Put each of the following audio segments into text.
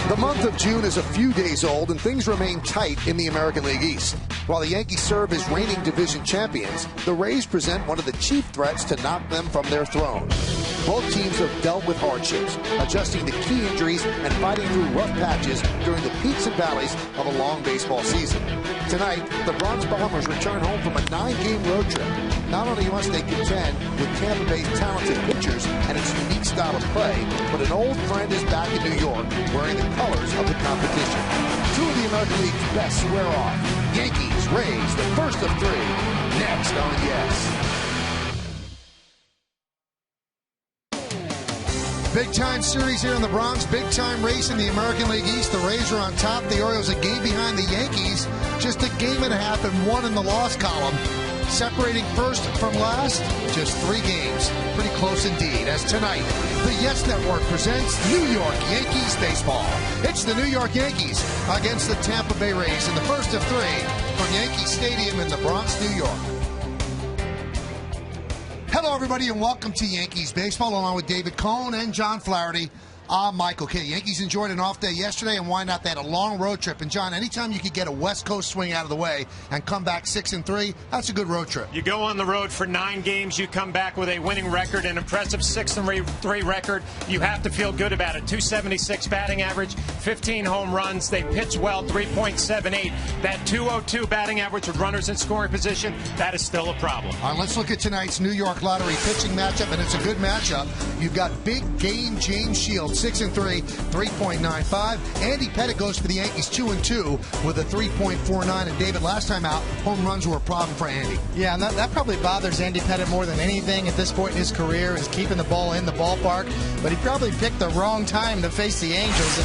The month of June is a few days old, and things remain tight in the American League East. While the Yankees serve as reigning division champions, the Rays present one of the chief threats to knock them from their throne. Both teams have dealt with hardships, adjusting to key injuries and fighting through rough patches during the peaks and valleys of a long baseball season. Tonight, the Bronx Bombers return home from a 9-game road trip. Not only must they contend with Tampa Bay's talented pitchers and its unique style of play, but an old friend is back in New York, wearing the colors of the competition. Two of the American League's best square off. Yankees, Rays, the first of three. Next on Yes. Big-time series here in the Bronx. Big-time race in the American League East. The Rays are on top. The Orioles a game behind the Yankees. Just a game and a half and one in the loss column. Separating first from last, just 3 games. Pretty close indeed, as tonight, the Yes Network presents New York Yankees baseball. It's the New York Yankees against the Tampa Bay Rays in the first of 3 from Yankee Stadium in the Bronx, New York. Hello, everybody, and welcome to Yankees baseball, along with David Cohn and John Flaherty. I'm Michael Kay. Yankees enjoyed an off day yesterday, and why not? They had a long road trip. And, John, anytime you could get a West Coast swing out of the way and come back 6-3, that's a good road trip. You go on the road for 9 games, you come back with a winning record, an impressive 6-3 record. You have to feel good about it. 276 batting average, 15 home runs. They pitch well, 3.78. That 202 batting average with runners in scoring position, that is still a problem. All right, let's look at tonight's New York Lottery pitching matchup, and it's a good matchup. You've got big game James Shields, 6-3, 3.95. Andy Pettit goes for the Yankees 2-2 with a 3.49. And David, last time out, home runs were a problem for Andy. Yeah, and that probably bothers Andy Pettit more than anything at this point in his career, is keeping the ball in the ballpark. But he probably picked the wrong time to face the Angels.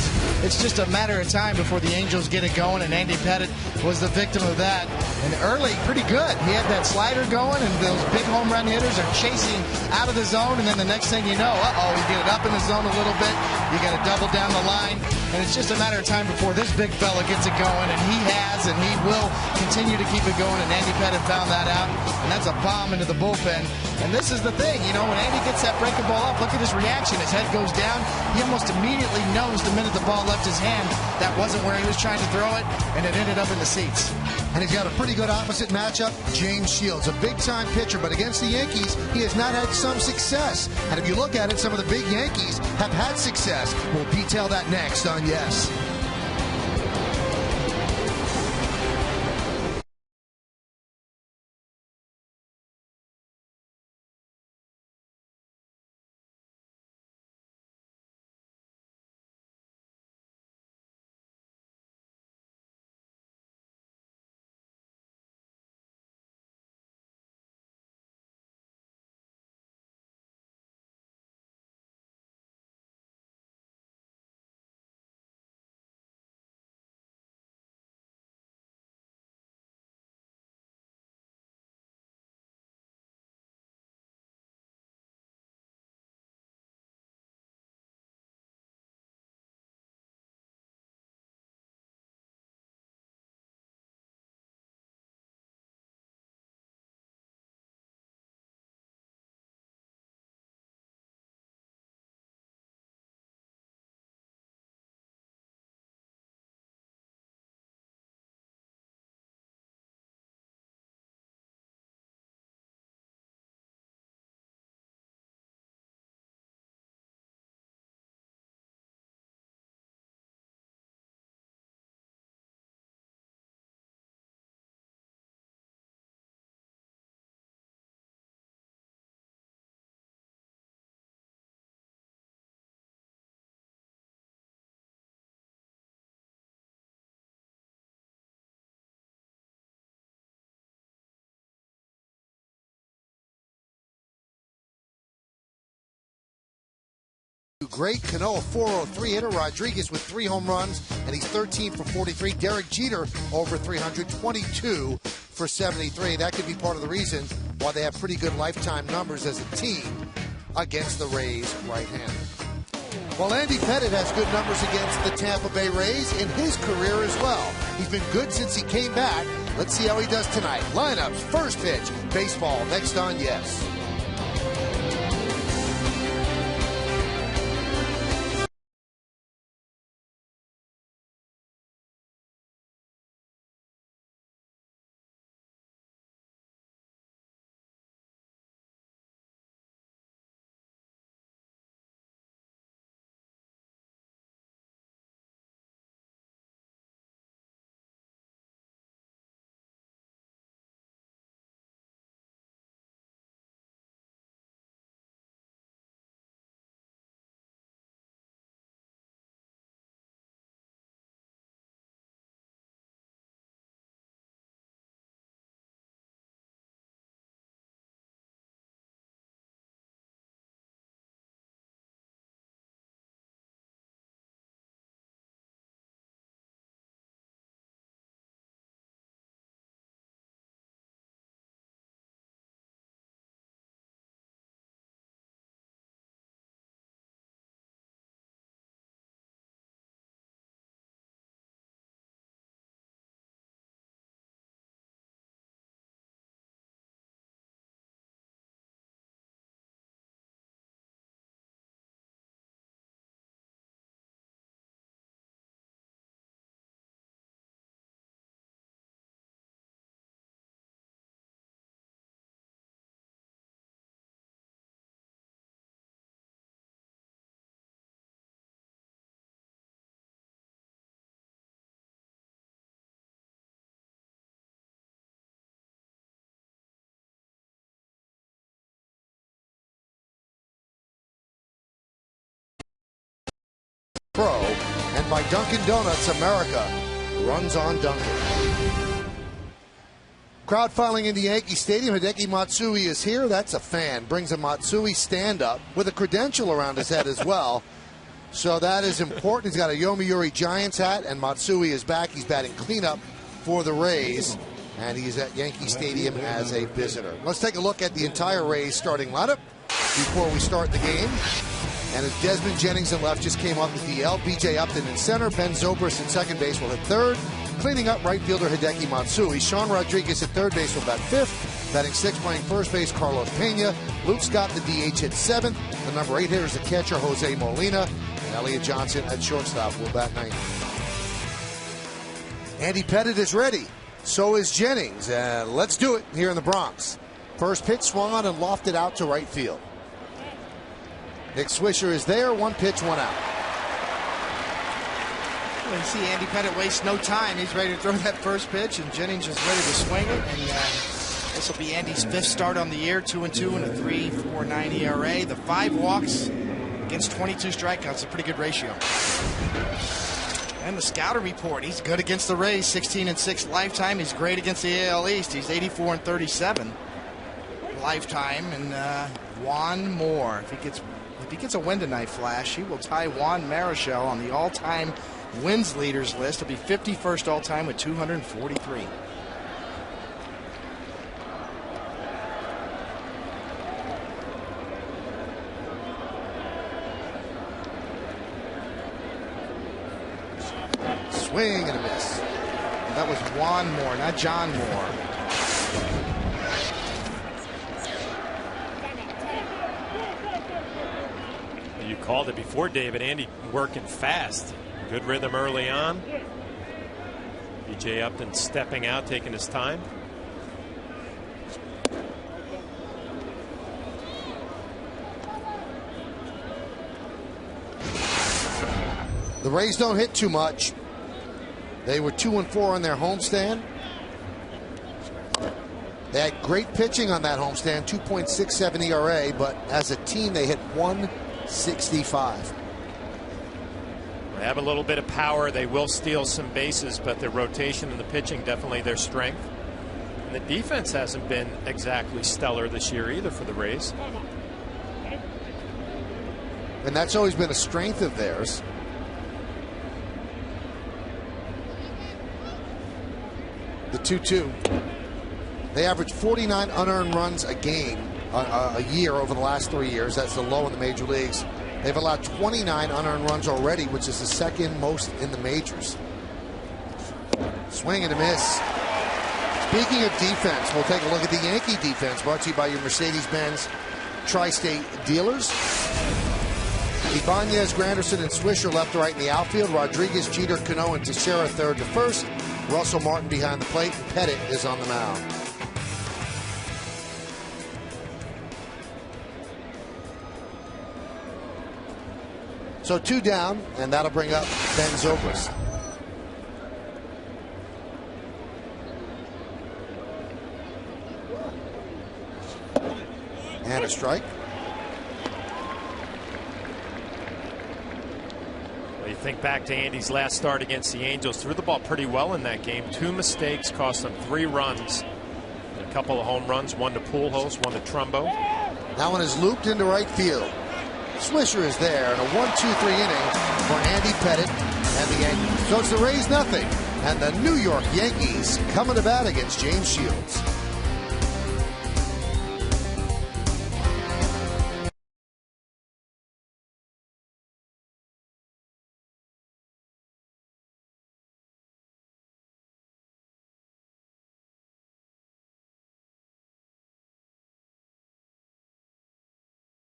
It's just a matter of time before the Angels get it going, and Andy Pettit was the victim of that. And early, pretty good. He had that slider going, and those big home run hitters are chasing out of the zone, and then the next thing you know, you get it up in the zone a little bit. You got to double down the line, and it's just a matter of time before this big fella gets it going, and he has, and he will continue to keep it going, and Andy Pettit found that out, and that's a bomb into the bullpen. And this is the thing, when Andy gets that breaking ball up, look at his reaction. His head goes down. He almost immediately knows the minute the ball left his hand that wasn't where he was trying to throw it, and it ended up in the seats. And he's got a pretty good opposite matchup, James Shields, a big-time pitcher, but against the Yankees, he has not had some success. And if you look at it, some of the big Yankees have had success. We'll detail that next on Yes. Great Cano, a 403 hitter. Rodriguez with 3 home runs, and he's 13 for 43. Derek Jeter over 322 for 73. That could be part of the reason why they have pretty good lifetime numbers as a team against the Rays right-handed. Well, Andy Pettit has good numbers against the Tampa Bay Rays in his career as well. He's been good since he came back. Let's see how he does tonight. Lineups, first pitch, baseball, next on Yes. And by Dunkin' Donuts, America runs on Dunkin'. Crowd filing into Yankee Stadium. Hideki Matsui is here. That's a fan. Brings a Matsui stand-up with a credential around his head as well. So that is important. He's got a Yomiuri Giants hat, and Matsui is back. He's batting cleanup for the Rays, and he's at Yankee Stadium as a visitor. Let's take a look at the entire Rays starting lineup before we start the game. And as Desmond Jennings in left just came off the DL, B.J. Upton in center, Ben Zobrist in second base will hit third. Cleaning up right fielder Hideki Matsui. Sean Rodriguez at third base will bat fifth. Batting sixth, playing first base, Carlos Pena. Luke Scott, the DH, hit seventh. The number 8 hitter is the catcher, Jose Molina. And Elliott Johnson at shortstop will bat ninth. Andy Pettitte is ready. So is Jennings. Let's do it here in the Bronx. First pitch swung on and lofted out to right field. Nick Swisher is there. One pitch, one out. Well, you see Andy Pettitte waste no time. He's ready to throw that first pitch, and Jennings is ready to swing it. And this will be Andy's 5th start on the year, 2-2 and a 3.49 ERA. The 5 walks against 22 strikeouts, a pretty good ratio. And the scouter report, he's good against the Rays, 16-6 lifetime. He's great against the AL East. He's 84-37 lifetime. And Juan Moore, if he gets a win tonight, Flash, he will tie Juan Marichal on the all-time wins leaders list. He'll be 51st all-time with 243. Swing and a miss. And that was Juan Moore, not John Moore. You called it before, David. Andy working fast. Good rhythm early on. B.J. Upton stepping out, taking his time. The Rays don't hit too much. They were 2-4 on their homestand. They had great pitching on that homestand, 2.67 ERA, but as a team they hit 165. They have a little bit of power. They will steal some bases, but their rotation and the pitching definitely their strength. And the defense hasn't been exactly stellar this year either for the Rays. And that's always been a strength of theirs. The 2-2. They average 49 unearned runs a game, a year over the last 3 years. That's the low in the major leagues. They've allowed 29 unearned runs already, which is the second most in the majors. Swing and a miss. Speaking of defense, we'll take a look at the Yankee defense, brought to you by your Mercedes-Benz Tri-State dealers. Ibanez, Granderson, and Swisher left to right in the outfield. Rodriguez, Jeter, Cano, and Teixeira third to first. Russell Martin behind the plate. Pettitte is on the mound. So 2 down, and that'll bring up Ben Zobrist. And a strike. Well, you think back to Andy's last start against the Angels, threw the ball pretty well in that game. 2 mistakes cost them 3 runs. A couple of home runs, one to Pujols, one to Trumbo. That one is looped into right field. Swisher is there in a 1-2-3 inning for Andy Pettitte and the Yankees. So it's the Rays nothing, and the New York Yankees coming to bat against James Shields.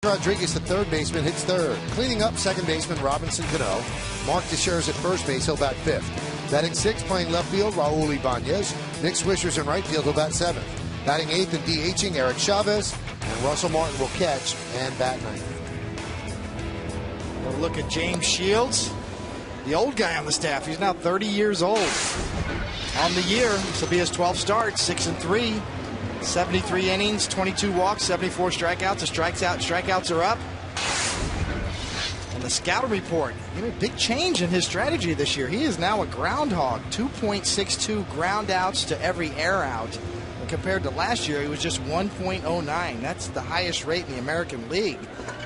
Rodriguez, the third baseman, hits third. Cleaning up, second baseman Robinson Cano. Mark Teixeira's at first base. He'll bat fifth. Batting sixth, playing left field, Raul Ibanez. Nick Swisher's in right field. He'll bat seventh. Batting eighth and DHing, Eric Chavez. And Russell Martin will catch and bat ninth. We'll look at James Shields, the old guy on the staff. He's now 30 years old. On the year, this will be his 12th start, 6-3. 73 innings, 22 walks, 74 strikeouts. The strikeouts are up. And the the scouting report, big change in his strategy this year. He is now a groundhog, 2.62 ground outs to every air out. And compared to last year, he was just 1.09. That's the highest rate in the American League.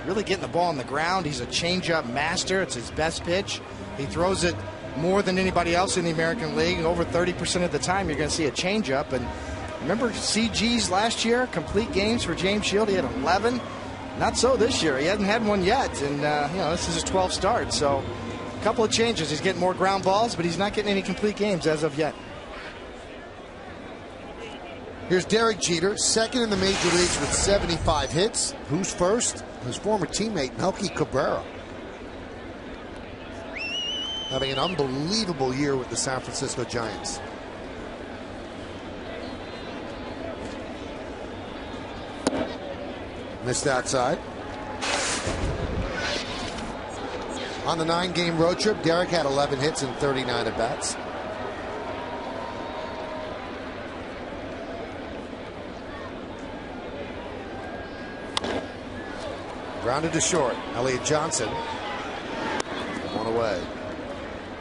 Really getting the ball on the ground. He's a changeup master. It's his best pitch. He throws it more than anybody else in the American League. Over 30% of the time, you're going to see a changeup. And remember CG's last year, complete games for James Shield. He had 11. Not so this year. He hasn't had one yet, and this is his 12th start. So a couple of changes. He's getting more ground balls, but he's not getting any complete games as of yet. Here's Derek Jeter, second in the major leagues with 75 hits. Who's first? His former teammate Melky Cabrera, having an unbelievable year with the San Francisco Giants. Missed outside. On the 9-game road trip, Derek had 11 hits and 39 at-bats. Grounded to short. Elliott Johnson. One away.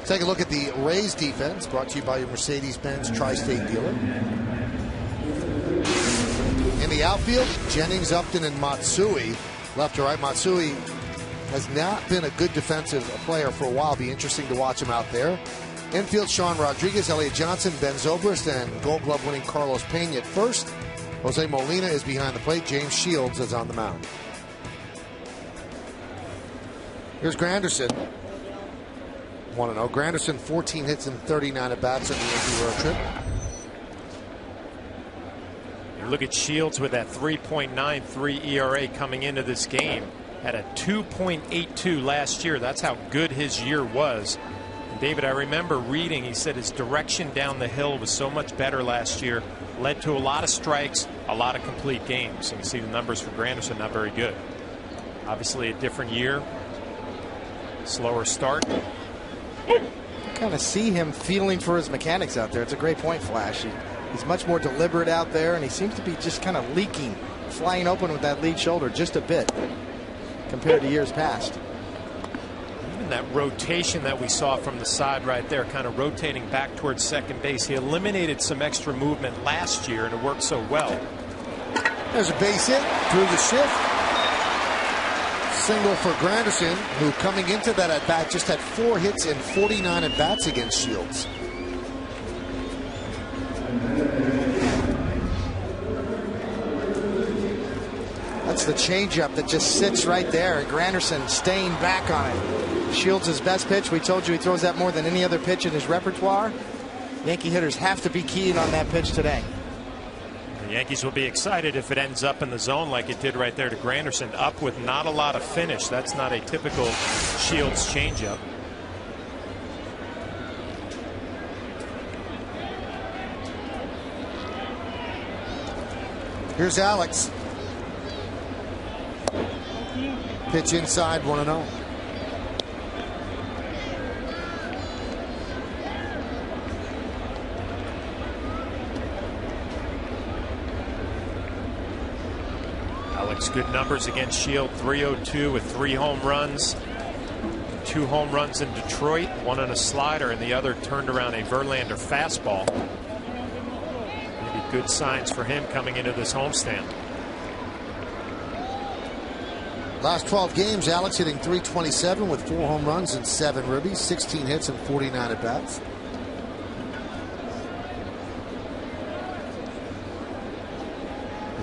Take a look at the Rays defense, brought to you by your Mercedes-Benz Tri-State dealer. In the outfield, Jennings, Upton, and Matsui. Left to right, Matsui has not been a good defensive player for a while. Be interesting to watch him out there. Infield, Sean Rodriguez, Elliott Johnson, Ben Zobrist, and Gold Glove winning Carlos Pena at first. Jose Molina is behind the plate. James Shields is on the mound. Here's Granderson. 1-0. Granderson, 14 hits and 39 at-bats on the Yankee road trip. Look at Shields with that 3.93 ERA coming into this game. Had a 2.82 last year. That's how good his year was. And David, I remember reading, he said his direction down the hill was so much better last year. Led to a lot of strikes, a lot of complete games. And you see the numbers for Granderson, not very good. Obviously a different year. Slower start. Kind of see him feeling for his mechanics out there. It's a great point, Flash. He's much more deliberate out there, and he seems to be just kind of leaking, flying open with that lead shoulder just a bit compared to years past. Even that rotation that we saw from the side right there, kind of rotating back towards second base. He eliminated some extra movement last year, and it worked so well. There's a base hit through the shift. Single for Granderson, who coming into that at-bat just had 4 hits and 49 at-bats against Shields. That's the changeup that just sits right there, and Granderson staying back on it. Shields' best pitch. We told you he throws that more than any other pitch in his repertoire. Yankee hitters have to be keying on that pitch today. The Yankees will be excited if it ends up in the zone like it did right there to Granderson. Up with not a lot of finish. That's not a typical Shields changeup. Here's Alex. Pitch inside, 1-0. Alex, good numbers against Shield. 302 with 3 home runs. 2 home runs in Detroit, 1 on a slider, and the other turned around a Verlander fastball. Maybe good signs for him coming into this homestand. Last 12 games, Alex hitting .327 with 4 home runs and 7 ribbies, 16 hits and 49 at-bats.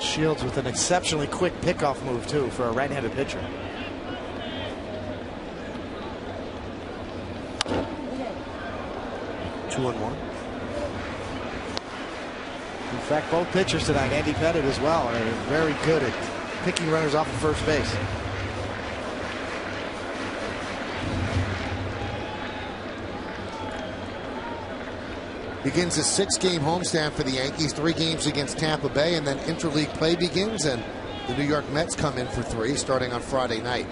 Shields with an exceptionally quick pickoff move, too, for a right-handed pitcher. Two and one. In fact, both pitchers tonight, Andy Pettit as well, are very good at picking runners off of first base. Begins a 6-game homestand for the Yankees, 3 games against Tampa Bay, and then interleague play begins, and the New York Mets come in for 3 starting on Friday night.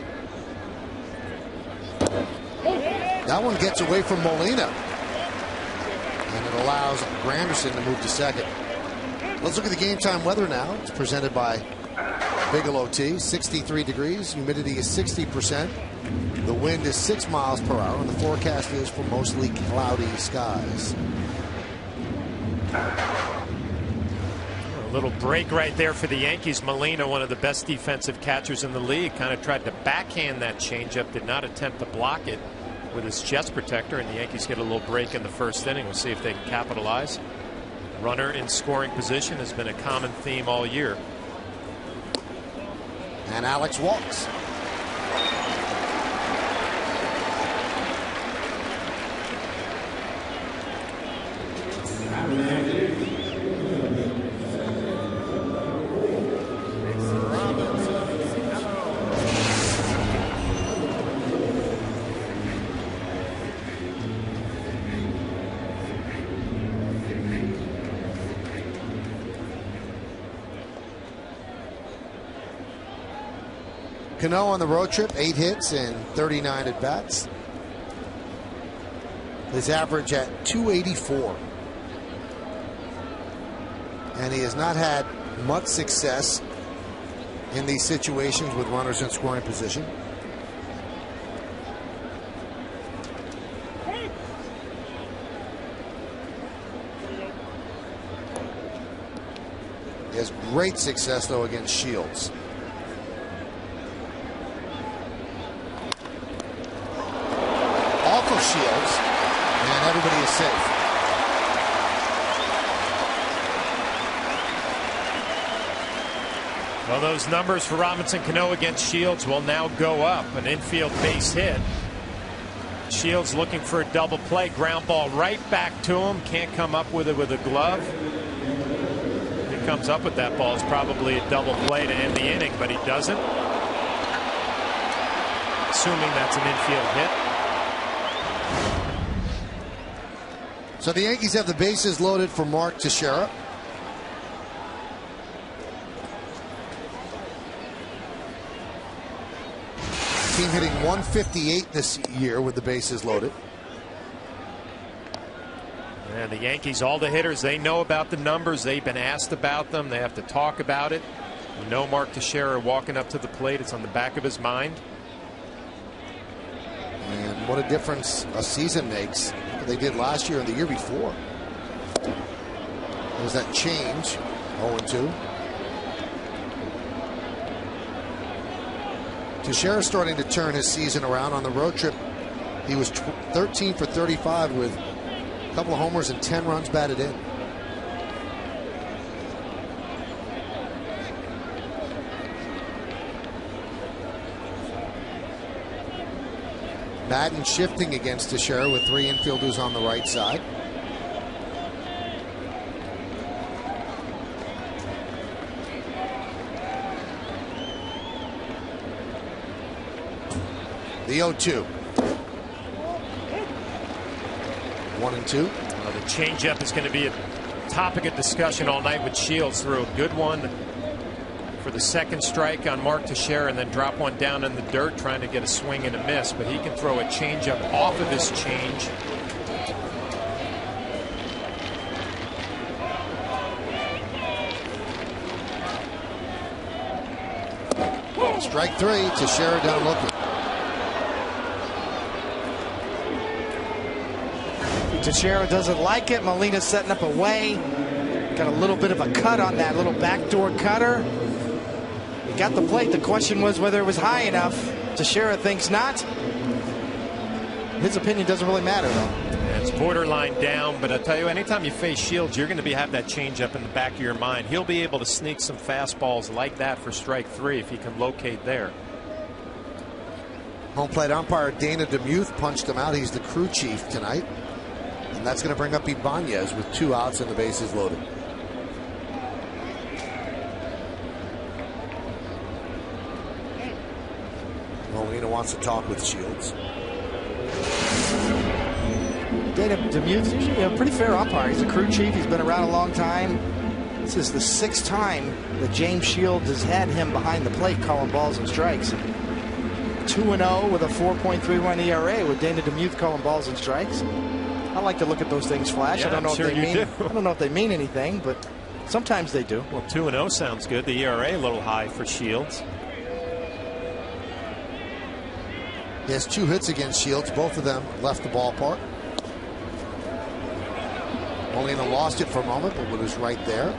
That one gets away from Molina, and it allows Granderson to move to second. Let's look at the game time weather now. It's presented by Bigelow Tea. 63 degrees, humidity is 60%. The wind is 6 miles per hour, and the forecast is for mostly cloudy skies. A little break right there for the Yankees. Molina, one of the best defensive catchers in the league, kind of tried to backhand that changeup, did not attempt to block it with his chest protector, and the Yankees get a little break in the first inning. We'll see if they can capitalize. Runner in scoring position has been a common theme all year. And Alex walks. Cano on the road trip, 8 hits and 39 at bats. His average at 284. And he has not had much success in these situations with runners in scoring position. He has great success, though, against Shields. Off of Shields, and everybody is safe. Well, those numbers for Robinson Cano against Shields will now go up. An infield base hit. Shields looking for a double play. Ground ball right back to him. Can't come up with it with a glove. If he comes up with that ball, it's probably a double play to end the inning, but he doesn't. Assuming that's an infield hit. So the Yankees have the bases loaded for Mark Teixeira. Team hitting 158 this year with the bases loaded. And the Yankees, all the hitters, they know about the numbers. They've been asked about them. They have to talk about it. You know Mark Teixeira walking up to the plate. It's on the back of his mind. And what a difference a season makes. They did last year and the year before. There's that change. 0-2. Teixeira starting to turn his season around. On the road trip, he was 13 for 35 with a couple of homers and 10 runs batted in. Madden shifting against Teixeira with 3 infielders on the right side. The 0-2. 1-2. The changeup is going to be a topic of discussion all night with Shields. Threw a good one for the second strike on Mark Teixeira and then drop one down in the dirt trying to get a swing and a miss. But he can throw a changeup off of his change. Strike 3. Teixeira down looking. Teixeira doesn't like it. Molina setting up away. Got a little bit of a cut on that little backdoor cutter. He got the plate. The question was whether it was high enough. Teixeira thinks not. His opinion doesn't really matter, though. Yeah, it's borderline down, but I tell you, anytime you face Shields, you're going to have that changeup in the back of your mind. He'll be able to sneak some fastballs like that for strike 3 if he can locate there. Home plate umpire Dana DeMuth punched him out. He's the crew chief tonight. And that's going to bring up Ibanez with 2 outs and the bases loaded. Molina wants to talk with Shields. Dana DeMuth, usually a pretty fair umpire. He's a crew chief. He's been around a long time. This is the 6th time that James Shields has had him behind the plate calling balls and strikes. 2-0 with a 4.31 ERA with Dana DeMuth calling balls and strikes. I like to look at those things flash. Yeah, I don't know if they mean. do. I don't know if they mean anything, but sometimes they do. Well, 2-0 sounds good. The ERA a little high for Shields. He has 2 hits against Shields. Both of them left the ballpark. Molina lost it for a moment, but it was right there.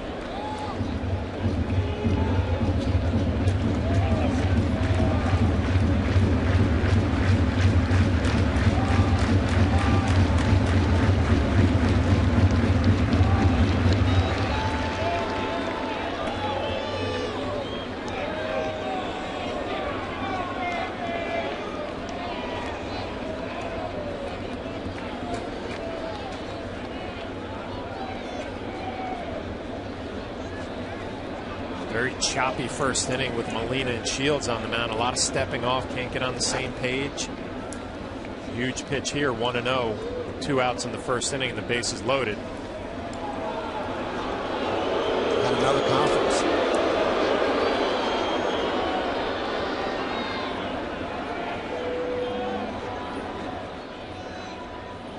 Very choppy first inning with Molina and Shields on the mound. A lot of stepping off, can't get on the same page. Huge pitch here, 1-0. 2 outs in the first inning and the bases loaded. Had another conference.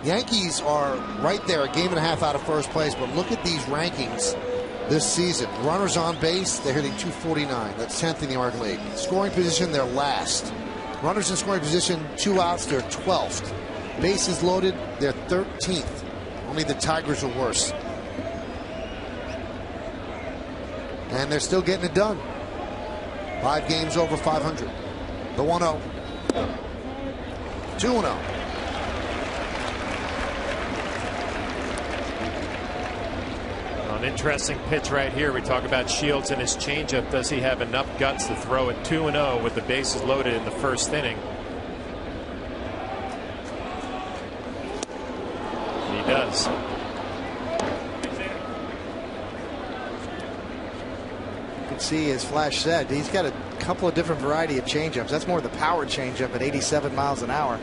Yankees are right there, a game and a half out of first place, but look at these rankings this season. Runners on base, they're hitting .249. That's 10th in the American League. Scoring position, they're last. Runners in scoring position, 2 outs, they're 12th. Bases loaded, they're 13th. Only the Tigers are worse. And they're still getting it done. 5 games over 500. The 1-0. 2-0. An interesting pitch right here. We talk about Shields and his changeup. Does he have enough guts to throw it 2-0 with the bases loaded in the first inning? He does. You can see, as Flash said, he's got a couple of different variety of changeups. That's more the power changeup at 87 miles an hour.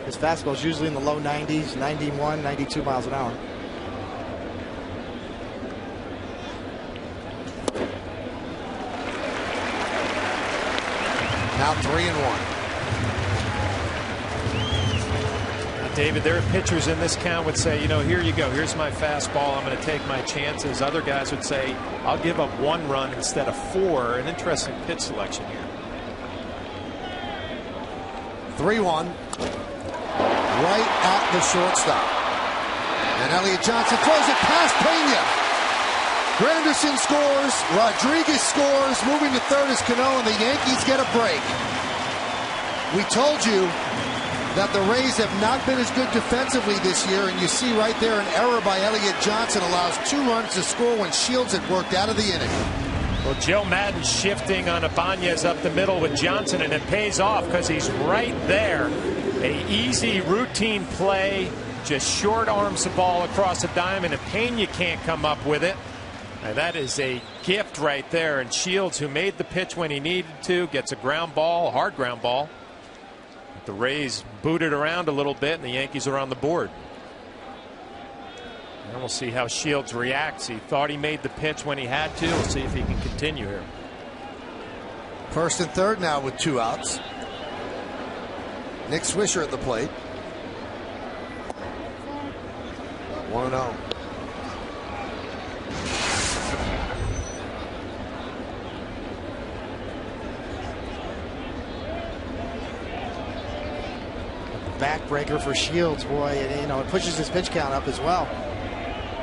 His fastball is usually in the low 90s, 91, 92 miles an hour. Now 3-1. David, there are pitchers in this count would say, you know, here you go. Here's my fastball. I'm going to take my chances. Other guys would say, I'll give up 1 run instead of 4. An interesting pitch selection here. 3-1. Right at the shortstop. And Elliott Johnson throws it past Pena. Granderson scores. Rodriguez scores. Moving to third is Cano, and the Yankees get a break. We told you that the Rays have not been as good defensively this year, and you see right there an error by Elliott Johnson allows 2 runs to score when Shields had worked out of the inning. Well, Joe Madden shifting on Ibanez up the middle with Johnson, and it pays off because he's right there. A easy routine play, just short arms the ball across the diamond, and Pena can't come up with it. And that is a gift right there. And Shields, who made the pitch when he needed to, gets a ground ball, a hard ground ball. The Rays booted around a little bit, and the Yankees are on the board. And we'll see how Shields reacts. He thought he made the pitch when he had to. We'll see if he can continue here. First and third now with 2 outs. Nick Swisher at the plate. 1-0. Backbreaker for Shields, boy, and, you know, it pushes his pitch count up as well.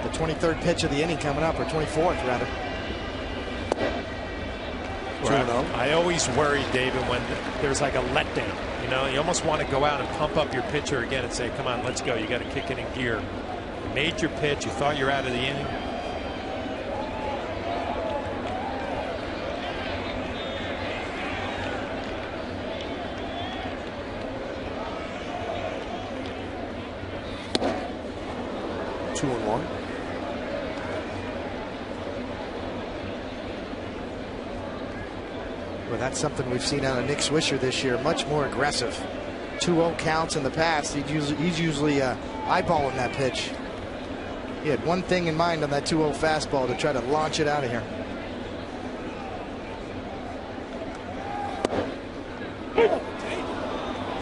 The 23rd pitch of the inning coming up, or 24th rather. I always worry, David, when there's like a letdown. You know, you almost want to go out and pump up your pitcher again and say, come on, let's go. You got to kick it in gear. You made your pitch. You thought you were out of the inning. Well, that's something we've seen out of Nick Swisher this year. Much more aggressive. 2-0 counts in the past. He's usually eyeballing that pitch. He had one thing in mind on that 2-0 fastball, to try to launch it out of here.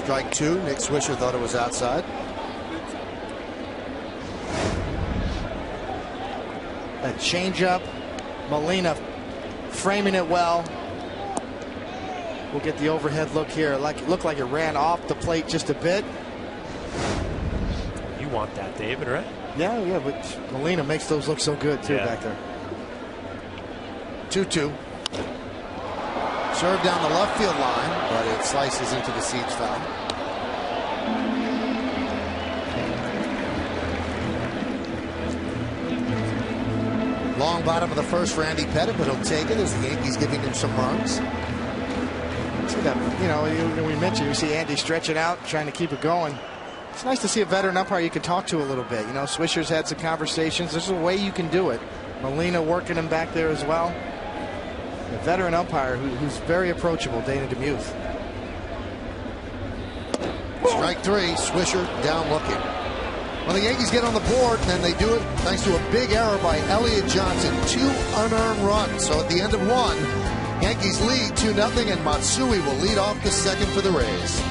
Strike 2. Nick Swisher thought it was outside. A changeup. Molina framing it well. We'll get the overhead look here. Like it looked like it ran off the plate just a bit. You want that, David, right? Yeah, but Molina makes those look so good too back there. 2-2. Serve down the left field line, but it slices into the seats foul. Long bottom of the first for Andy Pettit, but he'll take it as the Yankees giving him some runs. See that, we mentioned you see Andy stretching out, trying to keep it going. It's nice to see a veteran umpire you can talk to a little bit. Swisher's had some conversations. There's a way you can do it. Molina working him back there as well. A veteran umpire who's very approachable, Dana DeMuth. Strike 3, Swisher down looking. Well, the Yankees get on the board, and they do it thanks to a big error by Elliott Johnson. 2 unearned runs. So at the end of 1, Yankees lead 2-0, and Matsui will lead off the second for the Rays.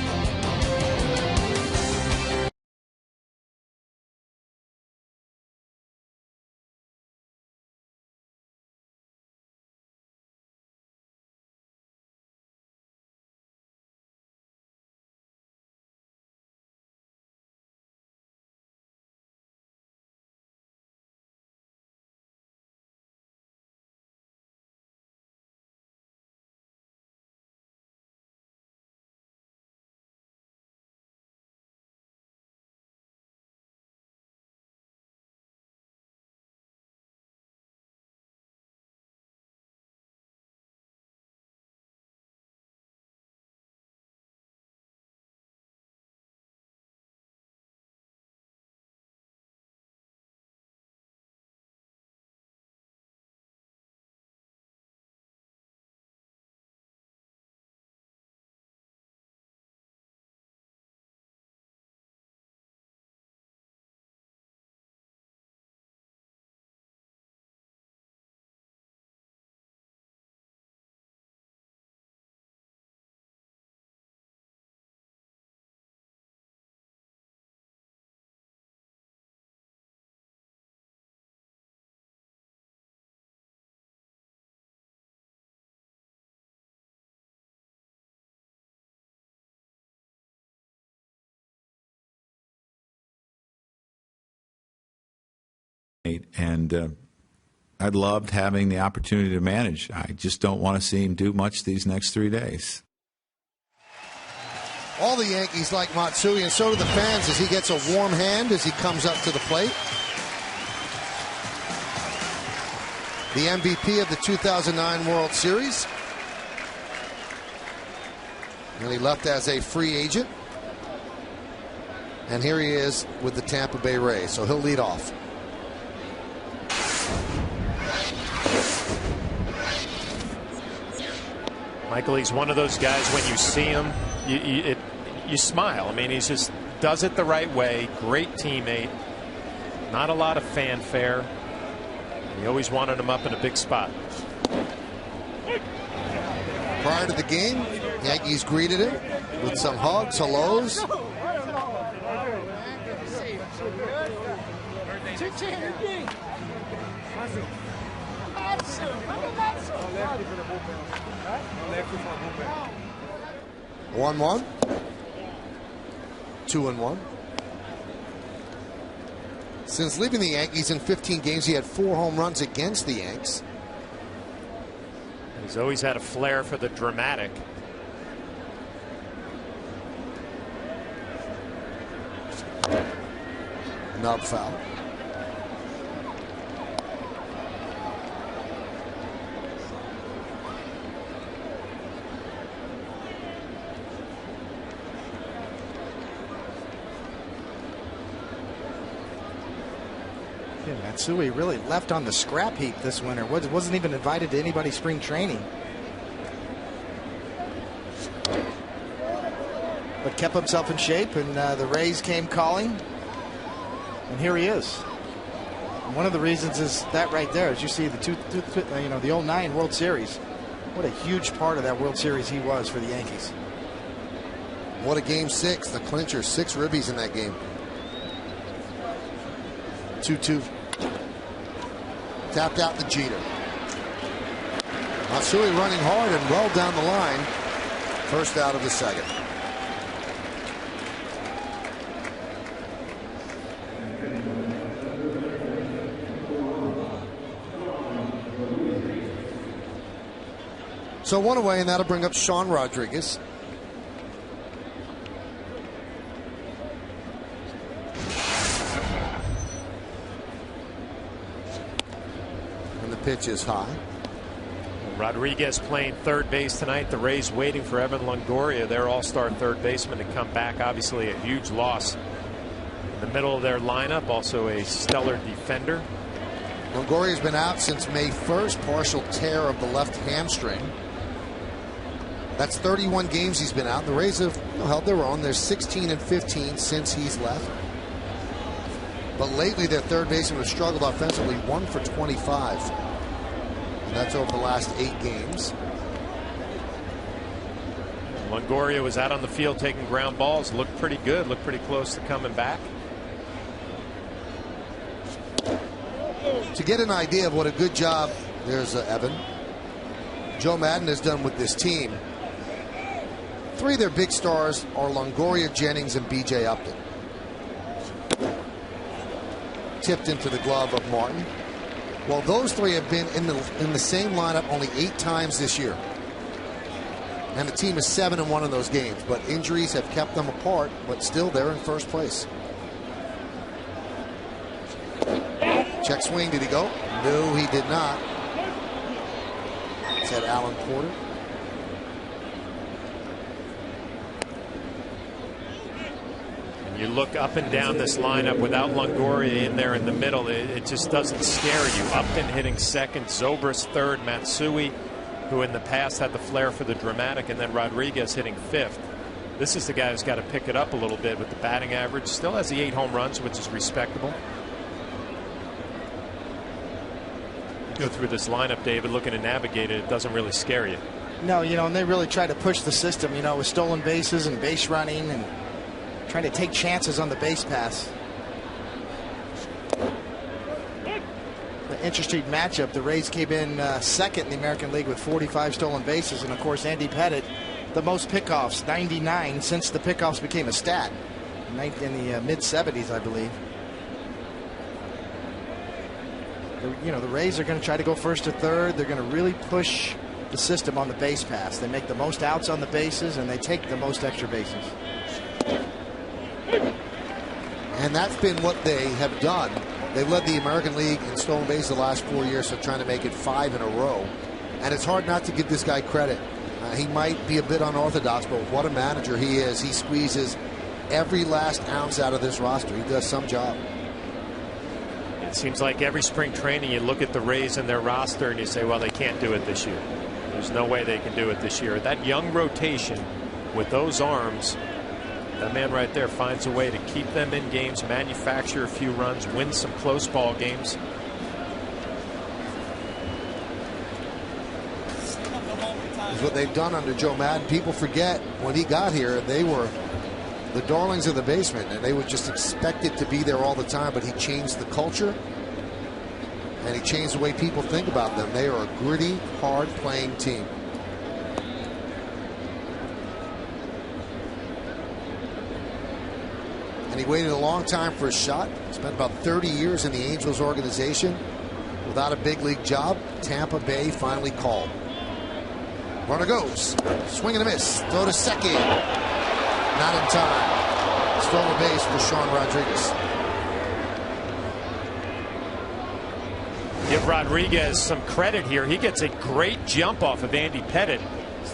And I loved having the opportunity to manage. I just don't want to see him do much these next 3 days. All the Yankees like Matsui, and so do the fans, as he gets a warm hand as he comes up to the plate. The MVP of the 2009 World Series. And he left as a free agent. And here he is with the Tampa Bay Rays, so he'll lead off. Michael, he's one of those guys, when you see him, you smile. I mean, he just does it the right way. Great teammate. Not a lot of fanfare. He always wanted him up in a big spot. Prior to the game, Yankees greeted him with some hugs, hellos. One, 2-1. Since leaving the Yankees in 15 games, he had 4 home runs against the Yanks. He's always had a flair for the dramatic. Nub foul. Matsui really left on the scrap heap this winter. Wasn't even invited to anybody's spring training. But kept himself in shape, and the Rays came calling. And here he is. And one of the reasons is that right there, as you see the the 09 World Series. What a huge part of that World Series he was for the Yankees. What a game 6, the clincher, 6 ribbies in that game. 2-2. Tapped out the Jeter. Matsui running hard and well down the line. First out of the second. So one away, and that'll bring up Sean Rodriguez. And the pitch is high. Rodriguez playing third base tonight. The Rays waiting for Evan Longoria, their all-star third baseman, to come back. Obviously a huge loss in the middle of their lineup. Also a stellar defender. Longoria's been out since May 1st, partial tear of the left hamstring. That's 31 games he's been out. The Rays have held their own. They're 16-15 since he's left. But lately their third baseman has struggled offensively, 1 for 25. And that's over the last 8 games. Longoria was out on the field taking ground balls. Looked pretty good. Looked pretty close to coming back. To get an idea of what a good job, there's Evan, Joe Maddon has done with this team. 3 of their big stars are Longoria, Jennings, and B.J. Upton. Tipped into the glove of Martin. Well, those 3 have been in the same lineup only 8 times this year. And the team is 7-1 in those games. But injuries have kept them apart, but still they're in first place. Check swing, did he go? No, he did not. Said Alan Porter. You look up and down this lineup without Longoria in there in the middle, it just doesn't scare you. Upton hitting second, Zobrist third, Matsui, who in the past had the flair for the dramatic, and then Rodriguez hitting fifth. This is the guy who's got to pick it up a little bit with the batting average. Still has the 8 home runs, which is respectable. Go through this lineup, David, looking to navigate it. It doesn't really scare you. No, and they really try to push the system, with stolen bases and base running and trying to take chances on the base pass. The interesting matchup. The Rays came in second in the American League with 45 stolen bases, and of course Andy Pettitte, the most pickoffs, 99 since the pickoffs became a stat in the mid-70s, I believe. The Rays are going to try to go first to third. They're going to really push the system on the base pass. They make the most outs on the bases, and they take the most extra bases. And that's been what they have done. They've led the American League in stolen bases the last 4 years, so trying to make it 5 in a row. And it's hard not to give this guy credit. He might be a bit unorthodox, but what a manager he is. He squeezes every last ounce out of this roster. He does some job. It seems like every spring training you look at the Rays and their roster and you say, well, they can't do it this year. There's no way they can do it this year. That young rotation with those arms, that man right there finds a way to keep them in games, manufacture a few runs, win some close ball games. Is what they've done under Joe Maddon. People forget when he got here, they were the darlings of the basement, and they were just expected to be there all the time. But he changed the culture, and he changed the way people think about them. They are a gritty, hard-playing team. And he waited a long time for a shot. Spent about 30 years in the Angels organization without a big league job. Tampa Bay finally called. Runner goes. Swing and a miss. Throw to second. Not in time. Stolen base for Sean Rodriguez. Give Rodriguez some credit here. He gets a great jump off of Andy Pettitte.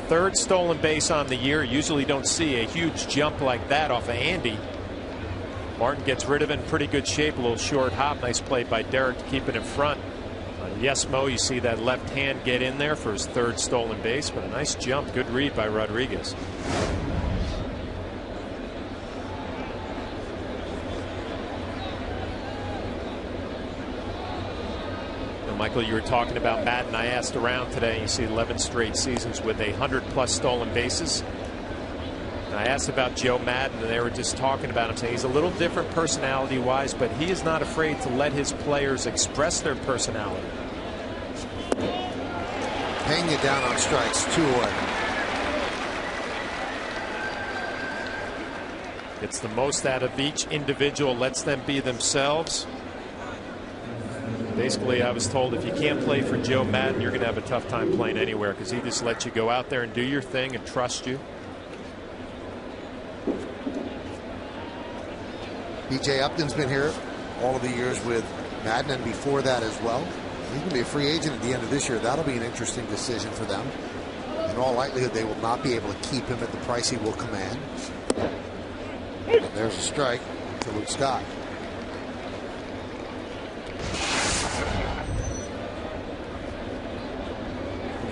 Third stolen base on the year. Usually don't see a huge jump like that off of Andy. Martin gets rid of it in pretty good shape. A little short hop. Nice play by Derek to keep it in front. Yes, Mo, you see that left hand get in there for his third stolen base, but a nice jump. Good read by Rodriguez. Now, Michael, you were talking about Maddon. I asked around today. You see 11 straight seasons with 100+ stolen bases. And I asked about Joe Maddon, and they were just talking about him, saying he's a little different personality-wise, but he is not afraid to let his players express their personality. Hang you down on strikes, 2 away. Gets the most out of each individual, lets them be themselves. Basically, I was told if you can't play for Joe Madden, you're going to have a tough time playing anywhere, because he just lets you go out there and do your thing and trust you. B.J. Upton's been here all of the years with Madden and before that as well. He's going to be a free agent at the end of this year. That'll be an interesting decision for them. In all likelihood, they will not be able to keep him at the price he will command. And there's a strike to Luke Scott.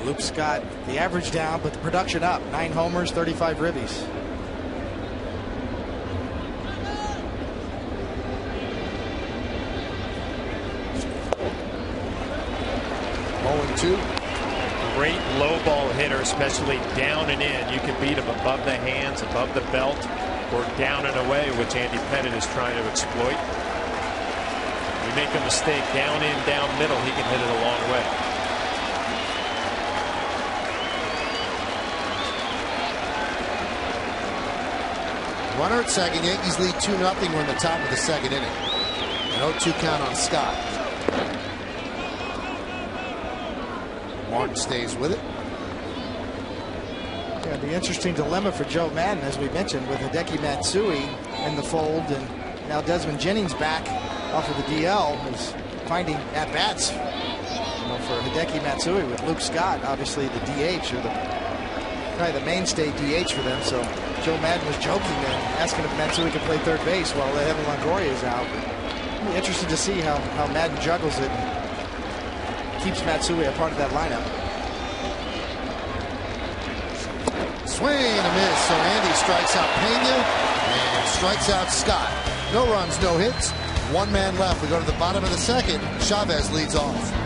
Luke Scott, the average down, but the production up. 9 homers, 35 ribbies. 0-2. Great low ball hitter, especially down and in. You can beat him above the hands, above the belt, or down and away, which Andy Pettitte is trying to exploit. You make a mistake down in, down middle, he can hit it a long way. Runner at second. Yankees lead 2-0. We're in the top of the second inning. An 0-2 count on Scott. Martin stays with it. Yeah, the interesting dilemma for Joe Madden, as we mentioned, with Hideki Matsui in the fold, and now Desmond Jennings back off of the DL, is finding at-bats for Hideki Matsui with Luke Scott, obviously the DH, or probably the mainstay DH for them. So Joe Madden was joking and asking if Matsui could play third base while Evan Longoria is out. It'll be interesting to see how Madden juggles it and keeps Matsui a part of that lineup. Swing and a miss. So Andy strikes out Pena and strikes out Scott. No runs, no hits. 1 man left. We go to the bottom of the second. Chavez leads off.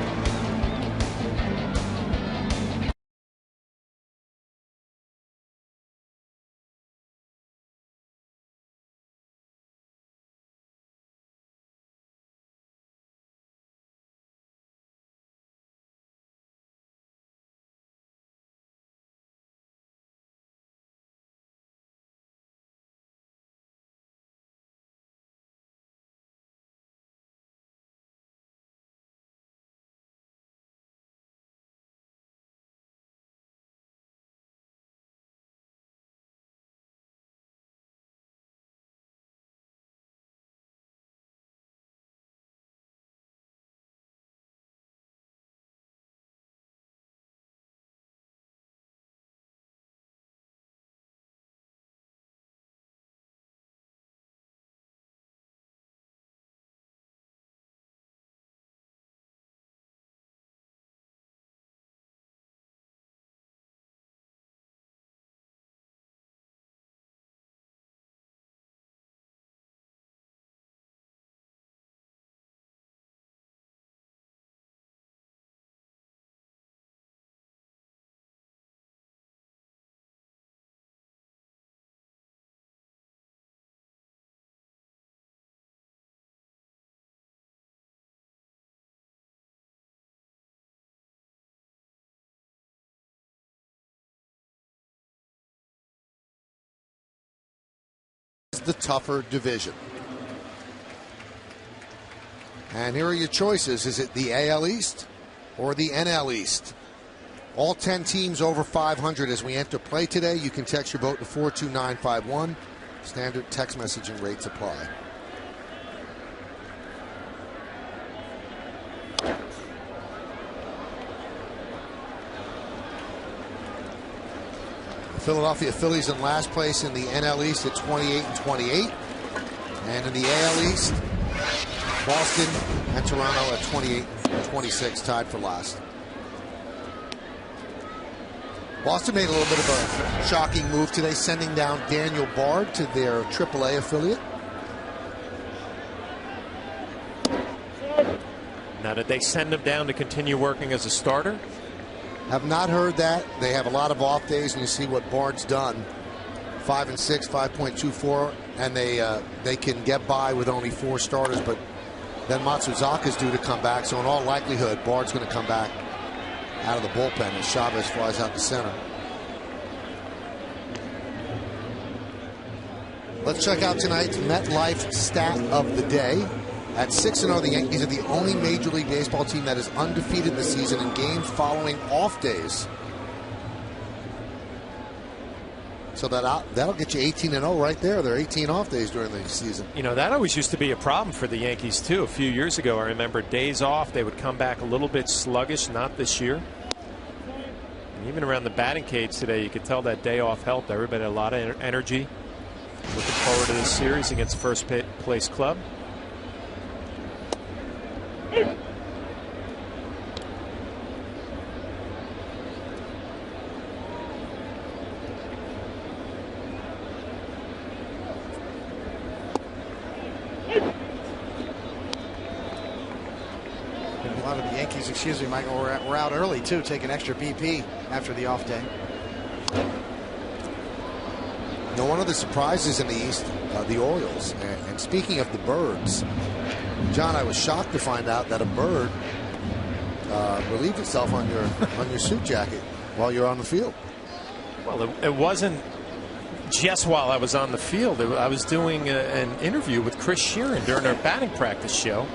The tougher division. And here are your choices. Is it the AL East or the NL East? All 10 teams over 500 as we enter play today. You can text your vote to 42951. Standard text messaging rates apply. Philadelphia Phillies in last place in the NL East at 28-28. And in the AL East, Boston and Toronto at 28-26, tied for last. Boston made a little bit of a shocking move today, sending down Daniel Bard to their AAA affiliate. Now, did they send him down to continue working as a starter? Have not heard that. They have a lot of off days, and you see what Bard's done. 5-6, 5.24, and they can get by with only 4 starters, but then Matsuzaka's due to come back, so in all likelihood, Bard's going to come back out of the bullpen as Chavez flies out to center. Let's check out tonight's MetLife stat of the day. At 6-0, the Yankees are the only Major League Baseball team that is undefeated this season in games following off days. So that'll get you 18-0 right there. There are 18 off days during the season. You know, that always used to be a problem for the Yankees, too. A few years ago, I remember days off, they would come back a little bit sluggish, not this year. And even around the batting cage today, you could tell that day off helped. Everybody had a lot of energy. Looking forward to this series against first place club. A lot of the Yankees, excuse me, Michael, we're out early, too, taking extra BP after the off day. Now, one of the surprises in the East, the Orioles. And speaking of the birds, John, I was shocked to find out that a bird relieved itself on your suit jacket while you're on the field. Well, it wasn't just while I was on the field. I was doing an interview with Chris Sheeran during our batting practice show.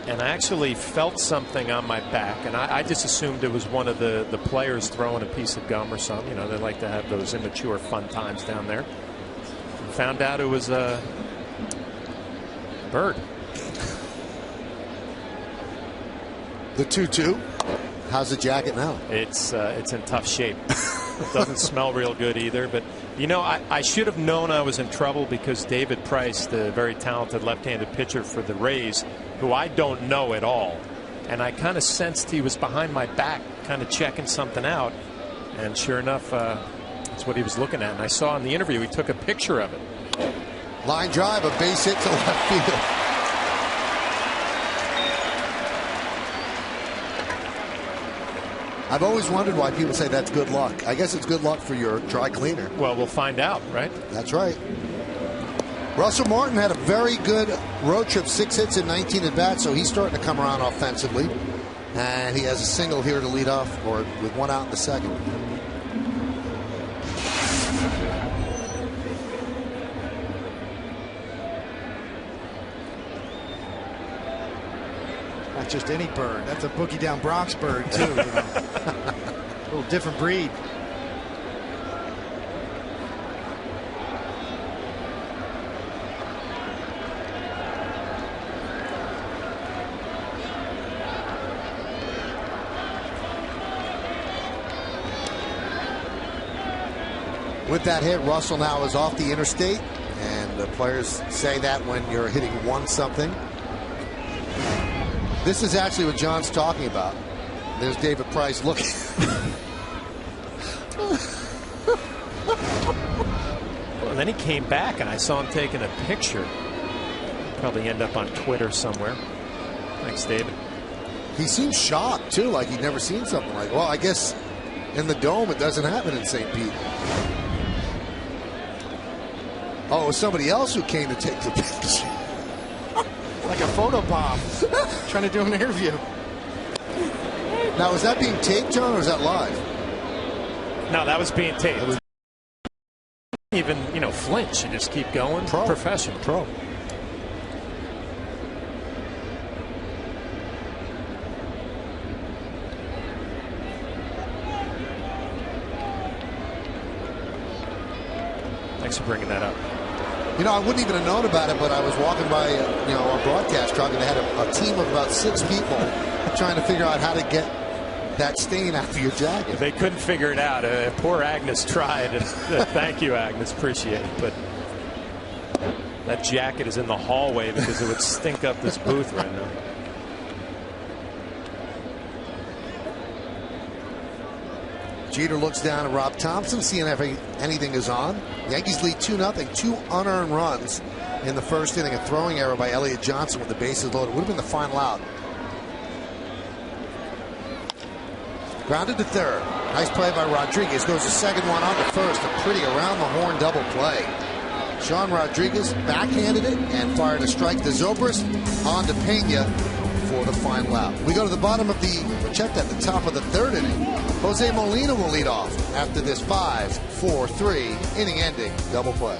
And I actually felt something on my back, and I just assumed it was one of the players throwing a piece of gum or something. You know, they like to have those immature fun times down there. And found out it was a bird. The 2-2. How's the jacket now? It's in tough shape. It doesn't smell real good either. But, you know, I should have known I was in trouble because David Price, the very talented left-handed pitcher for the Rays, who I don't know at all, and I kind of sensed he was behind my back kind of checking something out, and sure enough, that's what he was looking at. And I saw in the interview he took a picture of it. Line drive, a base hit to left field. I've always wondered why people say that's good luck. I guess it's good luck for your dry cleaner. Well, we'll find out, right? That's right. Russell Martin had a very good road trip, 6 hits and 19 at bats, so he's starting to come around offensively. And he has a single here to lead off, or with one out in the second. Not just any bird. That's a boogie down Bronx bird, too. You know. A little different breed. With that hit, Russell now is off the interstate, and the players say that when you're hitting 1-something. This is actually what John's talking about. There's David Price looking. Well, and then he came back, and I saw him taking a picture. Probably end up on Twitter somewhere. Thanks, David. He seems shocked, too, like he'd never seen something like, well, I guess in the Dome it doesn't happen in St. Pete. Oh, it was somebody else who came to take the picture. Like a photo bomb. Trying to do an interview. Now, was that being taped, John, or was that live? No, that was being taped. Even, you know, flinch. You just keep going. Professional. Pro. Thanks for bringing that up. You know, I wouldn't even have known about it, but I was walking by, you know, our broadcast truck, and they had a team of about 6 people trying to figure out how to get that stain out of your jacket. They couldn't figure it out. Poor Agnes tried. And, thank you, Agnes. Appreciate it. But that jacket is in the hallway because it would stink up this booth right now. Jeter looks down at Rob Thompson, seeing if anything is on. Yankees lead 2-0. 2 unearned runs in the first inning. A throwing error by Elliott Johnson with the bases loaded. Would have been the final out. Grounded to third. Nice play by Rodriguez. Goes the second one on to first. A pretty around-the-horn double play. Sean Rodriguez backhanded it and fired a strike to Zobrist on to Pena for the final out. We go to the bottom of the, checked at the top of the third inning. Jose Molina will lead off after this 5-4-3 inning-ending double play.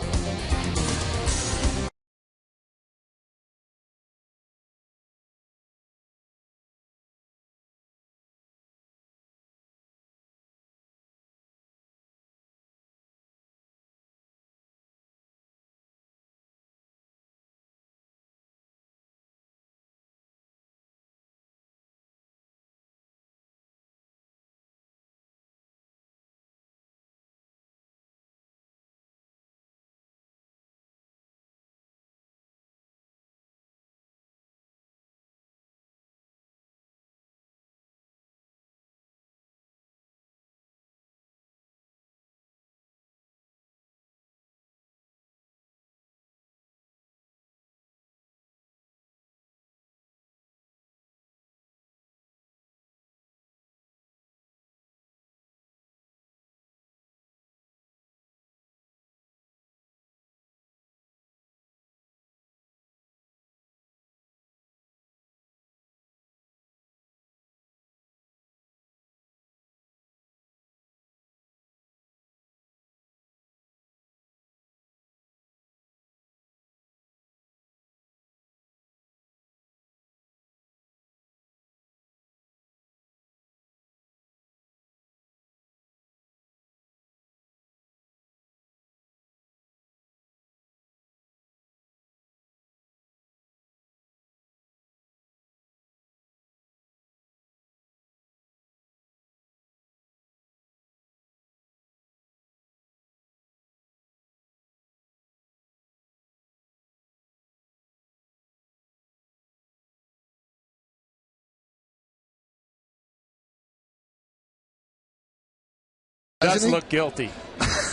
does he? look guilty.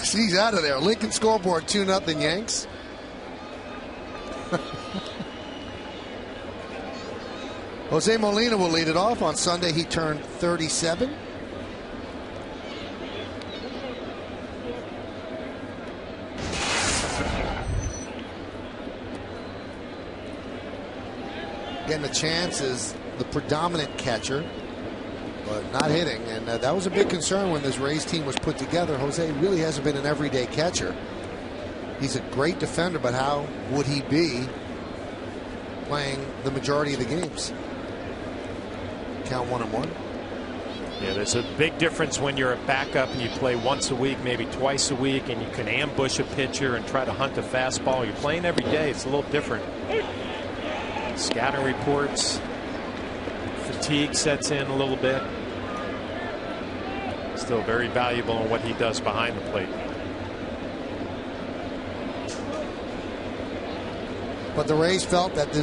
He's out of there. Lincoln scoreboard 2-0 Yanks. Jose Molina will lead it off. On Sunday, he turned 37. Again, the chance is the predominant catcher, but not hitting. And that was a big concern when this Rays team was put together. Jose really hasn't been an everyday catcher. He's a great defender, but how would he be playing the majority of the games? Count 1-1. Yeah, there's a big difference when you're a backup and you play once a week, maybe twice a week, and you can ambush a pitcher and try to hunt a fastball. You're playing every day. It's a little different. Scouting reports, fatigue sets in a little bit. Still very valuable in what he does behind the plate. But the Rays felt that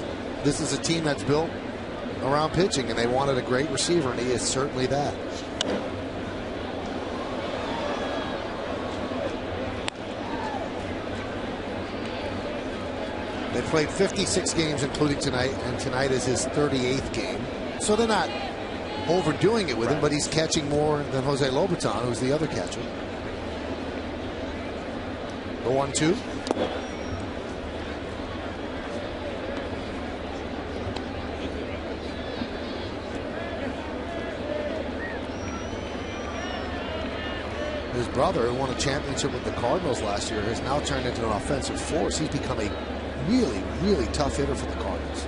this is a team that's built around pitching, and they wanted a great receiver, and he is certainly that. They played 56 games, including tonight, and tonight is his 38th game. So they're not overdoing it with him, but he's catching more than Jose Lobaton, who's the other catcher. The 1-2. His brother, who won a championship with the Cardinals last year, has now turned into an offensive force. He's become a really, really tough hitter for the Cardinals.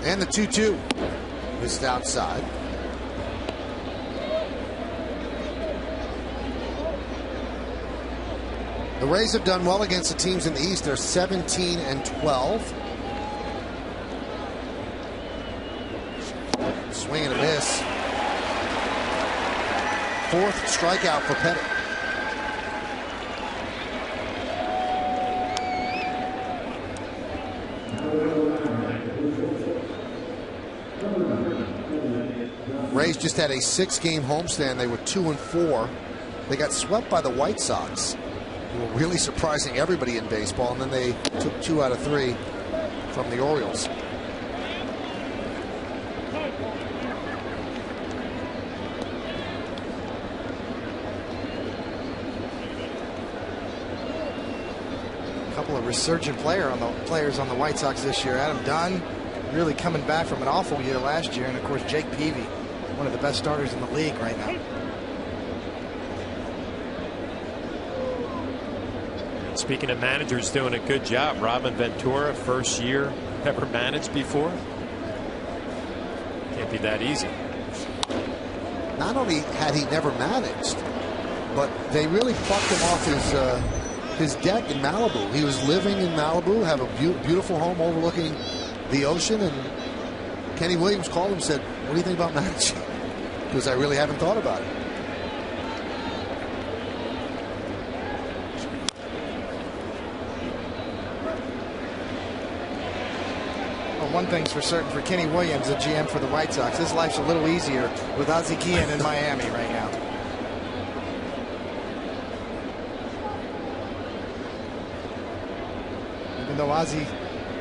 And the 2-2 missed outside. The Rays have done well against the teams in the East. They're 17-12. Swing and a miss. Fourth strikeout for Pettit. Rays just had a 6-game homestand. They were 2-4. They got swept by the White Sox, who were really surprising everybody in baseball, and then they took 2 out of 3 from the Orioles. A couple of resurgent players on the White Sox this year. Adam Dunn really coming back from an awful year last year, and of course Jake Peavy, one of the best starters in the league right now. Speaking of managers doing a good job, Robin Ventura, first year ever managed before. Can't be that easy. Not only had he never managed, but they really plucked him off his deck in Malibu. He was living in Malibu, have a beautiful home overlooking the ocean, and Kenny Williams called him and said, "What do you think about managing?" Because I really haven't thought about it. One thing's for certain for Kenny Williams, the GM for the White Sox, his life's a little easier with Ozzie Guillen in Miami right now. Even though Ozzie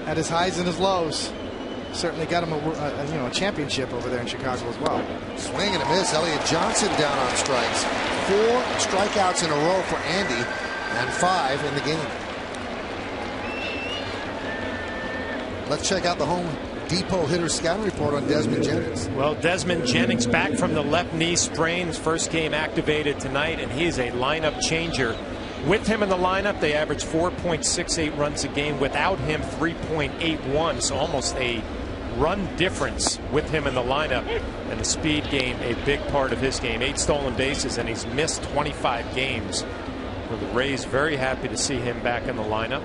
had his highs and his lows, certainly got him a championship over there in Chicago as well. Swing and a miss. Elliott Johnson down on strikes. 4 strikeouts in a row for Andy, and 5 in the game. Let's check out the Home Depot hitter scouting report on Desmond Jennings. Well, Desmond Jennings back from the left knee sprain. His first game activated tonight, and he's a lineup changer. With him in the lineup, they average 4.68 runs a game. Without him, 3.81. So almost a run difference with him in the lineup. And the speed game, a big part of his game. 8 stolen bases, and he's missed 25 games. Well, the Rays very happy to see him back in the lineup.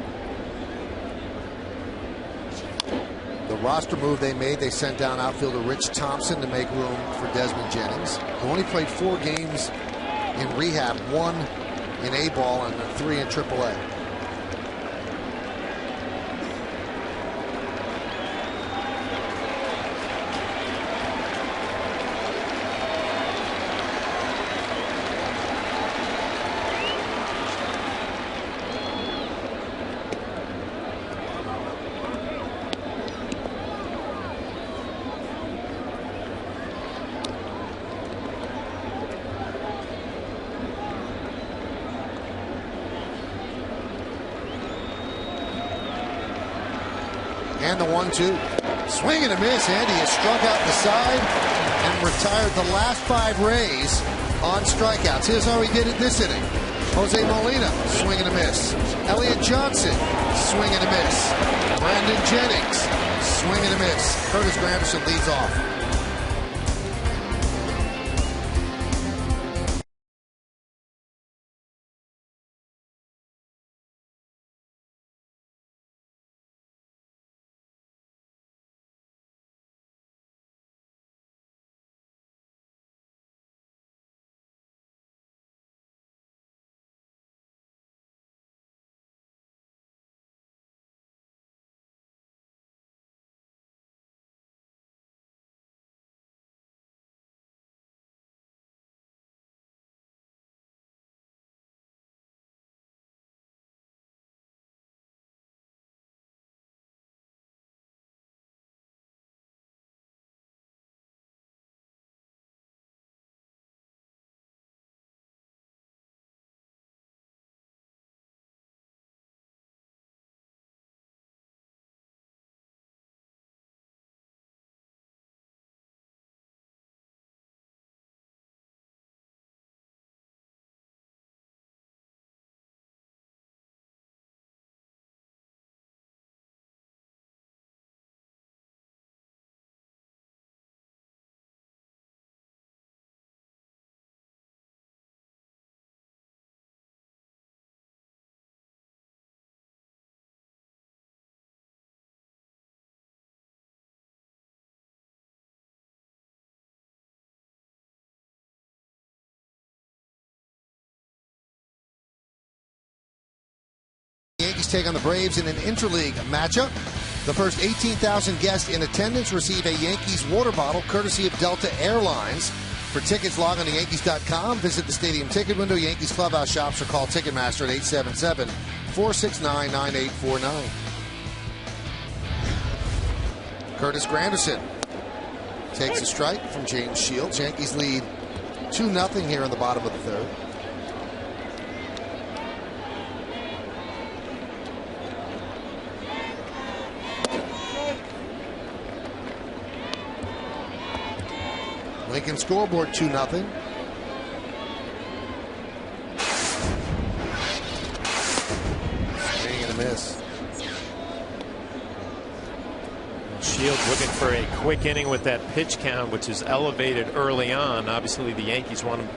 the roster move they made, they sent down outfielder Rich Thompson to make room for Desmond Jennings, who only played 4 games in rehab, 1 in A-ball and 3 in AAA. And the 1-2. Swing and a miss. Andy has struck out the side and retired the last 5 Rays on strikeouts. Here's how he did it this inning. Jose Molina, swing and a miss. Elliott Johnson, swing and a miss. Brandon Jennings, swing and a miss. Curtis Granderson leads off. Yankees take on the Braves in an interleague matchup. The first 18,000 guests in attendance receive a Yankees water bottle courtesy of Delta Airlines. For tickets, log on to Yankees.com, visit the stadium ticket window, Yankees clubhouse shops, or call Ticketmaster at 877-469-9849. Curtis Granderson takes a strike from James Shields. Yankees lead 2-0 here in the bottom of the 3rd. Lincoln scoreboard 2-0. Swing and a miss. Shields looking for a quick inning with that pitch count, which is elevated early on. Obviously, the Yankees want to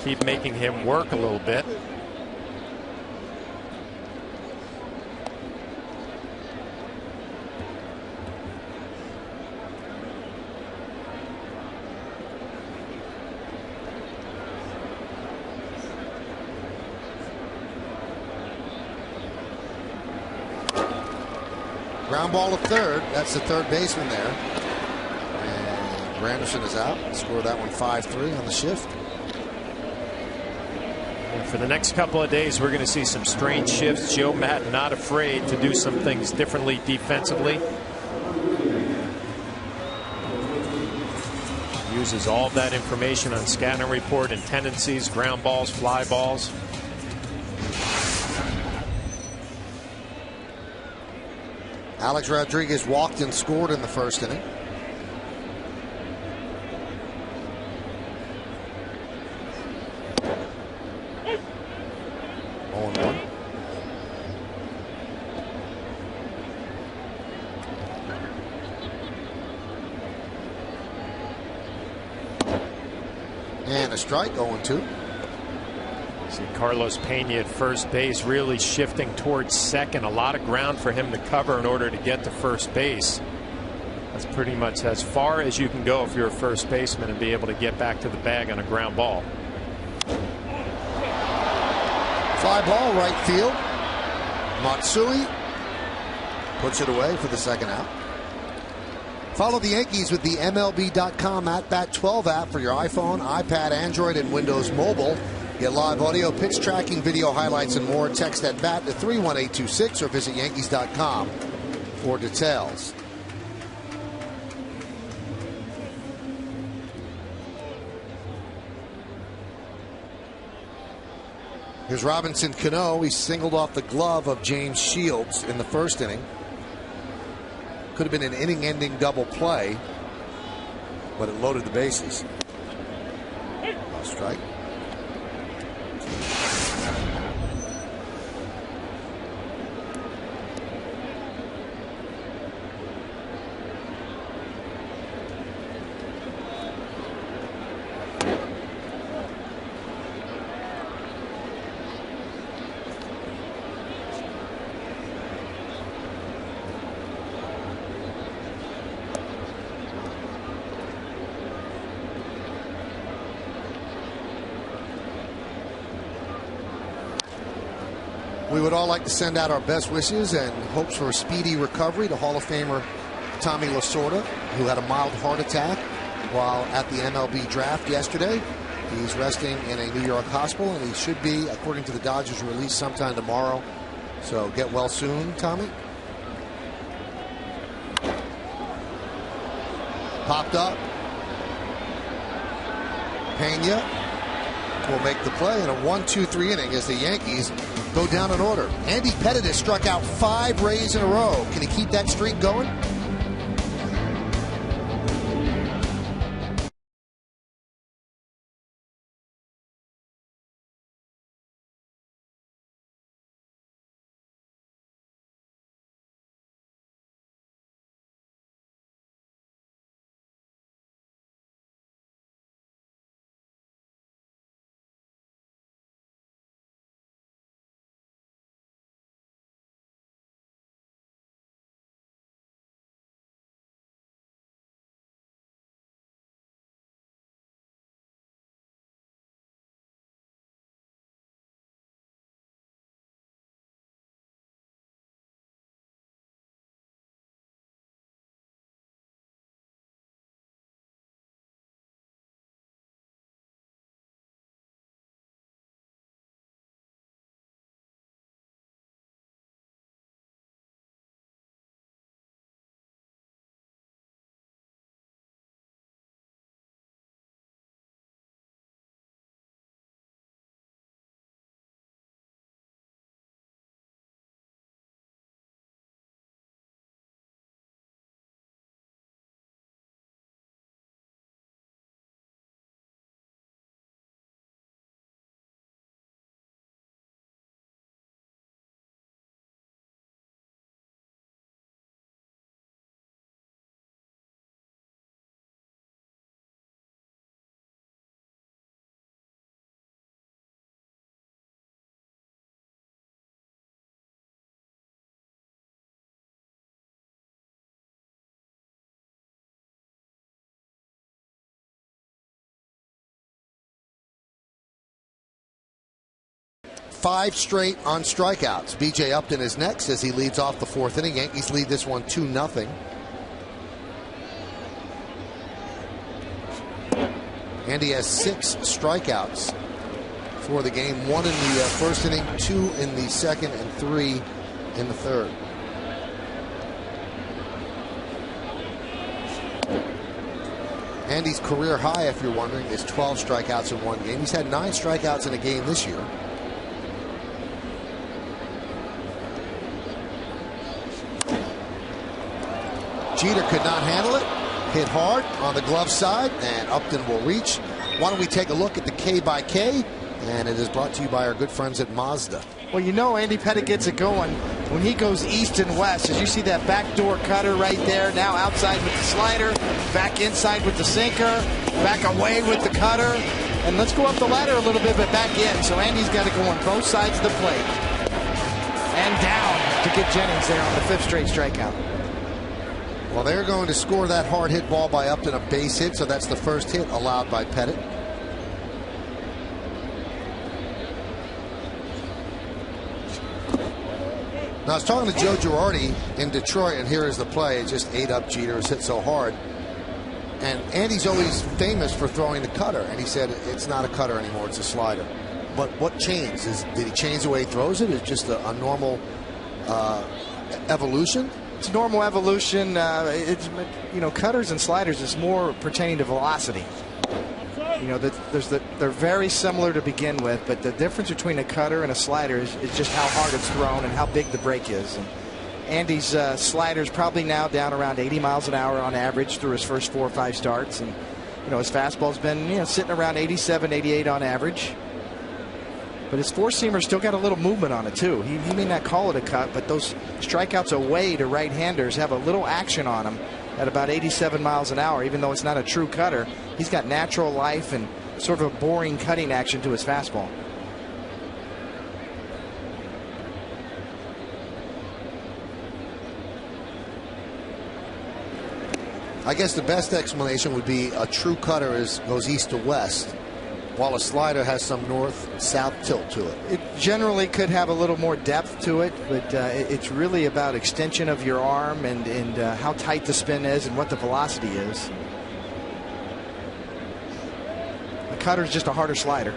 keep making him work a little bit. Ground ball to 3rd. That's the 3rd baseman there. And Granderson is out. Score that one 5-3 on the shift. And for the next couple of days, we're going to see some strange shifts. Joe Matt not afraid to do some things differently defensively. Uses all of that information on scouting report and tendencies, ground balls, fly balls. Alex Rodriguez walked and scored in the 1st inning. And a strike, 0-2. See Carlos Pena at first base, really shifting towards second. A lot of ground for him to cover in order to get to first base. That's pretty much as far as you can go if you're a first baseman and be able to get back to the bag on a ground ball. Fly ball, right field. Matsui puts it away for the second out. Follow the Yankees with the MLB.com @Bat12 app for your iPhone, iPad, Android, and Windows Mobile. Get live audio, pitch tracking, video highlights, and more. Text at BAT to 31826 or visit Yankees.com for details. Here's Robinson Cano. He singled off the glove of James Shields in the first inning. Could have been an inning-ending double play, but it loaded the bases. Strike. We would all like to send out our best wishes and hopes for a speedy recovery to Hall of Famer Tommy Lasorda, who had a mild heart attack while at the MLB draft yesterday. He's resting in a New York hospital, and he should be, according to the Dodgers, released sometime tomorrow. So get well soon, Tommy. Popped up. Pena will make the play in a 1-2-3 inning as the Yankees go down in order. Andy Pettitte has struck out 5 Rays in a row. Can he keep that streak going? Five straight on strikeouts. B.J. Upton is next as he leads off the 4th inning. Yankees lead this one 2-0. Andy has 6 strikeouts for the game. 1 in the first inning, 2 in the second, and 3 in the third. Andy's career high, if you're wondering, is 12 strikeouts in one game. He's had 9 strikeouts in a game this year. Jeter could not handle it. Hit hard on the glove side, and Upton will reach. Why don't we take a look at the K by K? And it is brought to you by our good friends at Mazda. Well, you know Andy Pettitte gets it going when he goes east and west. As you see that backdoor cutter right there, now outside with the slider, back inside with the sinker, back away with the cutter. And let's go up the ladder a little bit, but back in. So Andy's got to go on both sides of the plate. And down to get Jennings there on the 5th straight strikeout. Well, they're going to score that hard hit ball by Upton, a base hit, so that's the first hit allowed by Pettit. Now, I was talking to Joe Girardi in Detroit, and here is the play. It just ate up Jeter. It's hit so hard. And Andy's always famous for throwing the cutter, and he said it's not a cutter anymore, it's a slider. But what changed? Did he change the way he throws it? Is it just a normal evolution? It's normal evolution. It's, you know, cutters and sliders is more pertaining to velocity. You know, they're very similar to begin with, but the difference between a cutter and a slider is just how hard it's thrown and how big the break is. And Andy's slider is probably now down around 80 miles an hour on average through his first 4 or 5 starts. And, you know, his fastball's been, you know, sitting around 87, 88 on average. But his four-seamer's still got a little movement on it, too. He may not call it a cut, but those strikeouts away to right-handers have a little action on them at about 87 miles an hour. Even though it's not a true cutter, he's got natural life and sort of a boring cutting action to his fastball. I guess the best explanation would be a true cutter goes east to west, while a slider has some north-south tilt to it. It generally could have a little more depth to it, but it's really about extension of your arm and how tight the spin is and what the velocity is. A cutter is just a harder slider.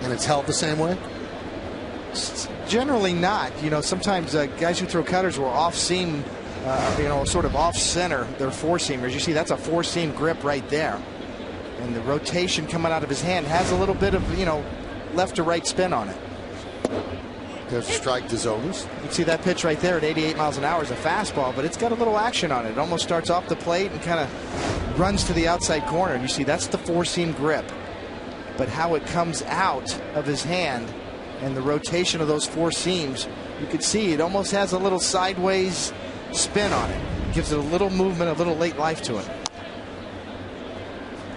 And it's held the same way? Generally not. You know, sometimes guys who throw cutters will off-seam, you know, sort of off-center their four-seamers. You see, that's a four-seam grip right there. And the rotation coming out of his hand has a little bit of, you know, left to right spin on it. There's a strike to Zobrist. You can see that pitch right there at 88 miles an hour is a fastball, but it's got a little action on it. It almost starts off the plate and kind of runs to the outside corner. And you see, that's the four-seam grip. But how it comes out of his hand and the rotation of those four seams, you can see it almost has a little sideways spin on it. Gives it a little movement, a little late life to it.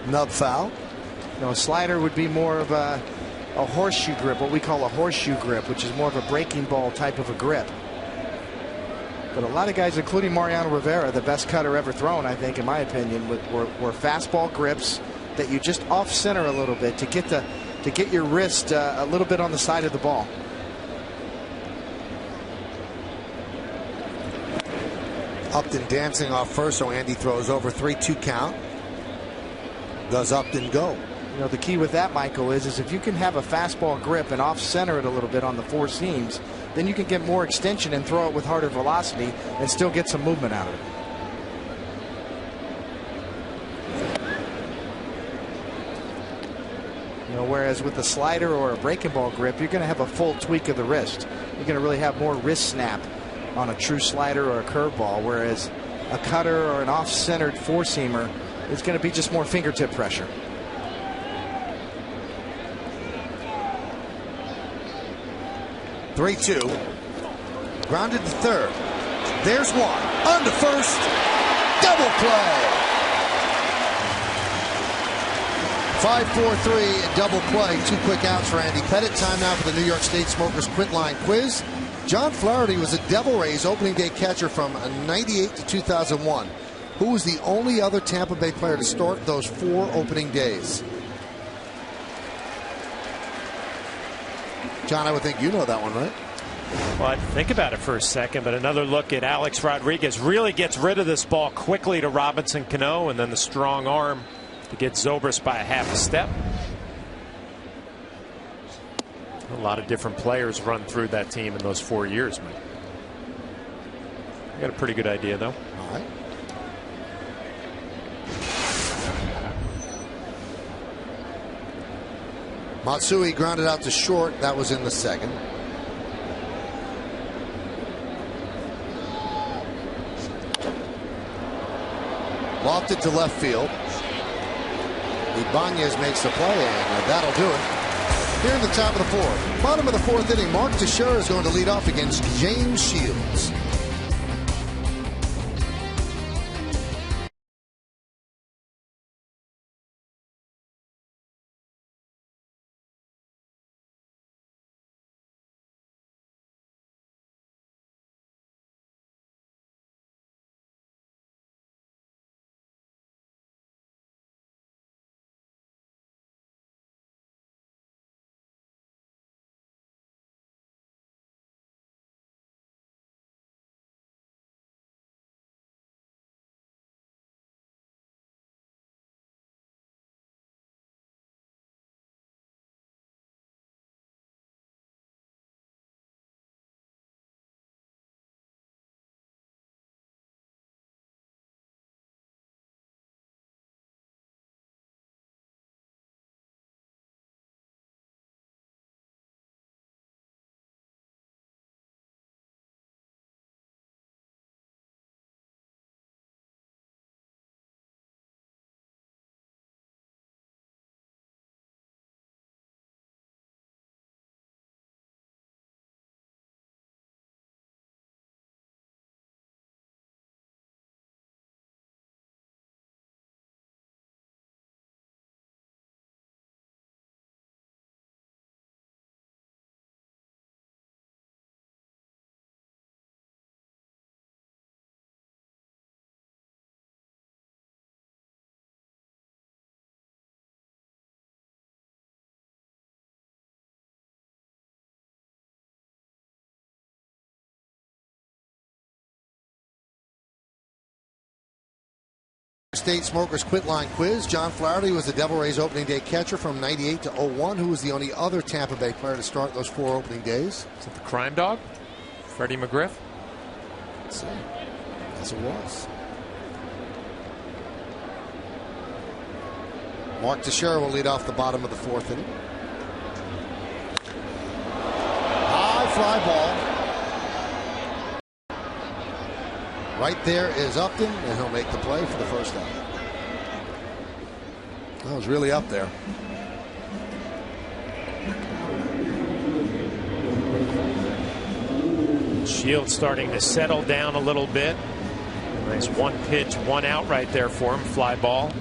Nub foul. You know, a slider would be more of a horseshoe grip, what we call a horseshoe grip, which is more of a breaking ball type of a grip. But a lot of guys, including Mariano Rivera, the best cutter ever thrown, I think, in my opinion, were fastball grips that you just off center a little bit to get your wrist a little bit on the side of the ball. Upton dancing off first, so Andy throws over. 3-2 count. Does Upton go? You know, the key with that, Michael, is if you can have a fastball grip and off center it a little bit on the four seams, then you can get more extension and throw it with harder velocity and still get some movement out of it. You know, whereas with a slider or a breaking ball grip, you're going to have a full tweak of the wrist. You're going to really have more wrist snap on a true slider or a curveball, whereas a cutter or an off-centered four-seamer is going to be just more fingertip pressure. Three-2. Grounded to third. There's one. On to first. Double play. 5-4-3 double play. 2 quick outs for Andy Pettit. Time now for the New York State Smokers Quitline Quiz. John Flaherty was a Devil Rays opening day catcher from 98 to 2001. Who was the only other Tampa Bay player to start those 4 opening days? John, I would think you know that one, right? Well, I'd think about it for a second, but another look at Alex Rodriguez really gets rid of this ball quickly to Robinson Cano, and then the strong arm to get Zobrist by a half a step. A lot of different players run through that team in those 4 years, Mike. I got a pretty good idea, though. All right. Matsui grounded out to short. That was in the second. Lofted to left field. Ibanez makes the play, and that'll do it. Here in the top of the fourth. Bottom of the fourth inning, Mark Teixeira is going to lead off against James Shields. State Smokers Quit Line Quiz. John Flaherty was the Devil Rays opening day catcher from 98 to 01. Who was the only other Tampa Bay player to start those 4 opening days? Is it the crime dog? Freddie McGriff? Let's see. Yes, it was. Mark Teixeira will lead off the bottom of the 4th inning. High fly ball. Right there is Upton, and he'll make the play for the first out. That was really up there. Shields starting to settle down a little bit. Nice 1 pitch, 1 out right there for him. Fly ball.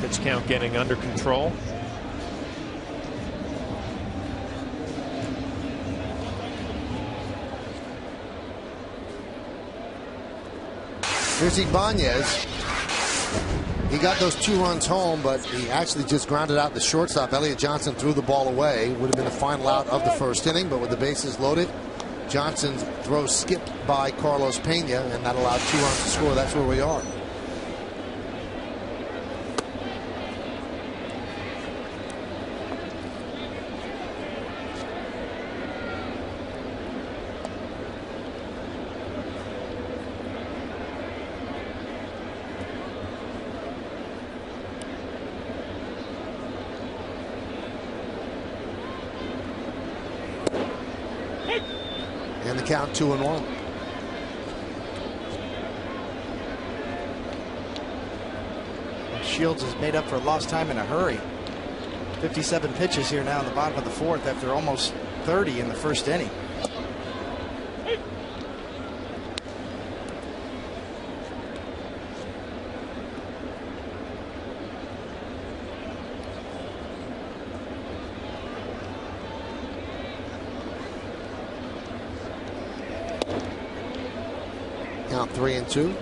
Pitch count getting under control. Here's Ibanez. He got those 2 runs home, but he actually just grounded out the shortstop. Elliott Johnson threw the ball away. Would have been the final out of the 1st inning, but with the bases loaded, Johnson's throw skipped by Carlos Pena, and that allowed 2 runs to score. That's where we are. And the count 2-1. Shields has made up for lost time in a hurry. 57 pitches here now in the bottom of the 4th after almost 30 in the 1st inning. Count 3-2.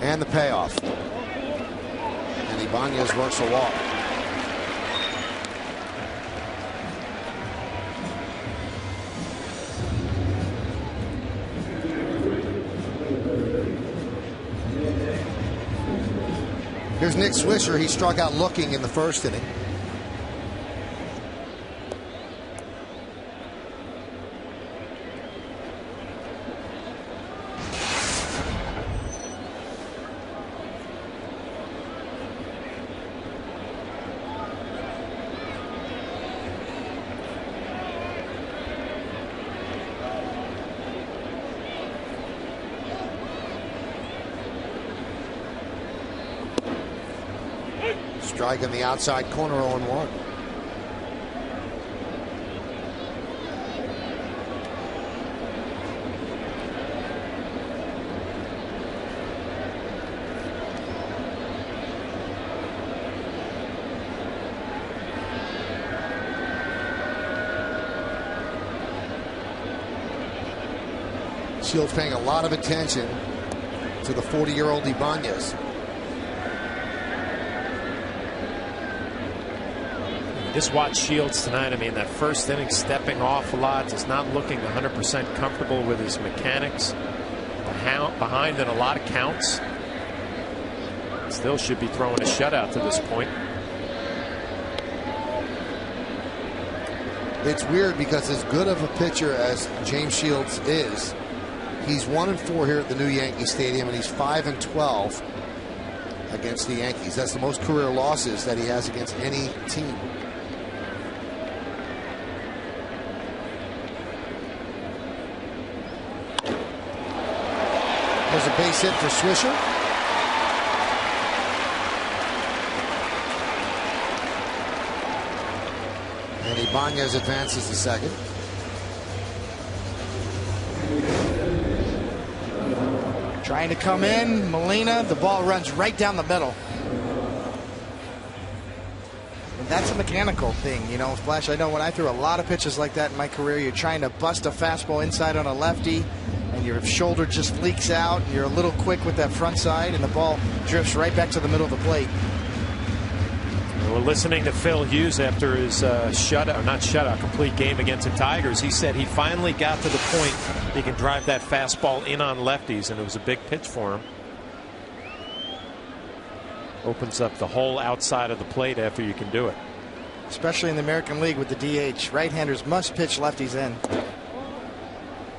And the payoff. And Ibanez works a walk. Here's Nick Swisher. He struck out looking in the 1st inning. Strike in the outside corner, 0-1. Shields paying a lot of attention to the 40-year-old Ibanez. Just watch Shields tonight. I mean, that 1st inning stepping off a lot, just not looking 100% comfortable with his mechanics. Behind in a lot of counts. Still should be throwing a shutout to this point. It's weird because as good of a pitcher as James Shields is, he's 1-4 here at the new Yankee Stadium, and he's 5-12 against the Yankees. That's the most career losses that he has against any team. There's a base hit for Swisher. And Ibanez advances to second. Trying to come in, Molina, the ball runs right down the middle. And that's a mechanical thing, you know, Flash. I know when I threw a lot of pitches like that in my career, you're trying to bust a fastball inside on a lefty, and your shoulder just leaks out, and you're a little quick with that front side, and the ball drifts right back to the middle of the plate. A listening to Phil Hughes after his complete game against the Tigers, he said he finally got to the point he can drive that fastball in on lefties, and it was a big pitch for him. Opens up the whole outside of the plate after you can do it. Especially in the American League with the DH. Right-handers must pitch lefties in.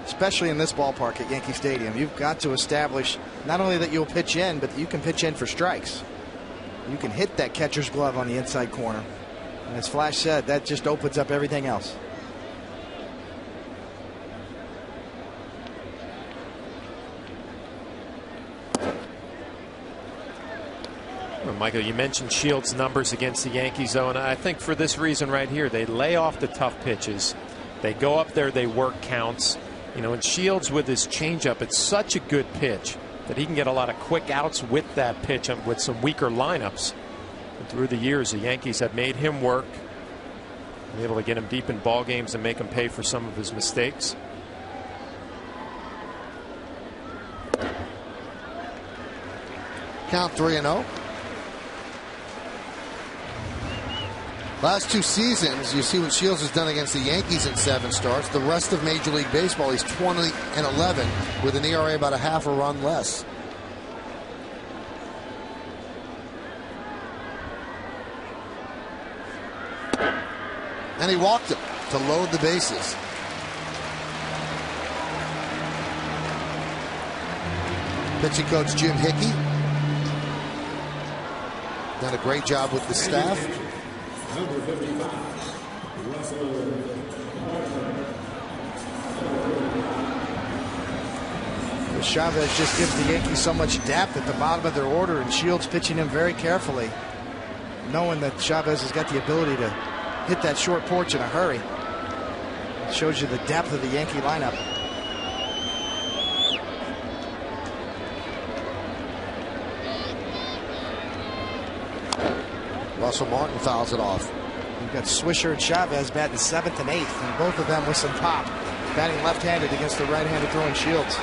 Especially in this ballpark at Yankee Stadium. You've got to establish not only that you'll pitch in, but that you can pitch in for strikes. You can hit that catcher's glove on the inside corner. And as Flash said, that just opens up everything else. Well, Michael, you mentioned Shields' numbers against the Yankees, though, and I think for this reason right here, they lay off the tough pitches. They go up there, they work counts. You know, and Shields with his changeup, it's such a good pitch that he can get a lot of quick outs with that pitch and with some weaker lineups. And through the years, the Yankees have made him work, been able to get him deep in ball games and make him pay for some of his mistakes. Count 3-0. Last two seasons, you see what Shields has done against the Yankees in 7 starts. The rest of Major League Baseball, he's 20-11 with an ERA about a half a run less. And he walked him to load the bases. Pitching coach Jim Hickey done a great job with the staff. Number 55, Chavez just gives the Yankees so much depth at the bottom of their order, and Shields pitching him very carefully, knowing that Chavez has got the ability to hit that short porch in a hurry. It shows you the depth of the Yankee lineup. Russell Martin fouls it off. You've got Swisher and Chavez batting 7th and 8th, and both of them with some pop. Batting left-handed against the right-handed throwing Shields.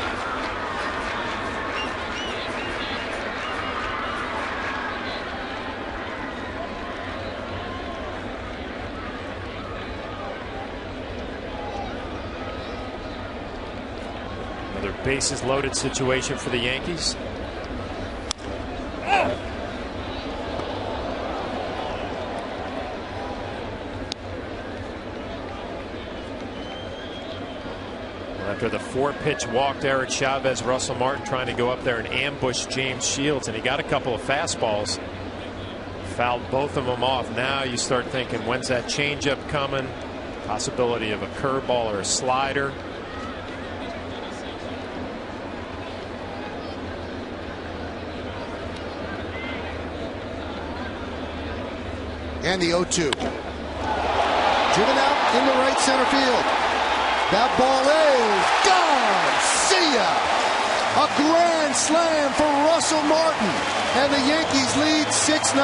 Another bases loaded situation for the Yankees. After the 4-pitch walk to Eric Chavez, Russell Martin trying to go up there and ambush James Shields, and he got a couple of fastballs. Fouled both of them off. Now you start thinking, when's that changeup coming? Possibility of a curveball or a slider. And the 0-2. Driven out into right center field. That ball is gone. See ya. A grand slam for Russell Martin. And the Yankees lead 6-0.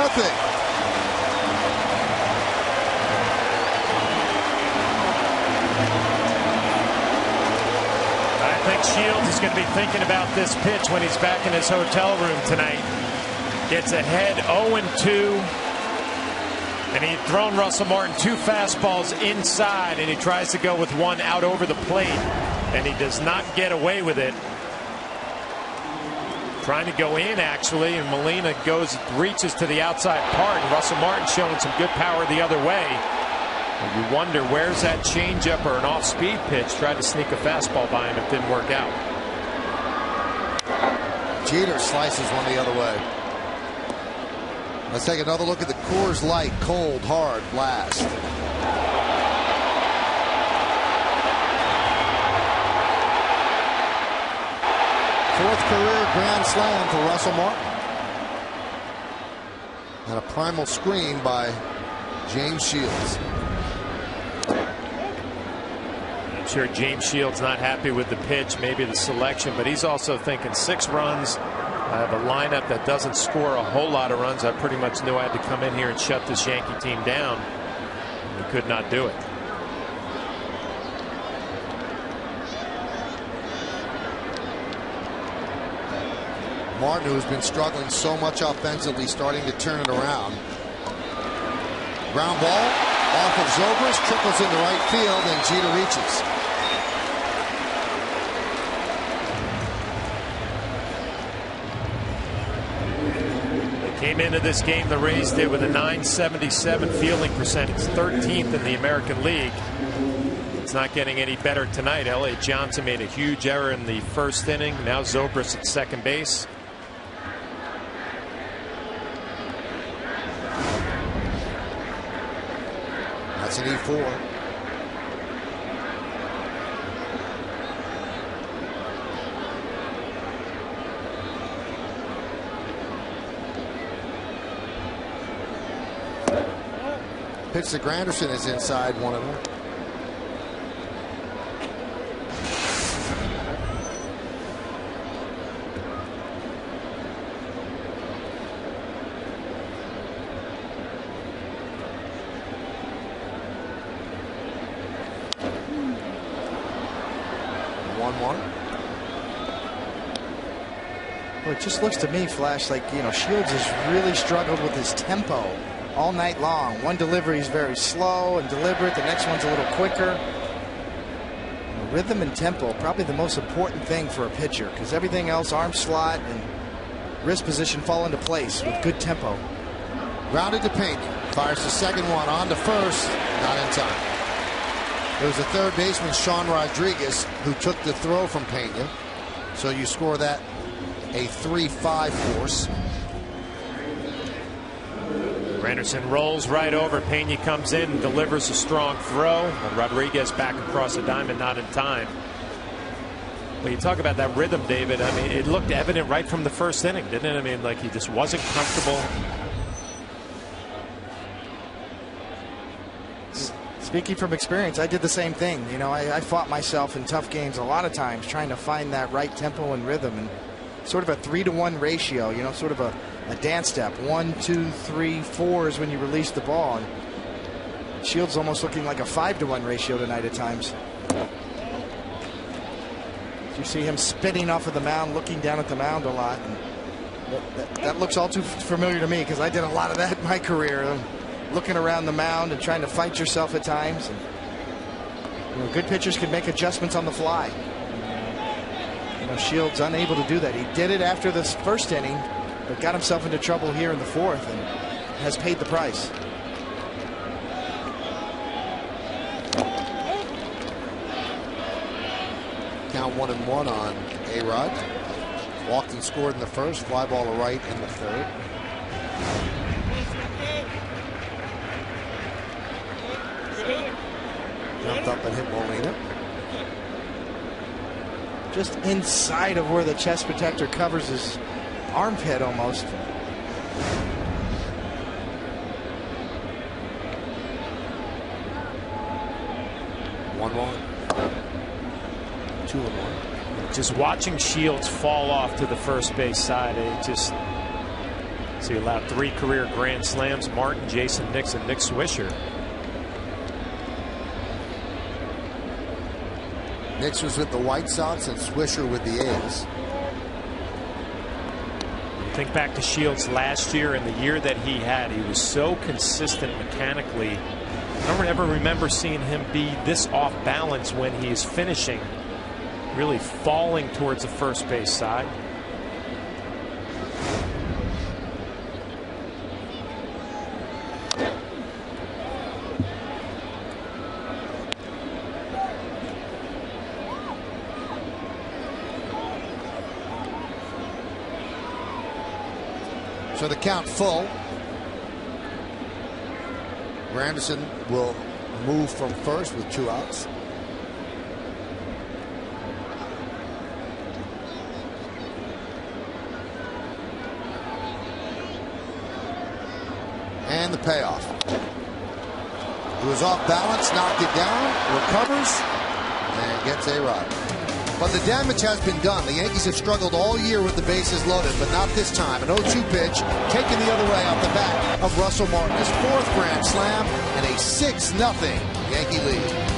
I think Shields is going to be thinking about this pitch when he's back in his hotel room tonight. Gets ahead 0-2. And he'd thrown Russell Martin 2 fastballs inside, and he tries to go with one out over the plate, and he does not get away with it. Trying to go in, actually, and Molina reaches to the outside part, and Russell Martin showing some good power the other way. And you wonder, where's that changeup or an off-speed pitch? Tried to sneak a fastball by him. It didn't work out. Jeter slices one the other way. Let's take another look at the Coors Light cold hard blast. 4th career grand slam for Russell Martin. And a primal screen by James Shields. I'm sure James Shields not happy with the pitch, maybe the selection, but he's also thinking 6 runs. I have a lineup that doesn't score a whole lot of runs. I pretty much knew I had to come in here and shut this Yankee team down. And he could not do it. Martin, who's been struggling so much offensively, starting to turn it around. Ground ball off of Zobrist, triples into right field, and Jeter reaches. Came into this game, the Rays did, with a .977 fielding percentage, 13th in the American League. It's not getting any better tonight. Elliott Johnson made a huge error in the first inning. Now Zobrist at second base. That's an E4. Pitch to Granderson is inside, 1-0. Well, it just looks to me, Flash, like, Shields has really struggled with his tempo all night long. One delivery is very slow and deliberate. The next one's a little quicker. Rhythm and tempo, probably the most important thing for a pitcher, because everything else, arm slot and wrist position, fall into place with good tempo. Grounded to Pena. Fires the second one on to first. Not in time. It was the third baseman, Sean Rodriguez, who took the throw from Pena. So you score that a 3-5 force. Granderson rolls right over. Pena comes in and delivers a strong throw. But Rodriguez back across the diamond, not in time. When you talk about that rhythm, David, I mean, it looked evident right from the first inning, didn't it? I mean, like, he just wasn't comfortable. Speaking from experience, I did the same thing. I fought myself in tough games a lot of times trying to find that right tempo and rhythm, and sort of a 3-to-1 ratio, sort of a dance step. 1, 2, 3, 4 is when you release the ball. And Shields almost looking like a 5-to-1 ratio tonight at times. You see him spinning off of the mound, looking down at the mound a lot. And that looks all too familiar to me, because I did a lot of that in my career. Looking around the mound and trying to fight yourself at times. And, good pitchers can make adjustments on the fly. Shields unable to do that. He did it after the first inning, but got himself into trouble here in the fourth and has paid the price. Count 1-1 on A-Rod. Walked and scored in the first. Fly ball to right in the third. Jumped up and hit Molina. Just inside of where the chest protector covers his armpit almost. One. 2-1. Just watching Shields fall off to the first base side, so he allowed 3 career grand slams. Martin, Jason Nixon, Nick Swisher. Nix was with the White Sox and Swisher with the A's. Think back to Shields last year and the year that he had. He was so consistent mechanically. I don't ever remember seeing him be this off balance when he is finishing, really falling towards the first base side. So the count full. Granderson will move from first with 2 outs. And the payoff. He was off balance, knocked it down, recovers, and gets a rod. But the damage has been done. The Yankees have struggled all year with the bases loaded, but not this time. An 0-2 pitch taken the other way off the bat of Russell Martin. His 4th grand slam and a 6-0 Yankee lead.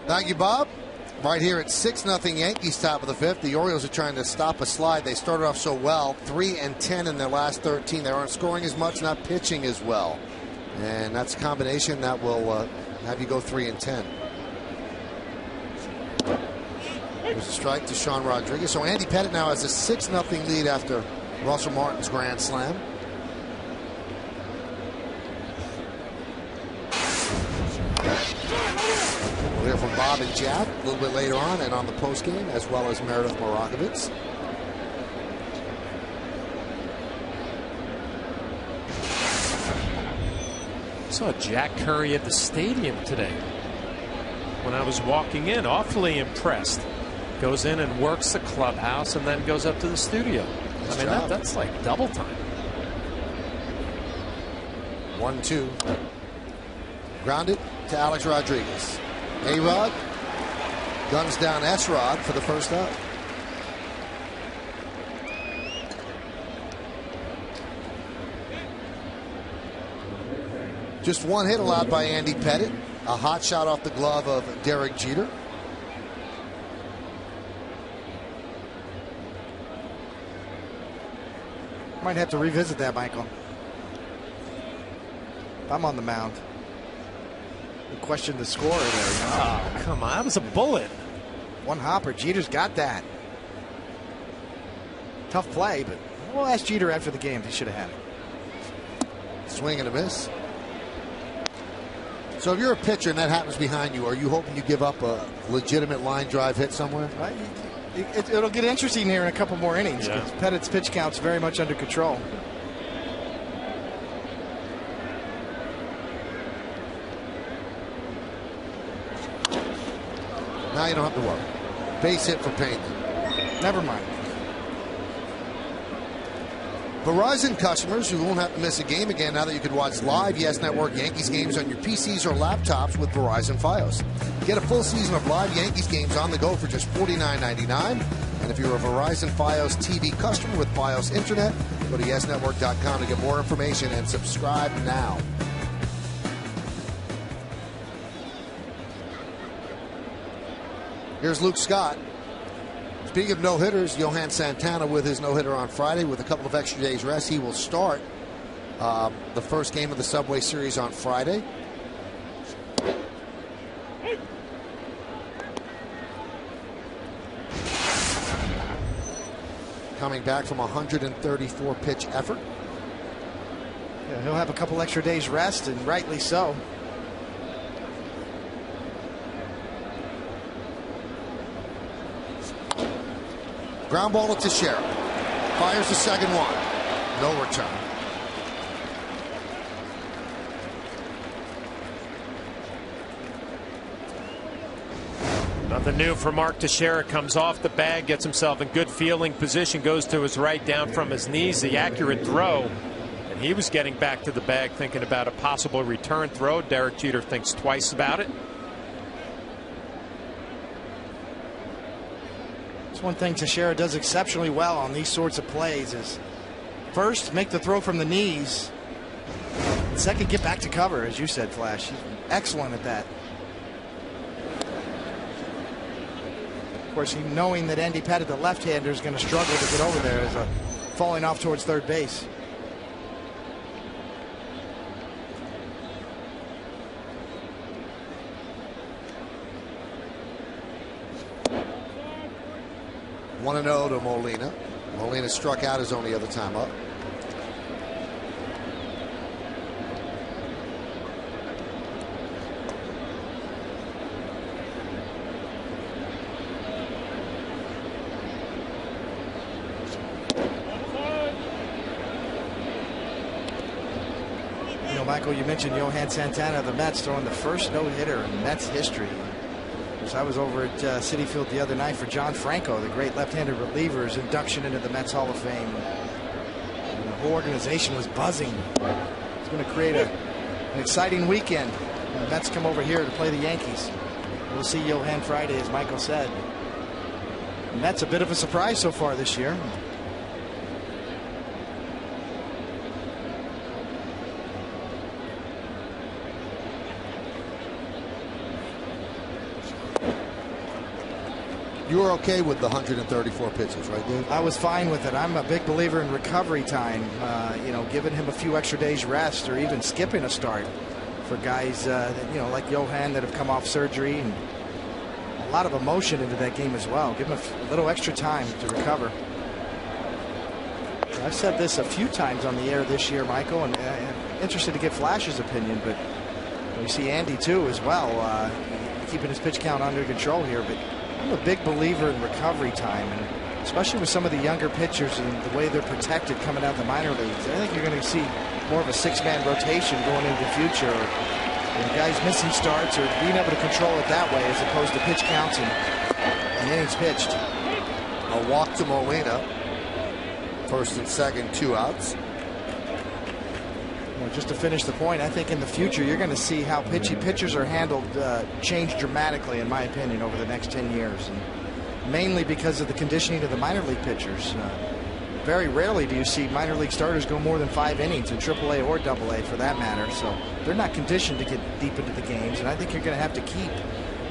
Thank you, Bob. Right here at 6-0 Yankees, top of the fifth. The Orioles are trying to stop a slide. They started off so well, 3-10 in their last 13. They aren't scoring as much, not pitching as well. And that's a combination that will have you go 3-10. There's a strike to Sean Rodriguez. So Andy Pettitte now has a 6-0 lead after Russell Martin's grand slam. We'll hear from Bob and Jack a little bit later on and on the postgame, as well as Meredith Morakovitz. I saw Jack Curry at the stadium today when I was walking in. Awfully impressed. Goes in and works the clubhouse and then goes up to the studio. I mean, that's like double time. 1-2. Grounded to Alex Rodriguez. A-Rod guns down S-Rod for the first out. Just one hit allowed by Andy Pettitte. A hot shot off the glove of Derek Jeter. Might have to revisit that, Michael. I'm on the mound. You question the scorer there. You know? Oh, come on. That was a bullet. One hopper. Jeter's got that. Tough play, but we'll ask Jeter after the game if he should have had it. Swing and a miss. So if you're a pitcher and that happens behind you, are you hoping you give up a legitimate line drive hit somewhere? Right. It'll get interesting here in a couple more innings because Pettitte's pitch count's very much under control. Now you don't have to worry. Base hit for Payne. Never mind. Verizon customers who won't have to miss a game again now that you can watch live Yes Network Yankees games on your PCs or laptops with Verizon Fios. Get a full season of live Yankees games on the go for just $49.99. And if you're a Verizon Fios TV customer with Fios Internet, go to YesNetwork.com to get more information and subscribe now. Here's Luke Scott. Speaking of no-hitters, Johan Santana with his no-hitter on Friday with a couple of extra days rest. He will start the first game of the Subway Series on Friday. Coming back from a 134-pitch effort. Yeah, he'll have a couple extra days rest, and rightly so. Ground ball to Teixeira. Fires the second one. No return. Nothing new for Mark Teixeira. Comes off the bag, gets himself in good fielding position, goes to his right, down from his knees. The accurate throw. And he was getting back to the bag thinking about a possible return throw. Derek Jeter thinks twice about it. That's one thing Teixeira does exceptionally well on these sorts of plays is first, make the throw from the knees. Second, get back to cover, as you said, Flash. He's excellent at that. Of course, knowing that Andy Pettitte, the left-hander, is going to struggle to get over there as a falling off towards third base. One 1-0 to Molina. Molina struck out his only other time up. You know, Michael, you mentioned Johan Santana of the Mets throwing the first no-hitter in Mets history. I was over at Citi Field the other night for John Franco, the great left-handed reliever's induction into the Mets Hall of Fame. And the whole organization was buzzing. It's going to create an exciting weekend when the Mets come over here to play the Yankees. We'll see Johan Friday, as Michael said. The Mets a bit of a surprise so far this year. You were okay with the 134 pitches, right, Dave? I was fine with it. I'm a big believer in recovery time. Giving him a few extra days rest, or even skipping a start for guys like Johan that have come off surgery, and a lot of emotion into that game as well. Give him a little extra time to recover. I've said this a few times on the air this year, Michael, and I'm interested to get Flash's opinion, but we see Andy too as well, keeping his pitch count under control here. But I'm a big believer in recovery time, and especially with some of the younger pitchers and the way they're protected coming out of the minor leagues. I think you're going to see more of a six-man rotation going into the future. Guys missing starts or being able to control it that way as opposed to pitch counts and innings pitched. A walk to Molina. First and second, 2 outs. Just to finish the point, I think in the future you're going to see how pitchers are handled change dramatically, in my opinion, over the next 10 years. And mainly because of the conditioning of the minor league pitchers. Very rarely do you see minor league starters go more than 5 innings in AAA or AA for that matter. So they're not conditioned to get deep into the games. And I think you're going to have to keep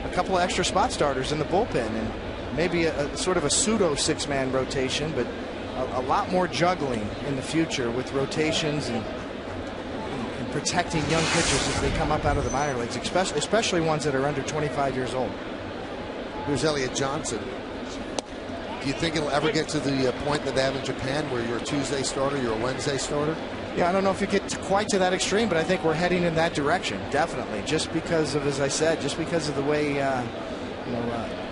a couple of extra spot starters in the bullpen, and maybe a sort of a pseudo six-man rotation, but a lot more juggling in the future with rotations and protecting young pitchers as they come up out of the minor leagues, especially ones that are under 25 years old. Here's Elliott Johnson. Do you think it'll ever get to the point that they have in Japan where you're a Tuesday starter, you're a Wednesday starter? Yeah, I don't know if you get quite to that extreme, but I think we're heading in that direction, definitely. Just because of, as I said, just because of the way,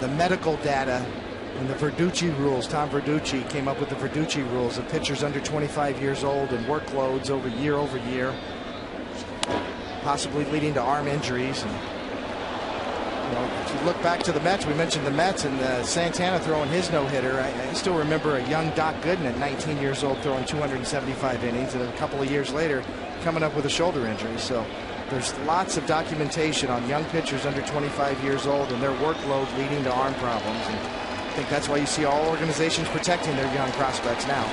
the medical data and the Verducci rules. Tom Verducci came up with the Verducci rules of pitchers under 25 years old and workloads over year, possibly leading to arm injuries. And if you look back to the Mets, we mentioned the Mets and Santana throwing his no-hitter. I still remember a young Doc Gooden at 19 years old throwing 275 innings, and a couple of years later coming up with a shoulder injury. So there's lots of documentation on young pitchers under 25 years old and their workload leading to arm problems. And I think that's why you see all organizations protecting their young prospects now.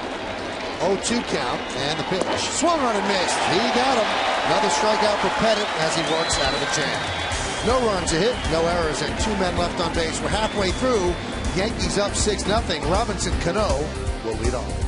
0-2 count, and the pitch. Swung on and missed. He got him. Another strikeout for Pettit as he works out of the jam. No runs a hit, no errors, and 2 men left on base. We're halfway through. Yankees up 6-0. Robinson Cano will lead off.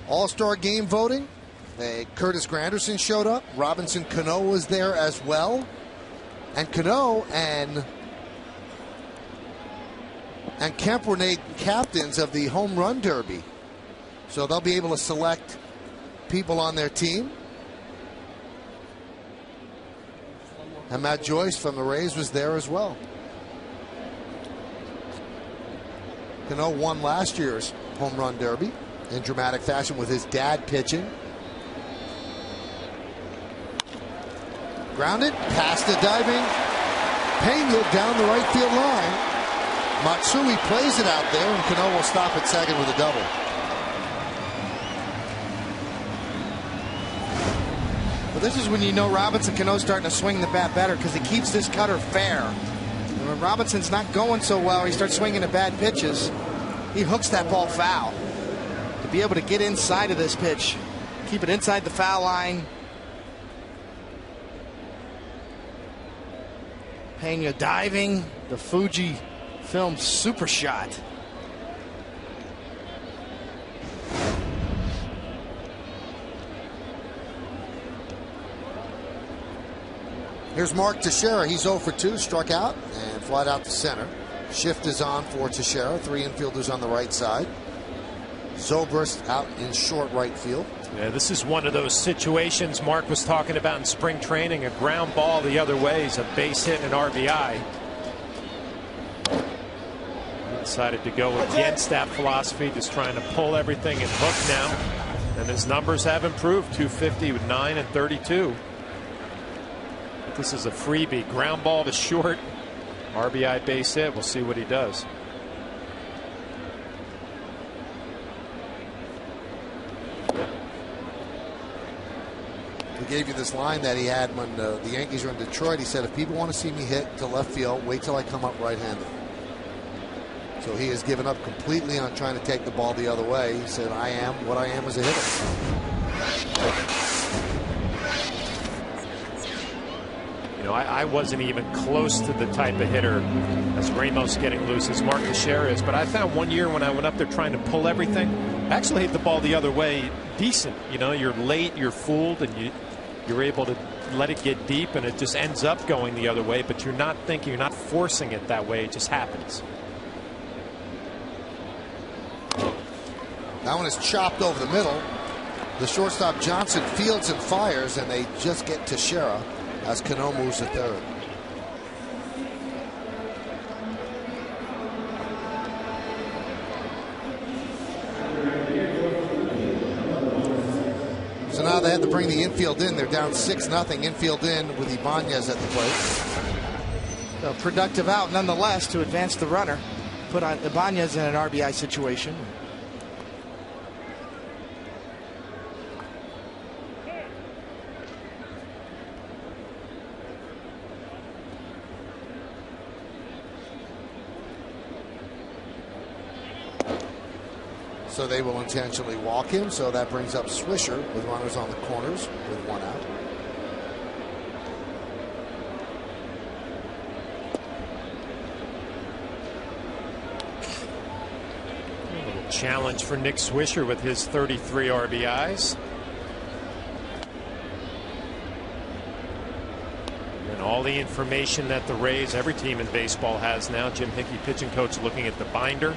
All-Star game voting. Curtis Granderson showed up. Robinson Cano was there as well. And Cano and Kemp were named captains of the Home Run Derby. So they'll be able to select people on their team. And Matt Joyce from the Rays was there as well. Cano won last year's home run derby in dramatic fashion with his dad pitching. Grounded, past the diving Pena down the right field line. Matsui plays it out there, and Cano will stop at second with a double. Well, this is when you know Robinson Cano's starting to swing the bat better, because he keeps this cutter fair. And when Robinson's not going so well, he starts swinging at bad pitches, he hooks that ball foul. To be able to get inside of this pitch, keep it inside the foul line. Pena diving, the Fuji film super shot. Here's Mark Teixeira. He's 0 for 2, struck out and flied out to center. Shift is on for Teixeira. 3 infielders on the right side. Zobrist out in short right field. Yeah, this is one of those situations Mark was talking about in spring training. A ground ball the other way is a base hit and an RBI. He decided to go against that philosophy, just trying to pull everything and hook now. And his numbers have improved. 250 with 9 and 32. But this is a freebie. Ground ball to short. RBI base hit. We'll see what he does. He gave you this line that he had when the Yankees were in Detroit. He said, if people want to see me hit to left field, wait till I come up right-handed. So he has given up completely on trying to take the ball the other way. He said, I am what I am as a hitter. You know, I wasn't even close to the type of hitter as Ramos getting loose as Mark Teixeira is. But I found one year when I went up there trying to pull everything, I actually hit the ball the other way decent. You know, you're late, you're fooled, and you're able to let it get deep, and it just ends up going the other way, but you're not thinking, you're not forcing it that way. It just happens. That one is chopped over the middle. The shortstop Johnson fields and fires, and they just get Teixeira as Cano moves to third. So now they have to bring the infield in. They're down 6-0. Infield in with Ibanez at the plate. A productive out nonetheless to advance the runner. Put on Ibanez in an RBI situation. So they will intentionally walk him. So that brings up Swisher with runners on the corners with 1 out. A little challenge for Nick Swisher with his 33 RBIs. And all the information that the Rays, every team in baseball has now. Jim Hickey, pitching coach, looking at the binder.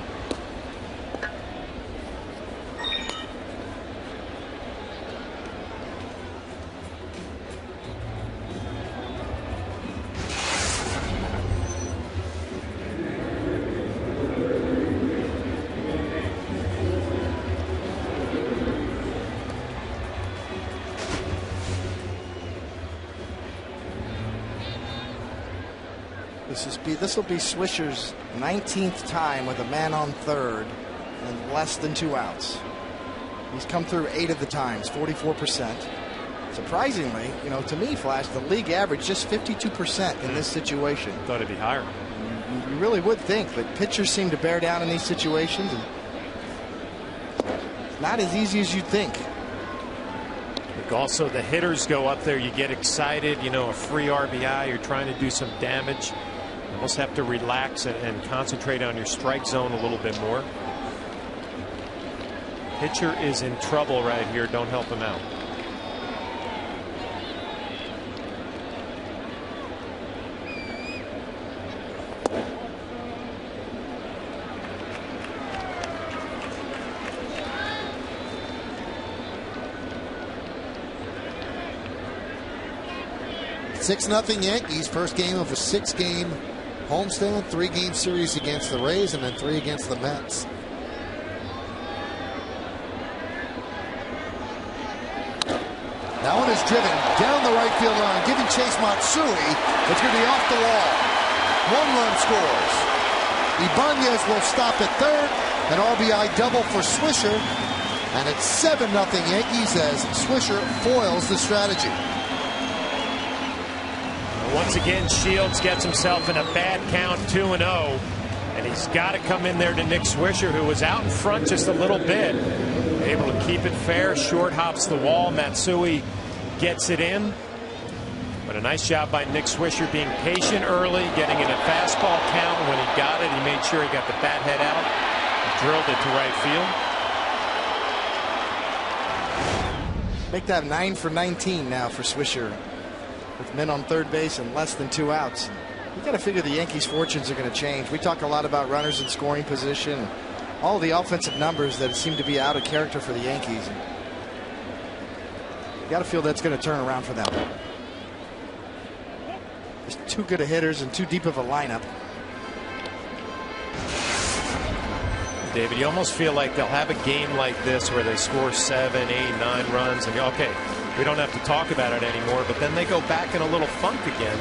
This will be Swisher's 19th time with a man on third and less than 2 outs. He's come through 8 of the times, 44%. Surprisingly, you know, to me, Flash, the league average just 52% in this situation. Thought it'd be higher. You really would think, but pitchers seem to bear down in these situations. And not as easy as you'd think. Also, the hitters go up there, you get excited, you know, a free RBI, you're trying to do some damage. You almost have to relax and concentrate on your strike zone a little bit more. Pitcher is in trouble right here. Don't help him out. Six 6-0 Yankees. First game of a 6-game homestand, 3-game series against the Rays, and then 3 against the Mets. That one is driven down the right field line, giving Chase Matsui. It's going to be off the wall. 1 run scores. Ibanez will stop at third. An RBI double for Swisher. And it's 7-0 Yankees as Swisher foils the strategy. Once again, Shields gets himself in a bad count, 2-0. And he's got to come in there to Nick Swisher, who was out in front just a little bit. Able to keep it fair. Short hops the wall. Matsui gets it in. But a nice job by Nick Swisher being patient early, getting in a fastball count. When he got it, he made sure he got the bat head out. Drilled it to right field. Make that 9 for 19 now for Swisher, with men on third base and less than 2 outs. You got to figure the Yankees' fortunes are going to change. We talk a lot about runners in scoring position, all the offensive numbers that seem to be out of character for the Yankees. You got to feel that's going to turn around for them. There's too good of hitters and too deep of a lineup. David, you almost feel like they'll have a game like this where they score 7, 8, 9 runs and go, okay, we don't have to talk about it anymore. But then they go back in a little funk again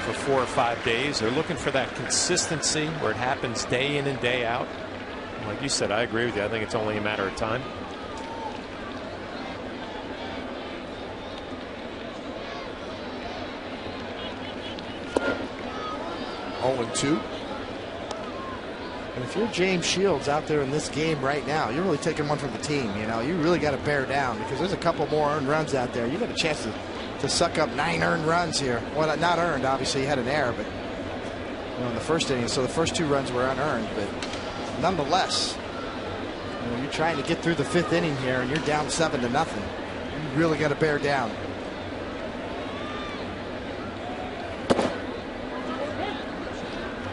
for 4 or 5 days. They're looking for that consistency where it happens day in and day out. Like you said, I agree with you. I think it's only a matter of time. Oh, 2. And if you're James Shields out there in this game right now, you're really taking one for the team. You know, you really got to bear down because there's a couple more earned runs out there. You got a chance to suck up 9 earned runs here. Well, not earned, obviously, he had an error, but in the first inning, so the first 2 runs were unearned. But nonetheless, you're trying to get through the 5th inning here, and you're down 7-0. You really got to bear down.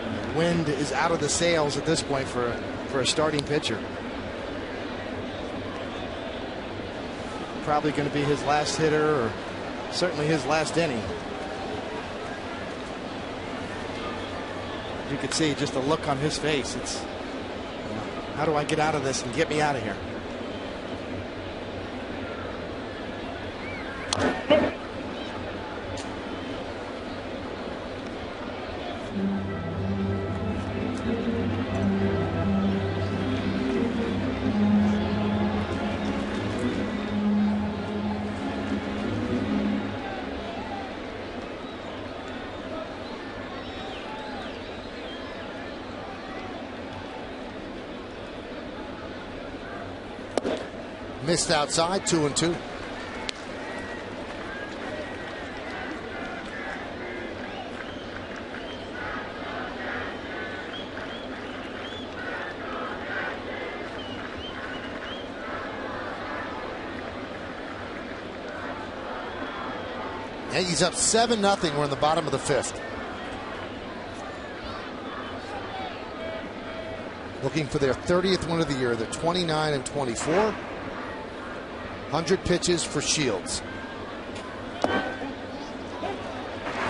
And the wind is out of the sails at this point for a starting pitcher. Probably going to be his last hitter, or certainly his last inning. You could see just the look on his face. It's, how do I get out of this and get me out of here? Missed outside, 2-2. Yankees up 7-0. We're in the bottom of the 5th. Looking for their 30th win of the year. They're 29-24. 100 pitches for Shields. And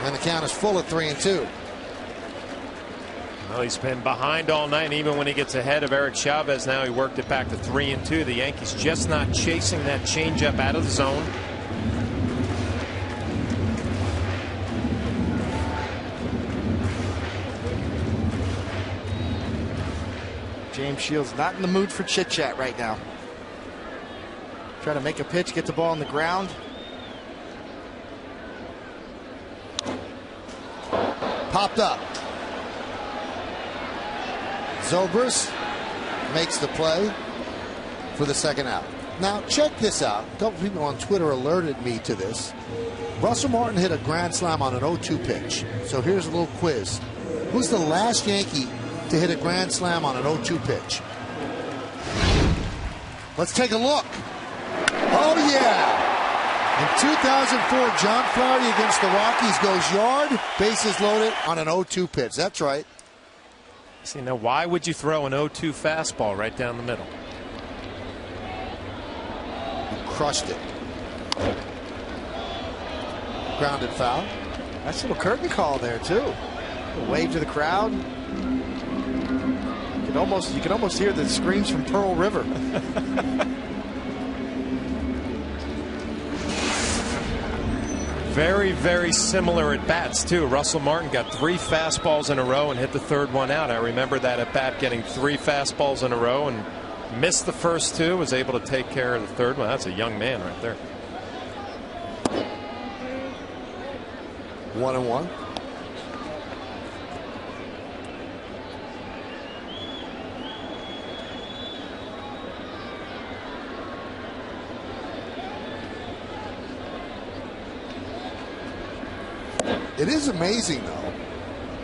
then the count is full at 3-2. Well, he's been behind all night, and even when he gets ahead of Eric Chavez, now he worked it back to 3-2. The Yankees just not chasing that changeup out of the zone. James Shields not in the mood for chit chat right now. Try to make a pitch, get the ball on the ground. Popped up. Zobrist makes the play for the second out. Now, check this out. A couple people on Twitter alerted me to this. Russell Martin hit a grand slam on an 0-2 pitch. So here's a little quiz. Who's the last Yankee to hit a grand slam on an 0-2 pitch? Let's take a look. Oh, yeah. In 2004, John Flaherty against the Rockies goes yard, bases loaded on an 0-2 pitch. That's right. See, now why would you throw an 0-2 fastball right down the middle? He crushed it. Grounded foul. Nice little curtain call there, too. A wave to the crowd. You can almost hear the screams from Pearl River. Very, very similar at bats too. Russell Martin got 3 fastballs in a row and hit the 3rd one out. I remember that at bat, getting 3 fastballs in a row and missed the first 2. Was able to take care of the 3rd one. That's a young man right there. 1-1. It is amazing, though.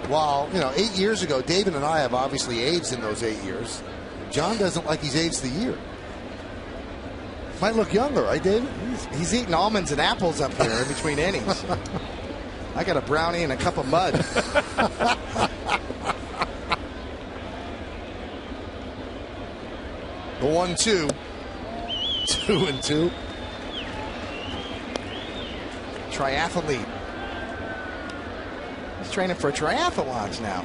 While, 8 years ago, David and I have obviously aged in those 8 years. John doesn't like he's aged the year. Might look younger, right, David? He's eating almonds and apples up here in between innings. I got a brownie and a cup of mud. The 1-2. 2-2. Triathlete. He's training for triathlons now.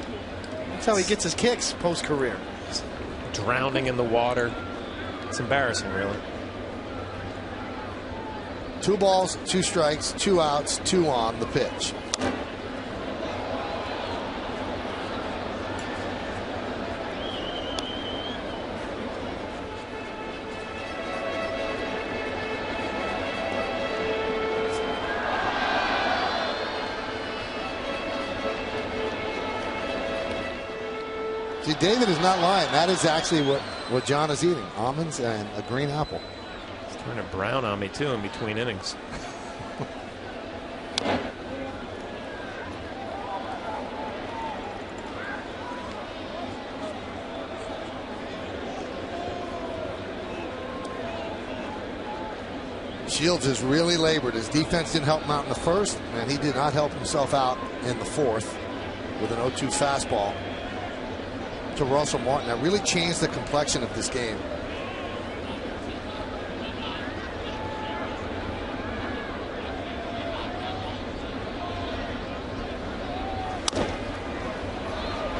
That's how he gets his kicks post-career. Drowning in the water. It's embarrassing, really. 2 balls, 2 strikes, 2 outs, 2 on the pitch. See, David is not lying. That is actually what John is eating. Almonds and a green apple. He's turning brown on me, too, in between innings. Shields has really labored. His defense didn't help him out in the first, and he did not help himself out in the fourth with an 0-2 fastball to Russell Martin. That really changed the complexion of this game.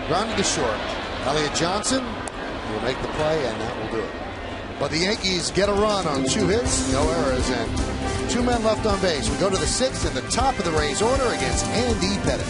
Grounded to short. Elliott Johnson will make the play, and that will do it. But the Yankees get a run on 2 hits, no errors, and 2 men left on base. We go to the 6th in the top of the Rays order against Andy Pettit.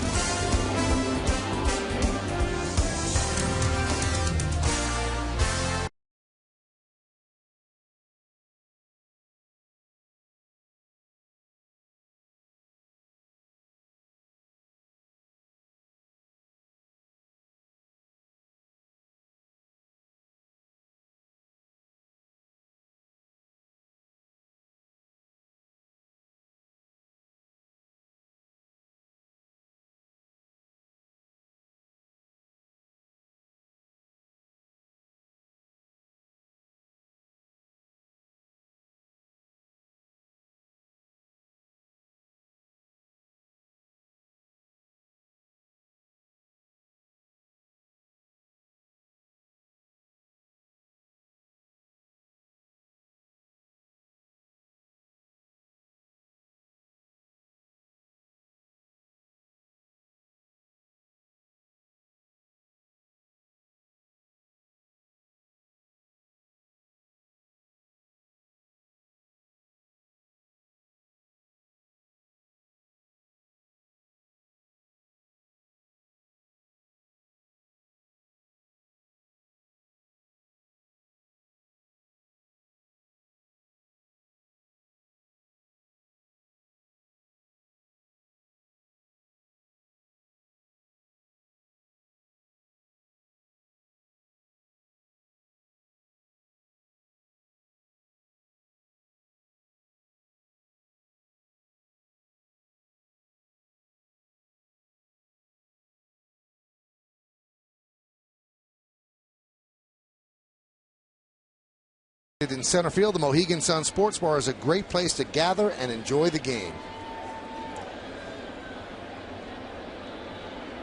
In center field, the Mohegan Sun Sports Bar is a great place to gather and enjoy the game.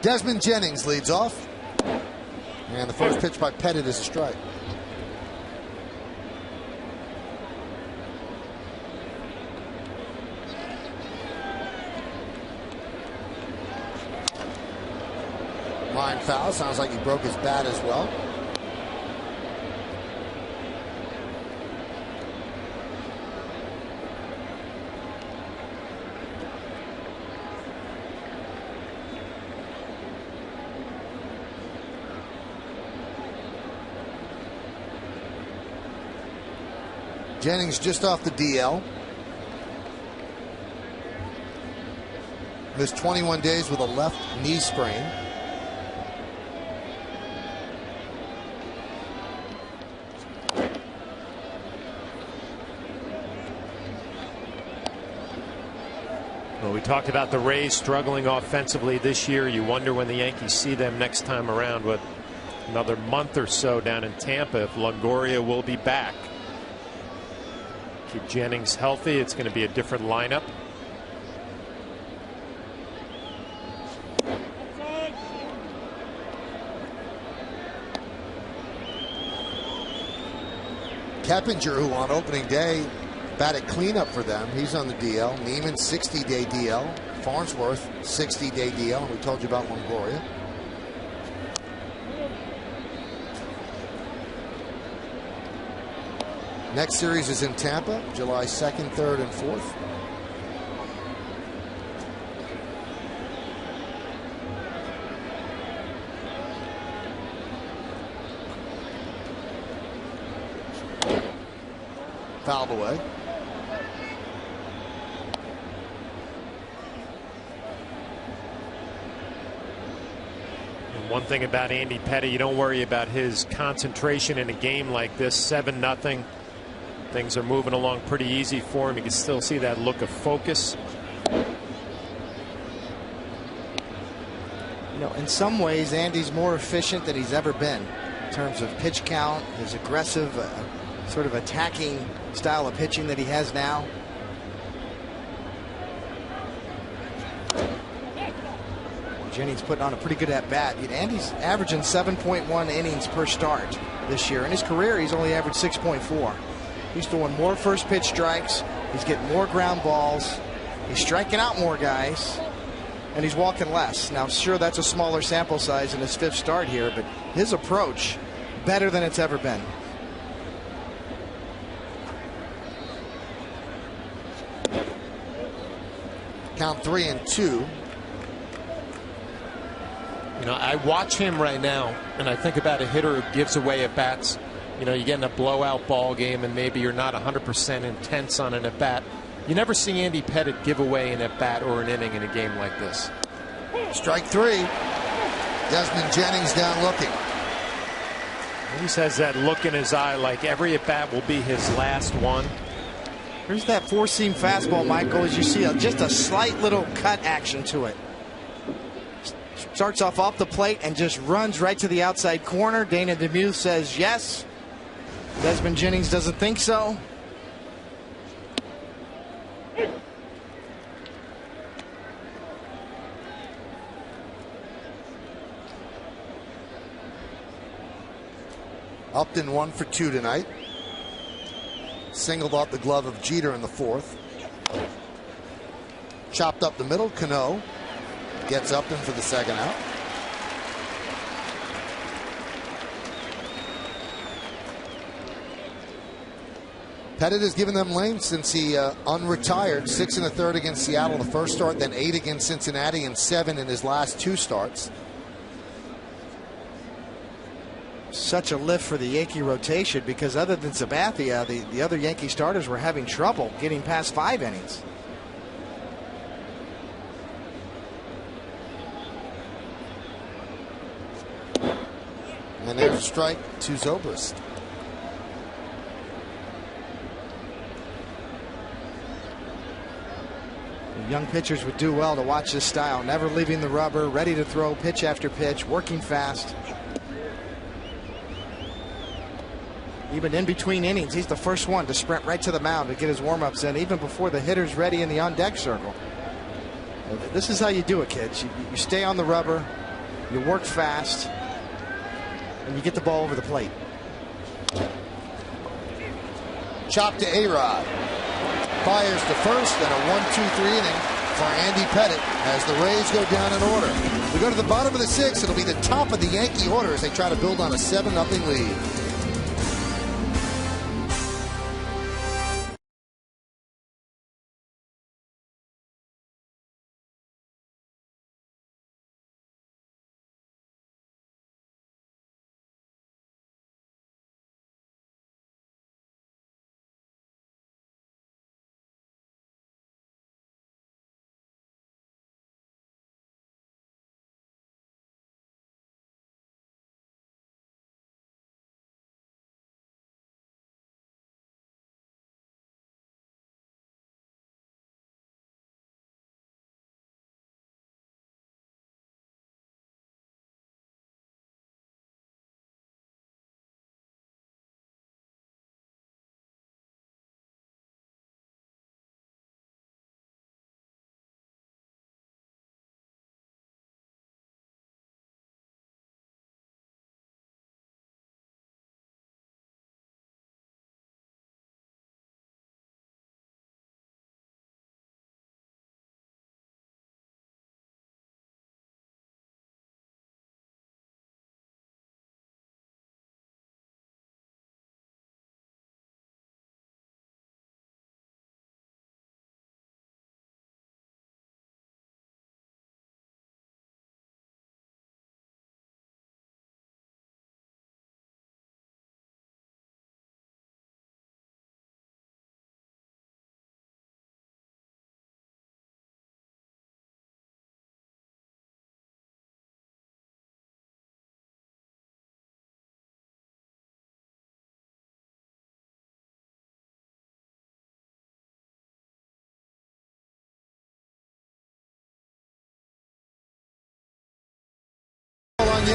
Desmond Jennings leads off. And the first pitch by Pettit is a strike. Line foul. Sounds like he broke his bat as well. Jennings just off the DL. Missed 21 days with a left knee sprain. Well, we talked about the Rays struggling offensively this year. You wonder when the Yankees see them next time around with another month or so down in Tampa if Longoria will be back. Keep Jennings healthy. It's going to be a different lineup. Keppinger, who on opening day batted cleanup for them, he's on the DL. Neiman, 60-day DL. Farnsworth, 60-day DL. We told you about Longoria. Next series is in Tampa, July 2nd, 3rd, and 4th. Fouled away. And one thing about Andy Petty, you don't worry about his concentration in a game like this. 7-0. Things are moving along pretty easy for him. You can still see that look of focus. You know, in some ways, Andy's more efficient than he's ever been in terms of pitch count, his aggressive, sort of attacking style of pitching that he has now. Jennings putting on a pretty good at-bat. Andy's averaging 7.1 innings per start this year. In his career, he's only averaged 6.4. He's throwing more first pitch strikes. He's getting more ground balls. He's striking out more guys. And he's walking less. Now, sure, that's a smaller sample size in his 5th start here, but his approach, better than it's ever been. Count 3-2. You know, I watch him right now, and I think about a hitter who gives away at bats. You know, you get in a blowout ball game, and maybe you're not 100% intense on an at bat. You never see Andy Pettitte give away an at bat or an inning in a game like this. Strike 3. Desmond Jennings down looking. He always has that look in his eye like every at bat will be his last one. Here's that 4-seam fastball, Michael, as you see just a slight little cut action to it. Starts off the plate and just runs right to the outside corner. Dana Demuth says yes. Desmond Jennings doesn't think so. Upton 1 for 2 tonight. Singled off the glove of Jeter in the 4th. Chopped up the middle. Cano gets Upton for the 2nd out. Pettitte has given them lane since he unretired. 6 1/3 against Seattle the first start, then 8 against Cincinnati, and 7 in his last 2 starts. Such a lift for the Yankee rotation, because other than Sabathia, the other Yankee starters were having trouble getting past 5 innings. And there's a strike to Zobrist. Young pitchers would do well to watch this style, never leaving the rubber, ready to throw pitch after pitch, working fast. Even in between innings, he's the first one to sprint right to the mound to get his warm-ups in, even before the hitter's ready in the on-deck circle. This is how you do it, kids. You stay on the rubber, you work fast, and you get the ball over the plate. Chop to A-Rod. Fires to first, and a 1-2-3 inning for Andy Pettitte as the Rays go down in order. We go to the bottom of the 6th. It'll be the top of the Yankee order as they try to build on a 7-0 lead.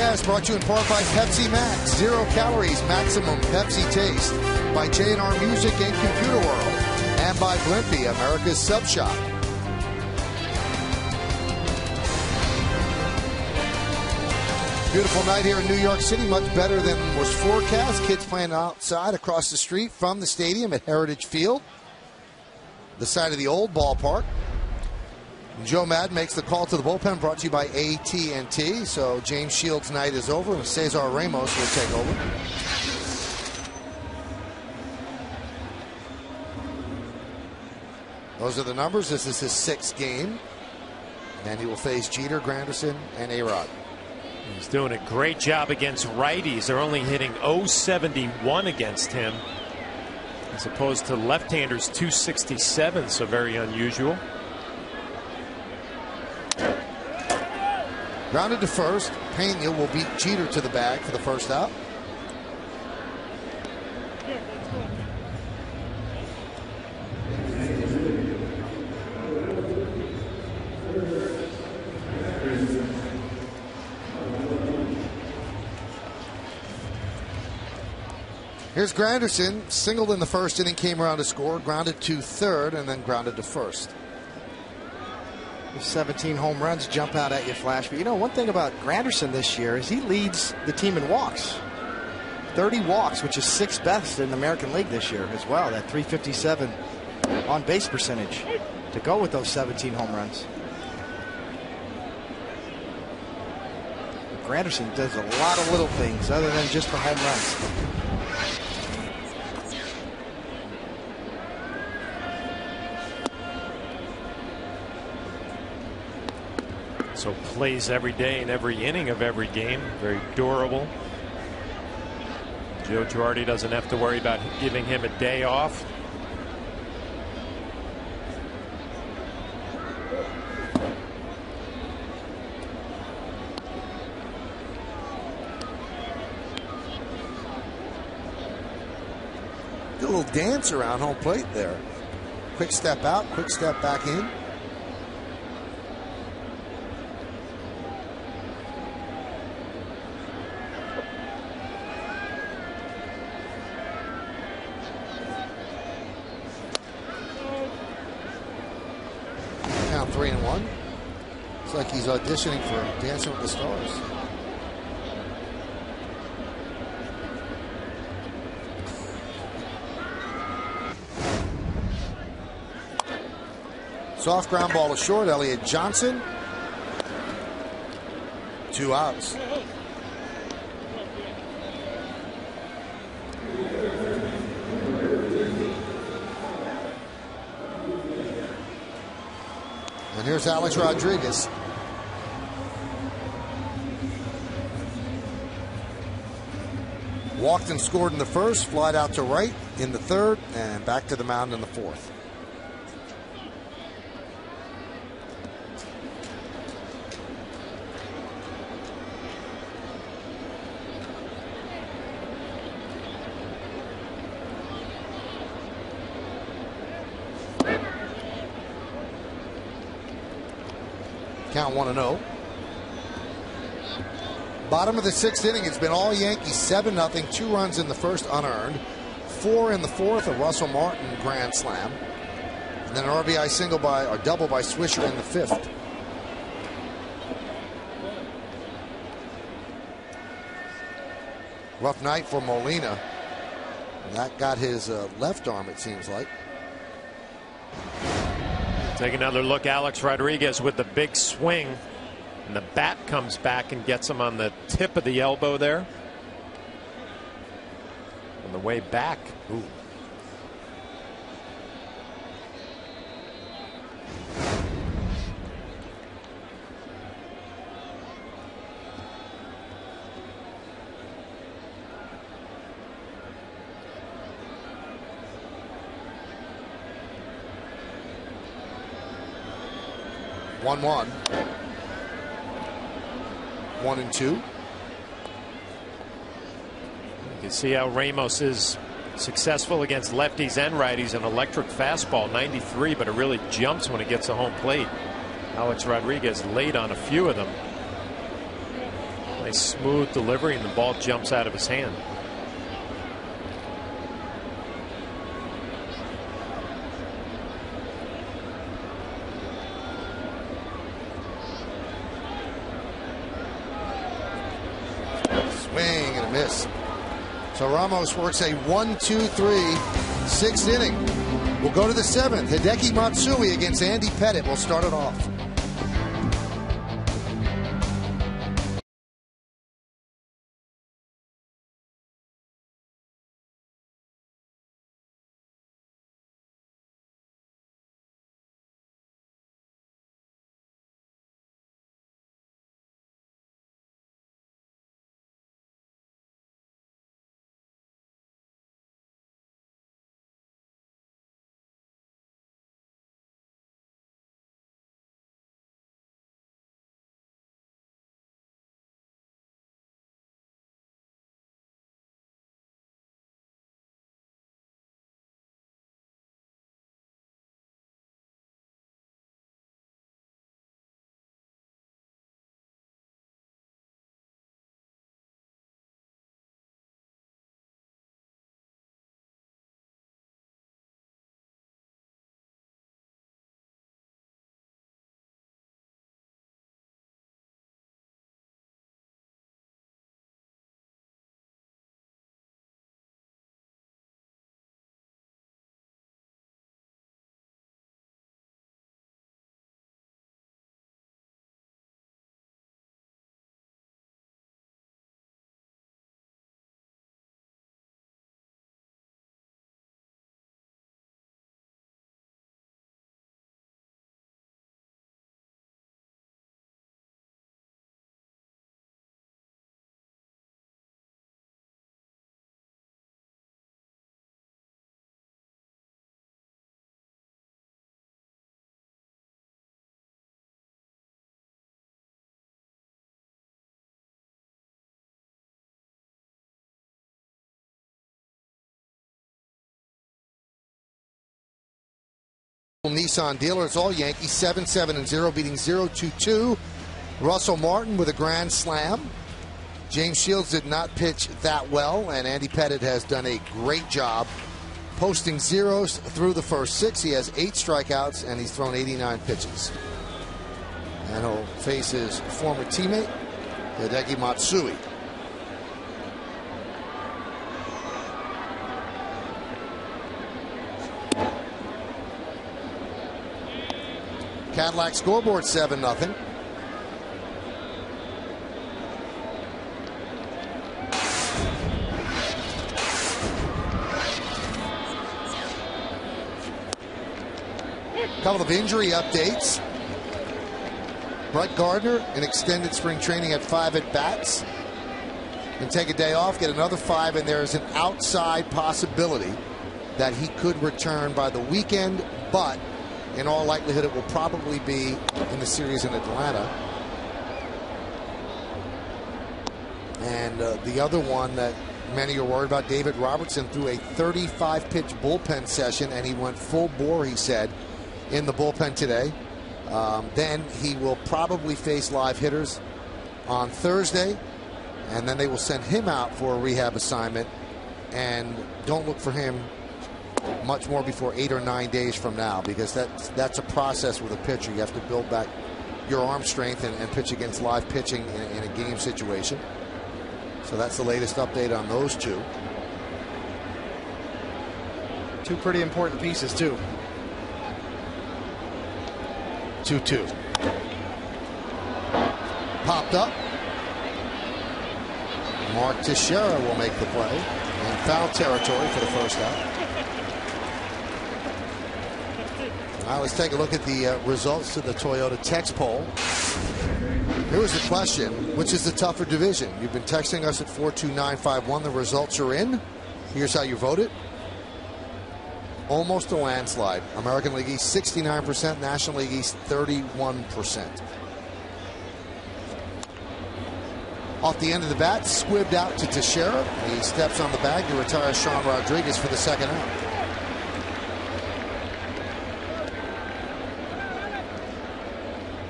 YANKEES brought to you in part by Pepsi Max. 0 calories, maximum Pepsi taste. By J&R Music and Computer World. And by Blimpie, America's Sub Shop. Beautiful night here in New York City, much better than was forecast. Kids playing outside across the street from the stadium at Heritage Field, the side of the old ballpark. Joe Madden makes the call to the bullpen, brought to you by AT&T. So James Shields' night is over, and Cesar Ramos will take over. Those are the numbers. This is his 6th game, and he will face Jeter, Granderson, and A-Rod. He's doing a great job against righties. They're only hitting .071 against him, as opposed to left-handers .267, so very unusual. Grounded to first. Pena will beat Jeter to the bag for the first out. Here's Granderson, singled in the first inning, came around to score, grounded to third, and then grounded to first. 17 home runs jump out at you, Flash. But you know, one thing about Granderson this year is he leads the team in walks. 30 walks, which is 6th best in the American League this year as well. That .357 on base percentage to go with those 17 home runs. Granderson does a lot of little things other than just the home runs. So plays every day in every inning of every game. Very durable. Joe Girardi doesn't have to worry about giving him a day off. Did a little dance around home plate there. Quick step out, quick step back in. Count 3-1. Looks like he's auditioning for Dancing with the Stars. Soft ground ball to short. Elliott Johnson. 2 outs. And here's Alex Rodriguez. Walked and scored in the first, flied out to right in the third, and back to the mound in the fourth. Count 1-0. Bottom of the 6th inning, it's been all Yankees, 7-0, 2 runs in the first unearned, 4 in the fourth, a Russell Martin grand slam, and then an RBI single or double by Swisher in the 5th. Rough night for Molina. That got his left arm, it seems like. Take another look. Alex Rodriguez with the big swing, and the bat comes back and gets him on the tip of the elbow there. On the way back. Ooh. One, 1-2. You can see how Ramos is successful against lefties and righties. An electric fastball, 93, but it really jumps when it gets to home plate. Alex Rodriguez late on a few of them. Nice smooth delivery, and the ball jumps out of his hand. Swing and a miss. So Ramos works a 1-2-3 sixth inning. We'll go to the seventh. Hideki Matsui against Andy Pettitte will start it off. Nissan dealer. It's all Yankees. 7-7-0, beating 0-2-2. Russell Martin with a grand slam. James Shields did not pitch that well, and Andy Pettitte has done a great job posting zeros through the first six. He has 8 strikeouts, and he's thrown 89 pitches. And he'll face his former teammate, Hideki Matsui. Cadillac scoreboard 7-0. Couple of injury updates. Brett Gardner in extended spring training had 5 at-bats. Can take a day off, get another 5, and there is an outside possibility that he could return by the weekend, but in all likelihood, it will probably be in the series in Atlanta. And the other one that many are worried about, David Robertson threw a 35-pitch bullpen session, and he went full bore, he said, in the bullpen today. Then he will probably face live hitters on Thursday, and then they will send him out for a rehab assignment. And don't look for him much more before 8 or 9 days from now, because that's a process with a pitcher. You have to build back your arm strength and pitch against live pitching in a game situation. So that's the latest update on those two. 2 pretty important pieces, too. 2-2. Popped up. Mark Teixeira will make the play in foul territory for the first out. All right, let's take a look at the results to the Toyota text poll. Here was the question: which is the tougher division? You've been texting us at 42951. The results are in. Here's how you voted. Almost a landslide. American League East 69%, National League East 31%. Off the end of the bat, squibbed out to Teixeira. He steps on the bag to retire Sean Rodriguez for the second out.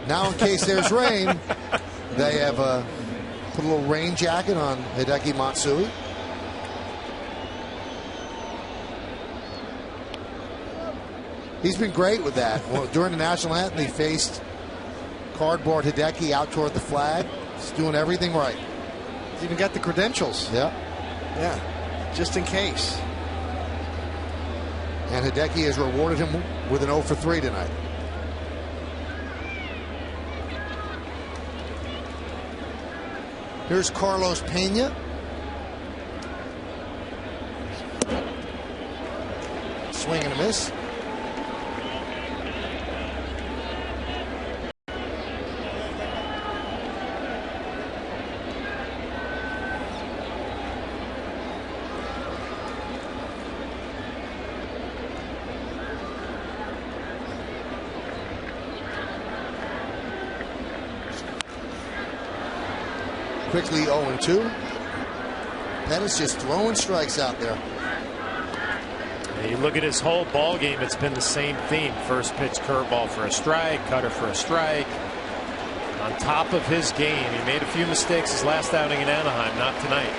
Now, in case there's rain, they have Put a little rain jacket on Hideki Matsui. He's been great with that. Well, during the national anthem, he faced cardboard Hideki out toward the flag. He's doing everything right. He's even got the credentials. Yeah. Yeah, just in case. And Hideki has rewarded him with an 0 for 3 tonight. Here's Carlos Pena. Swing and a miss. Quickly 0-2. Pettis just throwing strikes out there. You look at his whole ball game, it's been the same theme. First pitch curveball for a strike, cutter for a strike. On top of his game, he made a few mistakes his last outing in Anaheim, not tonight.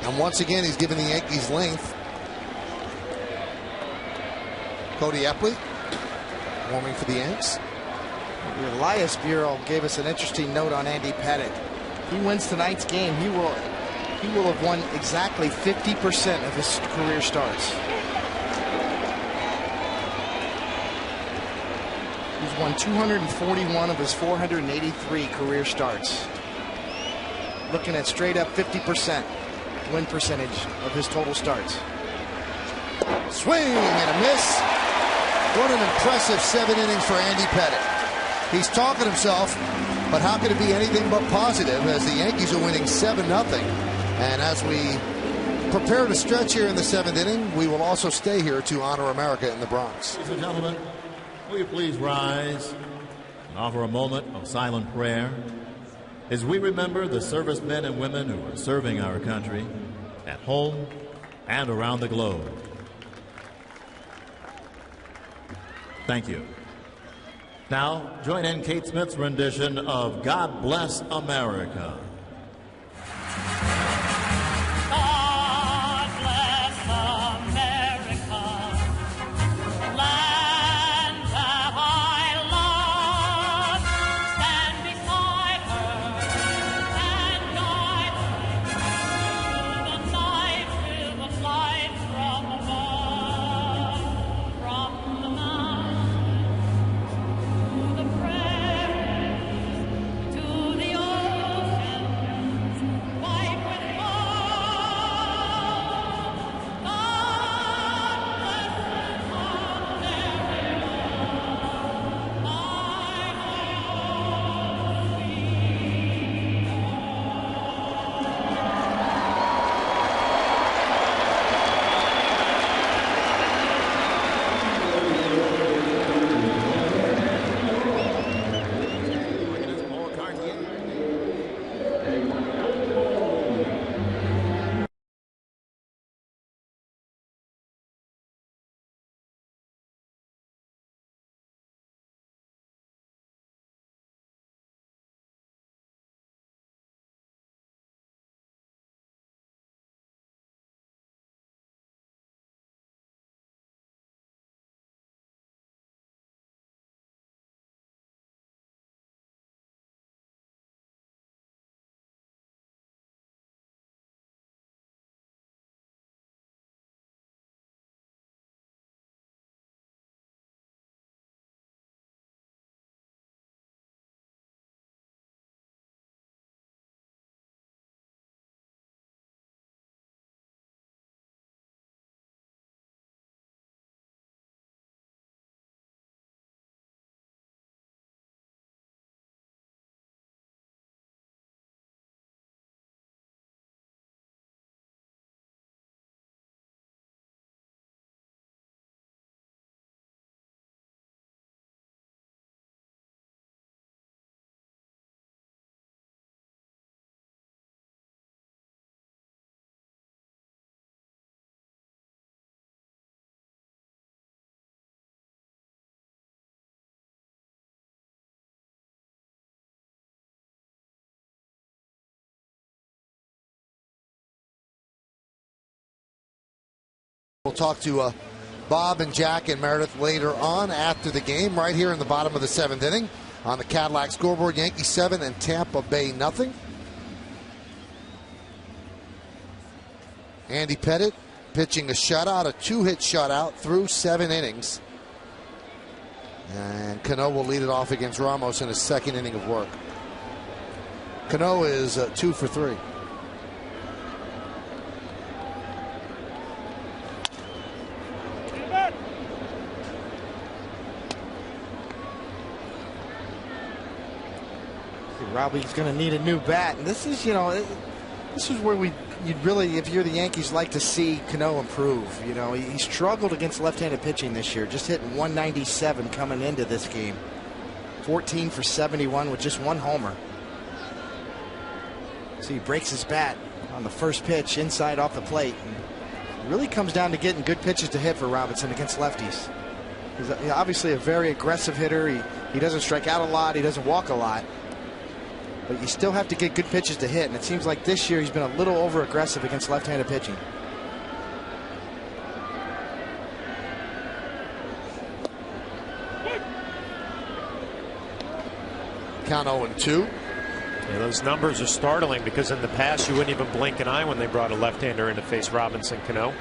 And once again, he's given the Yankees length. Cody Epley warming for the Yanks. Elias Bureau gave us an interesting note on Andy Pettitte. He wins tonight's game, he will have won exactly 50% of his career starts. He's won 241 of his 483 career starts. Looking at straight up 50% win percentage of his total starts. Swing and a miss. What an impressive 7 innings for Andy Pettitte. He's talking himself, but how could it be anything but positive as the Yankees are winning 7-0? And as we prepare to stretch here in the 7th inning, we will also stay here to honor America in the Bronx. Ladies and gentlemen, will you please rise and offer a moment of silent prayer as we remember the servicemen and women who are serving our country at home and around the globe. Thank you. Now, join in Kate Smith's rendition of God Bless America. God bless America, land that I love. Stand beside her and guide her through the night with the light from above, from the mountains to the prairies, to the ocean. We'll talk to Bob and Jack and Meredith later on after the game, right here in the bottom of the 7th inning on the Cadillac scoreboard. Yankees 7 and Tampa Bay nothing. Andy Pettitte pitching a shutout, a 2-hit shutout through 7 innings. And Cano will lead it off against Ramos in his 2nd inning of work. Cano is 2 for 3. Robbie's going to need a new bat, and this is, this is where you'd really, if you're the Yankees, like to see Cano improve. He struggled against left-handed pitching this year, just hitting 197 coming into this game. 14 for 71 with just 1 homer. So he breaks his bat on the first pitch inside off the plate. And it really comes down to getting good pitches to hit for Robinson against lefties. He's obviously a very aggressive hitter. He doesn't strike out a lot. He doesn't walk a lot. But you still have to get good pitches to hit, and it seems like this year he's been a little over-aggressive against left-handed pitching. Count 0-2. Yeah, those numbers are startling because in the past you wouldn't even blink an eye when they brought a left-hander in to face Robinson Cano.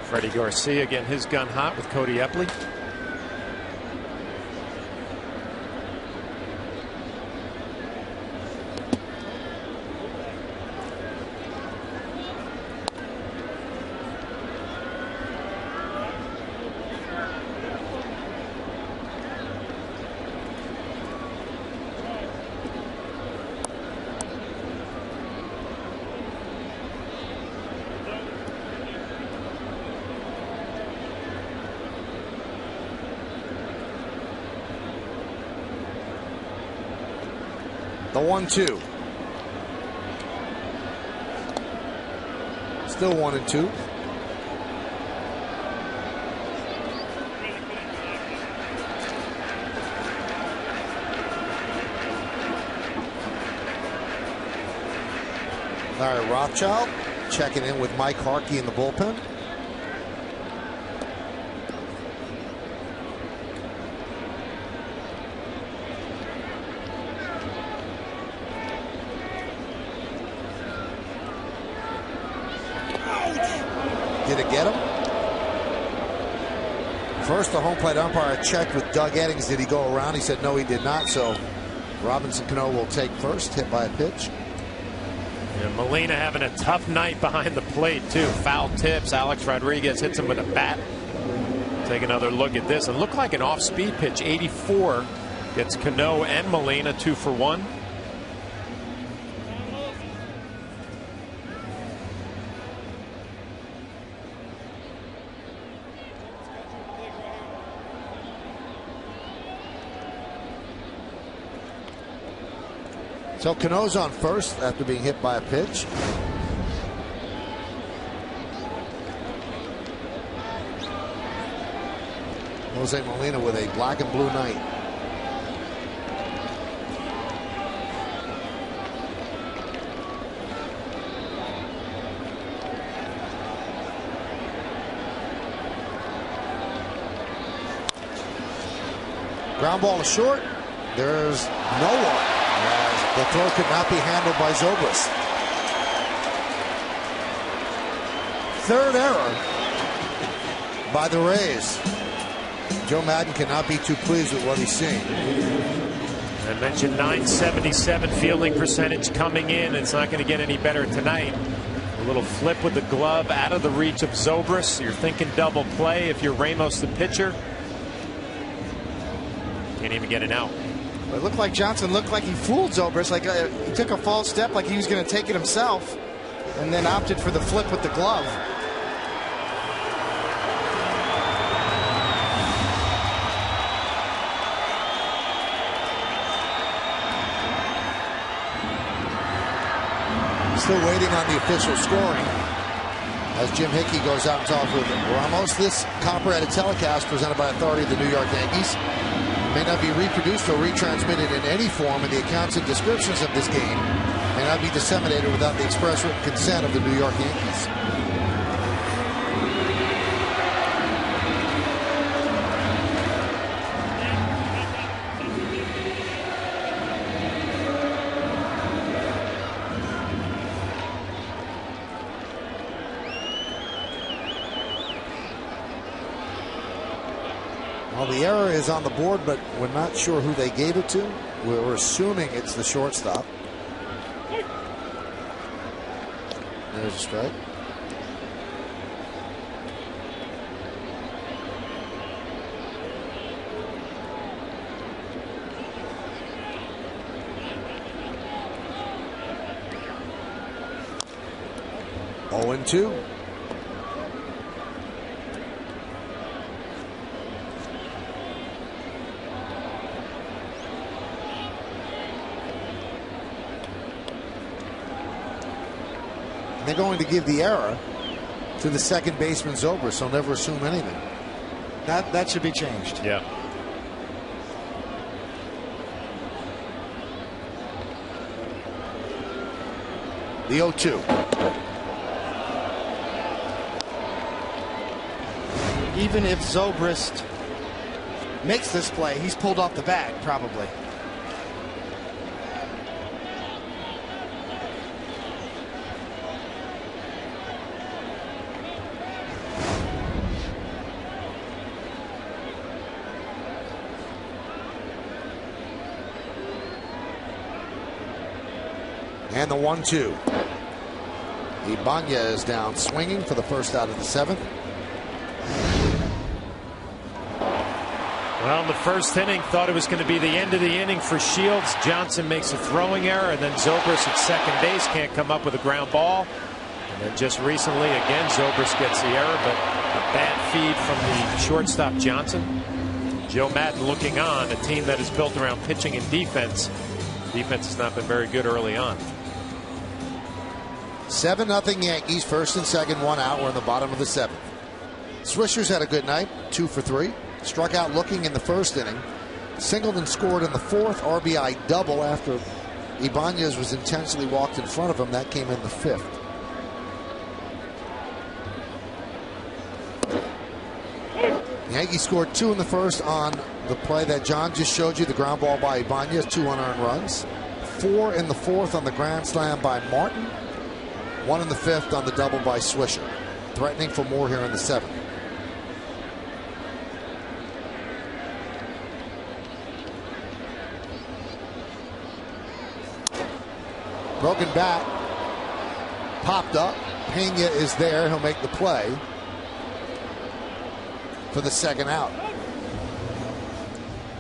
Freddie Garcia getting his gun hot with Cody Epley. The 1-2. Still 1-2. Larry Rothschild checking in with Mike Harkey in the bullpen. Did it get him? First, the home plate umpire checked with Doug Eddings. Did he go around? He said no, he did not. So Robinson Cano will take first, hit by a pitch. And Molina having a tough night behind the plate, too. Foul tips. Alex Rodriguez hits him with a bat. Take another look at this. It looked like an off-speed pitch. 84 gets Cano and Molina 2 for 1. So Cano's on first after being hit by a pitch. Jose Molina with a black and blue night. Ground ball to short. There's no one. The throw could not be handled by Zobrist. Third error by the Rays. Joe Madden cannot be too pleased with what he's seeing. I mentioned 977 fielding percentage coming in. It's not going to get any better tonight. A little flip with the glove out of the reach of Zobrist. You're thinking double play if you're Ramos the pitcher. Can't even get it out. It looked like Johnson looked like he fooled Zobrist, like he took a false step like he was going to take it himself and then opted for the flip with the glove. Still waiting on the official scoring as Jim Hickey goes out and talks with Ramos. This copper-headed telecast presented by authority of the New York Yankees may not be reproduced or retransmitted in any form, and the accounts and descriptions of this game may not be disseminated without the express written consent of the New York Yankees. Well, the error is on the board, but we're not sure who they gave it to. We're assuming it's the shortstop. There's a strike. Oh, and 2. They're going to give the error to the second baseman Zobrist, so never assume anything. That should be changed. Yeah. The 0-2. Even if Zobrist makes this play, he's pulled off the bag, probably. And the 1-2. Ibanez is down swinging for the first out of the 7th. Well, in the first inning, thought it was going to be the end of the inning for Shields. Johnson makes a throwing error, and then Zobrist at second base can't come up with a ground ball. And then just recently, again, Zobrist gets the error, but a bad feed from the shortstop Johnson. Joe Madden looking on, a team that is built around pitching and defense. Defense has not been very good early on. 7-0 Yankees, first and second, 1 out. We're in the bottom of the 7th. Swisher's had a good night, 2 for 3. Struck out looking in the first inning. Singled and scored in the 4th RBI double after Ibanez was intentionally walked in front of him. That came in the 5th. The Yankees scored 2 in the first on the play that John just showed you, the ground ball by Ibanez, 2 unearned runs. 4 in the 4th on the grand slam by Martin. 1 in the 5th on the double by Swisher. Threatening for more here in the 7th. Broken bat. Popped up. Pena is there. He'll make the play for the second out.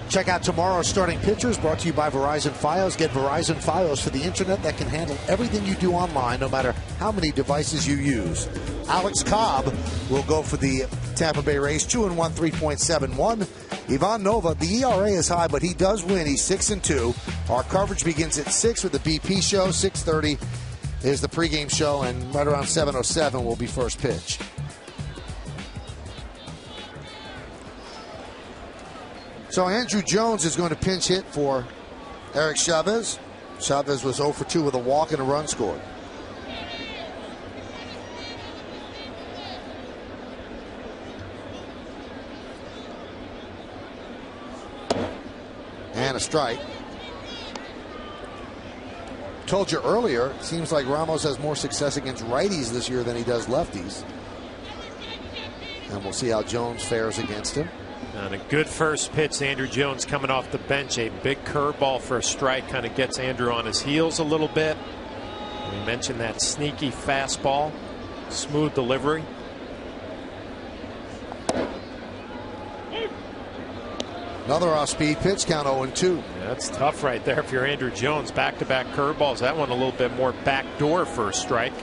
Check out tomorrow's starting pitchers, brought to you by Verizon Fios. Get Verizon Fios for the internet that can handle everything you do online, no matter how many devices you use. Alex Cobb will go for the Tampa Bay Rays, 2-1, 3.71. Ivan Nova, the ERA is high, but he does win. He's 6-2. Our coverage begins at 6 with the BP show. 6:30 is the pregame show, and right around 7:07 will be first pitch. So Andrew Jones is going to pinch hit for Eric Chavez. Chavez was 0 for 2 with a walk and a run scored. And a strike. Told you earlier, it seems like Ramos has more success against righties this year than he does lefties. And we'll see how Jones fares against him. And a good first pitch. Andrew Jones coming off the bench. A big curveball for a strike kind of gets Andrew on his heels a little bit. We mentioned that sneaky fastball. Smooth delivery. Another off-speed pitch, count 0-2. Yeah, that's tough right there if you're Andrew Jones. Back-to-back curveballs. That one a little bit more backdoor for a strike.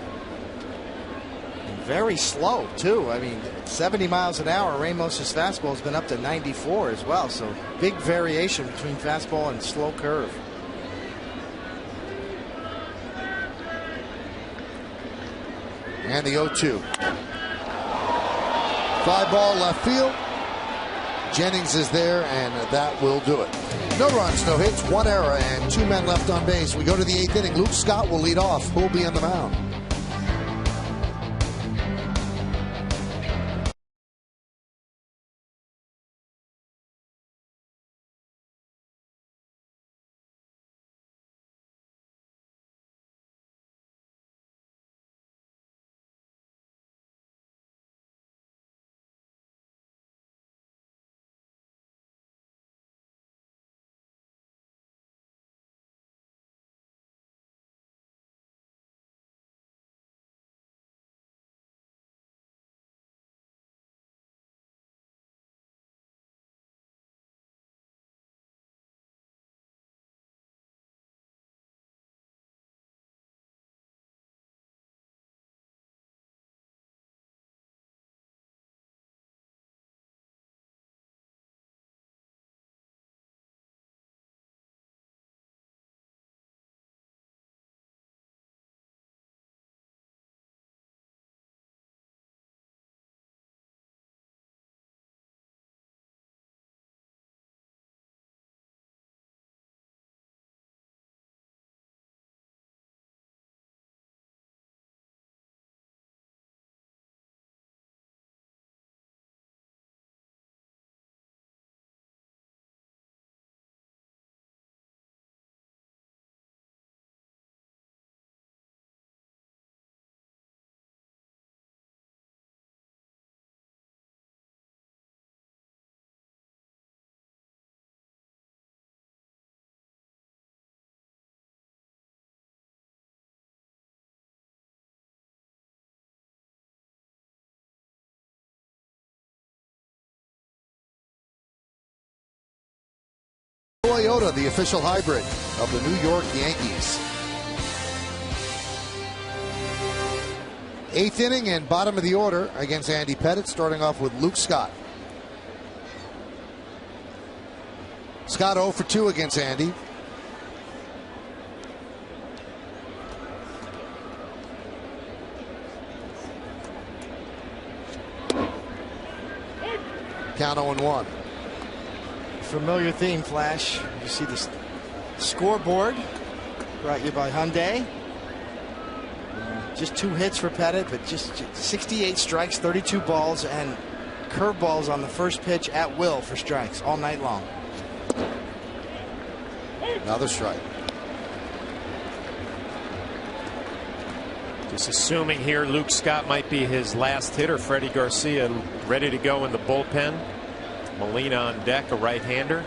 Very slow, too. I mean, 70 miles an hour. Ramos's fastball has been up to 94 as well. So big variation between fastball and slow curve. And the 0-2. Fly ball left field. Jennings is there, and that will do it. No runs, no hits, 1 error, and 2 men left on base. We go to the 8th inning. Luke Scott will lead off. Who'll be on the mound? Minnesota, the official hybrid of the New York Yankees. 8th inning and bottom of the order against Andy Pettitte, starting off with Luke Scott. Scott 0 for 2 against Andy. Count 0-1. Familiar theme, Flash. You see the scoreboard brought to you by Hyundai. Just 2 hits for Pettitte, but just 68 strikes, 32 balls, and curveballs on the first pitch at will for strikes all night long. Another strike. Just assuming here Luke Scott might be his last hitter. Freddie Garcia ready to go in the bullpen. Molina on deck, a right-hander.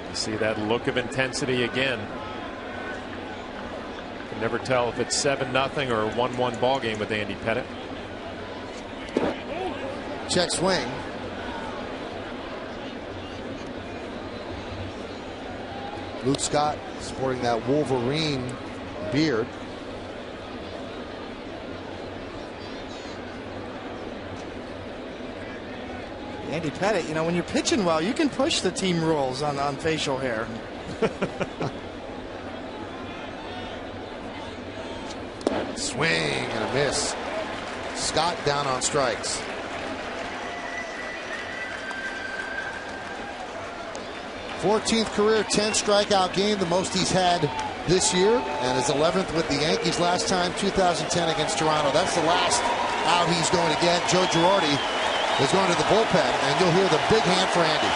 You see that look of intensity again. Can never tell if it's 7-0 or a 1-1 ball game with Andy Pettitte. Check swing. Luke Scott sporting that Wolverine beard. Andy Pettitte, you know, when you're pitching well, you can push the team rules on facial hair. Swing and a miss. Scott down on strikes. '14th career 10 strikeout game, the most he's had this year, and his 11th with the Yankees last time, 2010 against Toronto. That's the last out he's going to get. Joe Girardi is going to the bullpen, and you'll hear the big hand for Andy.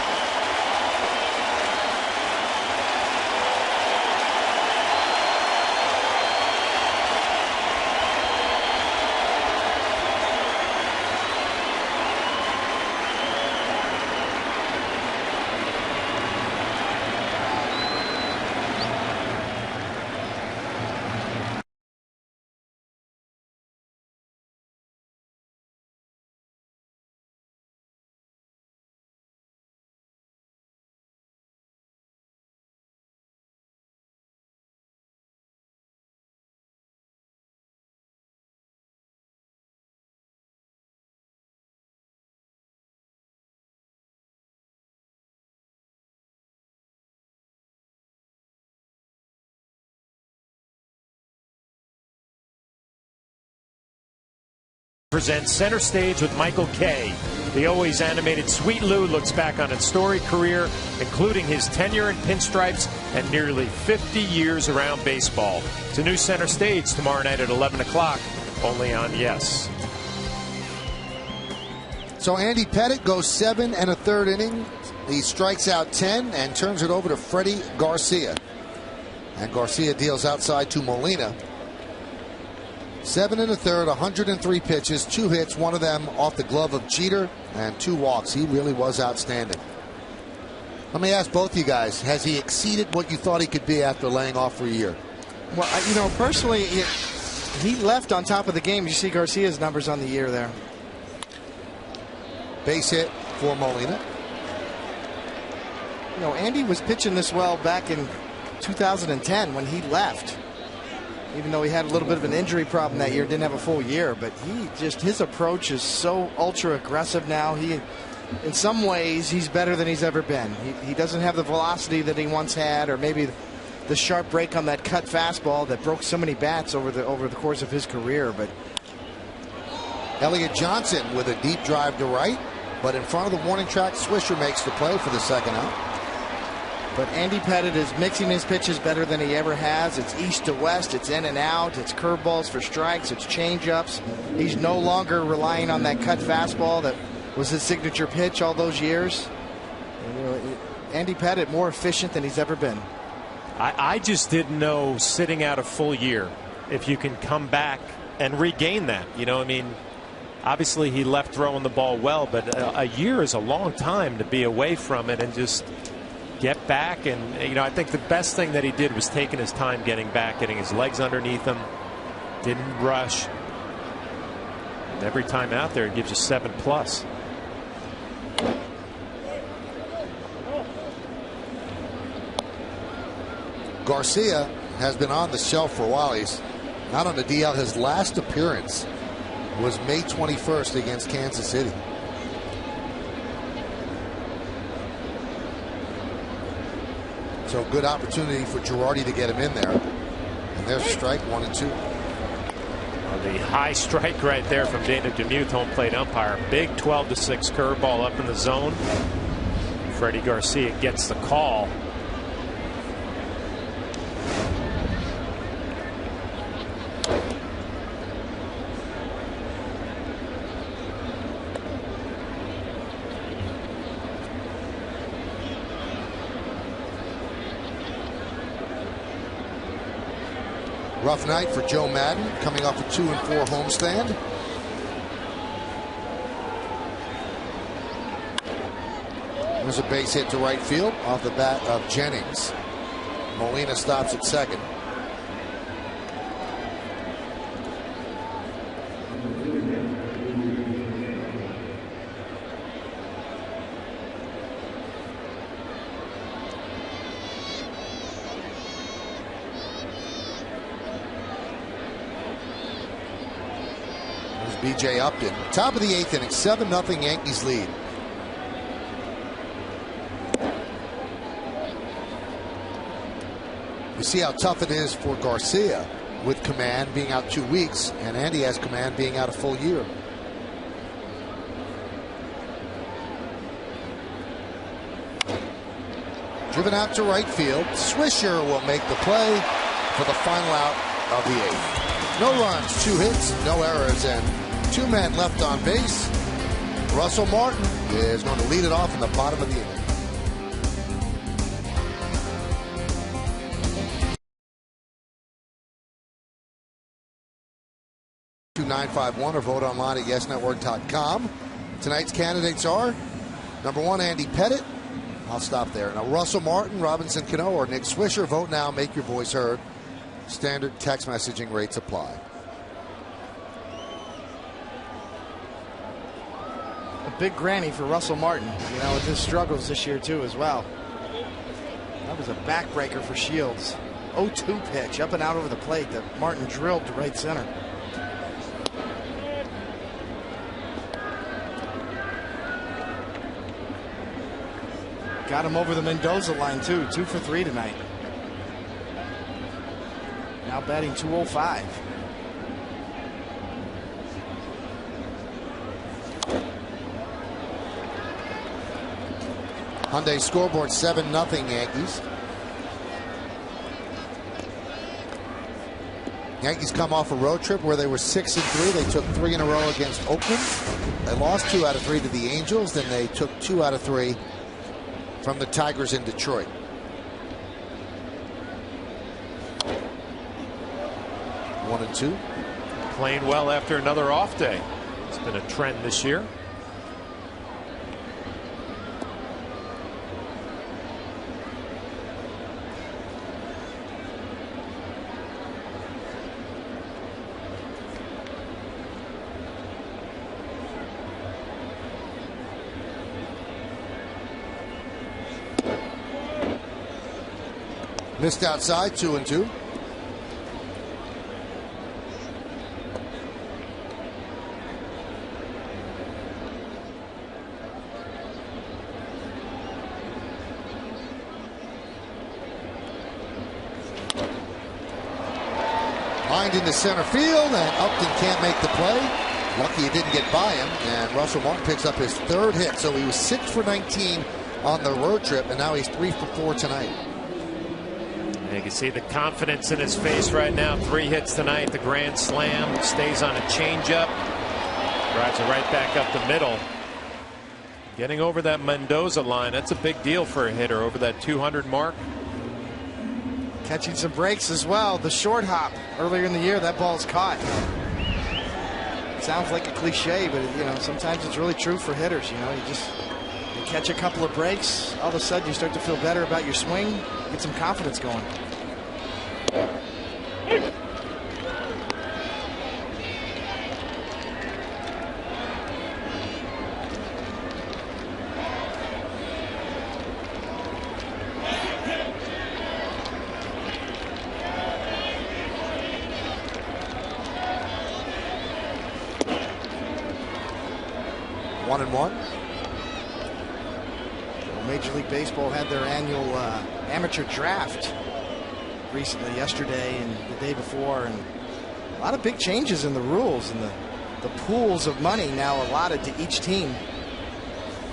Presents Center Stage with Michael Kay. The always animated Sweet Lou looks back on its storied career, including his tenure in pinstripes and nearly 50 years around baseball. It's a new Center Stage tomorrow night at 11 o'clock, only on Yes. So Andy Pettitte goes 7 1/3 inning. He strikes out 10 and turns it over to Freddie Garcia. And Garcia deals outside to Molina. 7 1/3, 103 pitches, 2 hits, 1 of them off the glove of Jeter, and 2 walks. He really was outstanding. Let me ask both you guys, has he exceeded what you thought he could be after laying off for a year? Well, you know, personally, he left on top of the game. You see Garcia's numbers on the year there. Base hit for Molina. You know, Andy was pitching this well back in 2010 when he left. Even though he had a little bit of an injury problem that year, didn't have a full year, but his approach is so ultra aggressive now. In some ways, he's better than he's ever been. He doesn't have the velocity that he once had, or maybe the sharp break on that cut fastball that broke so many bats over the course of his career. But Elliott Johnson with a deep drive to right, but in front of the warning track, Swisher makes the play for the second out. But Andy Pettitte is mixing his pitches better than he ever has. It's east to west. It's in and out. It's curveballs for strikes. It's changeups. He's no longer relying on that cut fastball that was his signature pitch all those years. Andy Pettitte more efficient than he's ever been. I just didn't know, sitting out a full year, if you can come back and regain that. You know, I mean, obviously he left throwing the ball well, but a year is a long time to be away from it and just get back. And, you know, I think the best thing that he did was taking his time getting back, getting his legs underneath him, didn't rush. And every time out there, it gives you 7+. Garcia has been on the shelf for a while. He's not on the DL. His last appearance was May 21st against Kansas City. So good opportunity for Girardi to get him in there. And there's a strike, 1-2. Well, the high strike right there from Dana DeMuth, home plate umpire. Big 12-6 curveball up in the zone. Freddie Garcia gets the call. Rough night for Joe Madden, coming off a 2-4 homestand. There's a base hit to right field off the bat of Jennings. Molina stops at second. B.J. Upton. Top of the 8th inning, 7-0 Yankees lead. You see how tough it is for Garcia with command being out 2 weeks, and Andy has command being out a full year. Driven out to right field. Swisher will make the play for the final out of the 8th. No runs, 2 hits, no errors, and 2 men left on base. Russell Martin is going to lead it off in the bottom of the inning. #951 or vote online at yesnetwork.com. Tonight's candidates are number 1, Andy Pettit. I'll stop there. Now, Russell Martin, Robinson Cano, or Nick Swisher. Vote now. Make your voice heard. Standard text messaging rates apply. A big granny for Russell Martin, you know, with his struggles this year too as well. That was a backbreaker for Shields. 0-2 pitch up and out over the plate that Martin drilled to right center. Got him over the Mendoza line too. 2 for 3 tonight. Now batting 205. Hyundai scoreboard 7-0 Yankees. Yankees come off a road trip where they were 6-3. They took 3 in a row against Oakland. They lost 2 out of 3 to the Angels. Then they took 2 out of 3 from the Tigers in Detroit. One and 2. Playing well after another off day. It's been a trend this year. Missed outside, 2-2. Lined into center field, and Upton can't make the play. Lucky it didn't get by him, and Russell Martin picks up his 3rd hit. So he was 6 for 19 on the road trip, and now he's 3 for 4 tonight. You can see the confidence in his face right now. 3 hits tonight. The grand slam. Stays on a changeup. Drives it right back up the middle. Getting over that Mendoza line. That's a big deal for a hitter over that 200 mark. Catching some breaks as well. The short hop earlier in the year, that ball's caught. Sounds like a cliche, but you know, sometimes it's really true for hitters. You know, you catch a couple of breaks, all of a sudden you start to feel better about your swing, get some confidence going. 1-1. Well, Major League Baseball had their annual amateur draft recently, yesterday and the day before, and a lot of big changes in the rules and the pools of money now allotted to each team.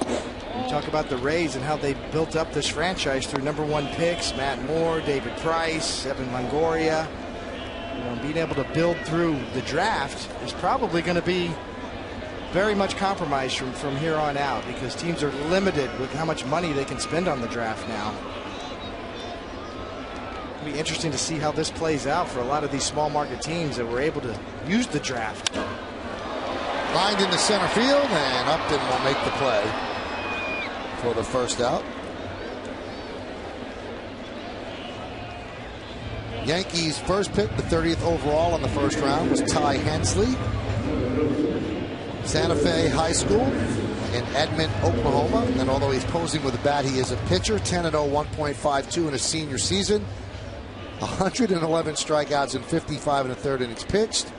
You talk about the Rays and how they built up this franchise through #1 picks, Matt Moore, David Price, Evan Longoria. Being able to build through the draft is probably going to be very much compromised from here on out, because teams are limited with how much money they can spend on the draft now. It'll be interesting to see how this plays out for a lot of these small market teams that were able to use the draft. Lined into center field, and Upton will make the play for the first out. Yankees' first pick, the 30th overall in the first round, was Ty Hensley. Santa Fe High School in Edmond, Oklahoma. And although he's posing with a bat, he is a pitcher. 10-0, 1.52 in his senior season. 111 strikeouts in 55 1/3 innings pitched.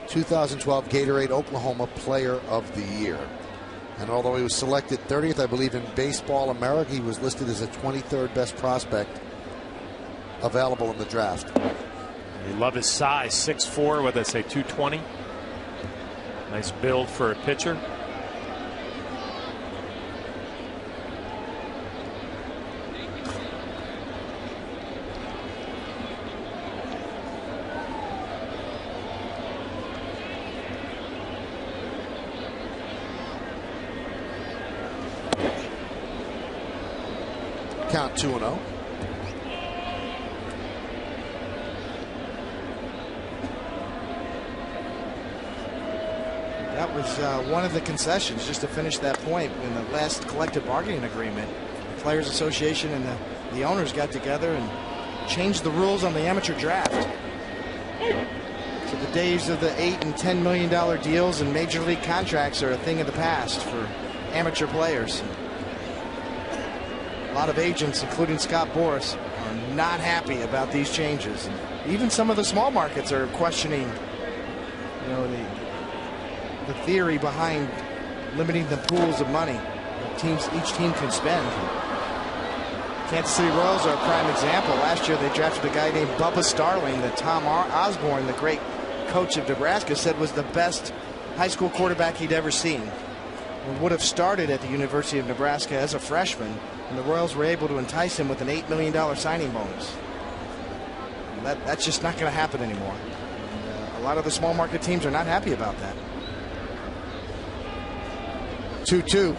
2012 Gatorade Oklahoma Player of the Year. And although he was selected 30th, I believe, in Baseball America, he was listed as a 23rd best prospect available in the draft. You love his size, 6'4", what did I say, 220? Nice build for a pitcher. Count 2-0. That was one of the concessions, just to finish that point, in the last collective bargaining agreement. The Players Association and the owners got together and changed the rules on the amateur draft. So the days of the $8 and $10 million deals and major league contracts are a thing of the past for amateur players. A lot of agents, including Scott Boras, are not happy about these changes. And even some of the small markets are questioning, the theory behind limiting the pools of money that each team can spend. Kansas City Royals are a prime example. Last year they drafted a guy named Bubba Starling that Tom Osborne, the great coach of Nebraska, said was the best high school quarterback he'd ever seen. And would have started at the University of Nebraska as a freshman, and the Royals were able to entice him with an $8 million signing bonus. And that's just not going to happen anymore. And, a lot of the small market teams are not happy about that. 2-2.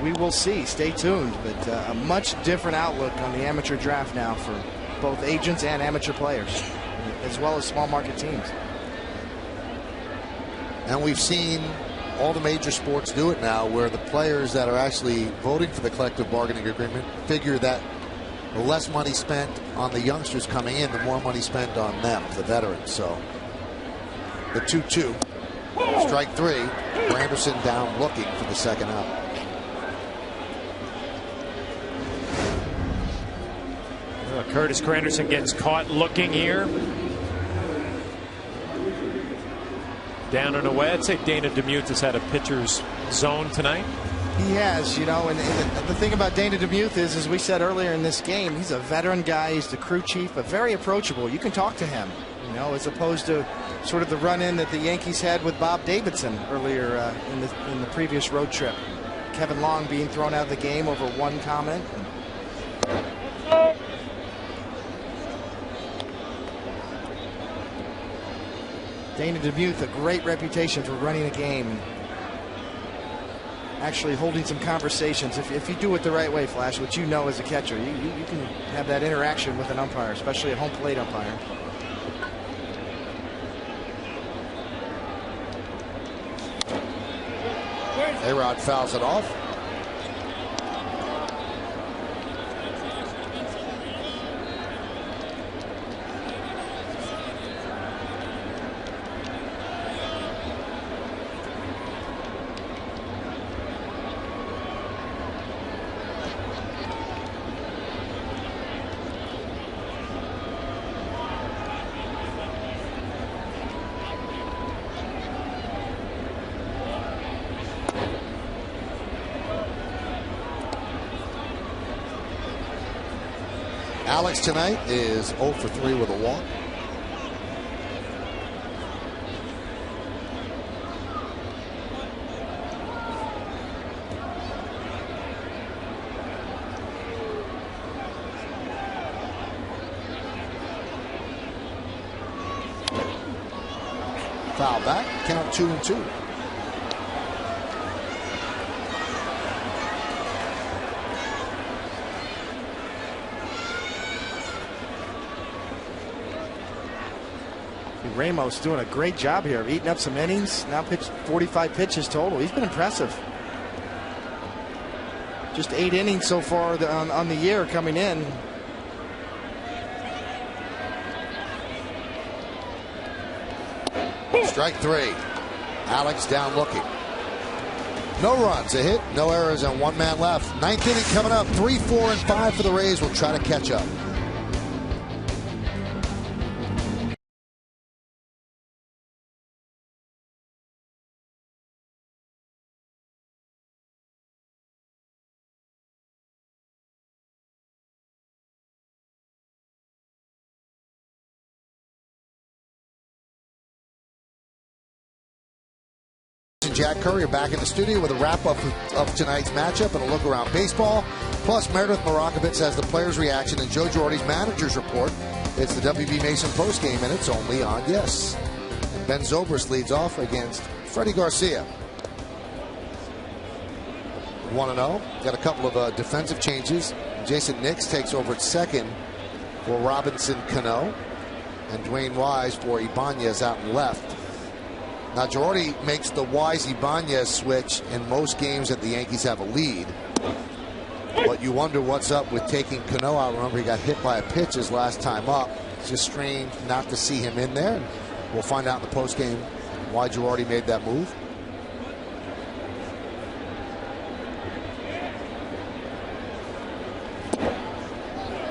We will see. Stay tuned. But a much different outlook on the amateur draft now for both agents and amateur players, as well as small market teams. And we've seen all the major sports do it now, where the players that are actually voting for the collective bargaining agreement figure that the less money spent on the youngsters coming in, the more money spent on them, the veterans. So the 2-2. Strike three. Granderson down looking for the second out. Curtis Granderson gets caught looking here. Down and away. I'd say Dana DeMuth has had a pitcher's zone tonight. He has, and the thing about Dana DeMuth is, as we said earlier in this game, he's a veteran guy. He's the crew chief, but very approachable. You can talk to him, as opposed to sort of the run-in that the Yankees had with Bob Davidson earlier in the previous road trip. Kevin Long being thrown out of the game over one comment. Dana DeMuth, a great reputation for running a game and actually holding some conversations. If you do it the right way, Flash, which you know as a catcher, you can have that interaction with an umpire, especially a home plate umpire. A-Rod fouls it off. Alex tonight is 0 for 3 with a walk. Foul back, count 2-2. Ramos doing a great job here of eating up some innings. Now pitched 45 pitches total. He's been impressive. Just 8 innings so far on the year coming in. Strike 3. Alex down looking. No runs, a hit, no errors, and 1 man left. 9th inning coming up. 3, 4, and 5 for the Rays. Will try to catch up. Jack Curry are back in the studio with a wrap-up of tonight's matchup and a look around baseball. Plus, Meredith Marakovitz has the players' reaction and Joe Girardi's manager's report. It's the WB Mason postgame, and it's only on Yes. And Ben Zobrist leads off against Freddie Garcia. 1-0. Got a couple of defensive changes. Jason Nix takes over at second for Robinson Cano, and Dwayne Wise for Ibanez out in left. Now, Girardi makes the Wise-Ibanez switch in most games that the Yankees have a lead. But you wonder what's up with taking Cano out. Remember, he got hit by a pitch his last time up. It's just strange not to see him in there. We'll find out in the postgame why Girardi made that move.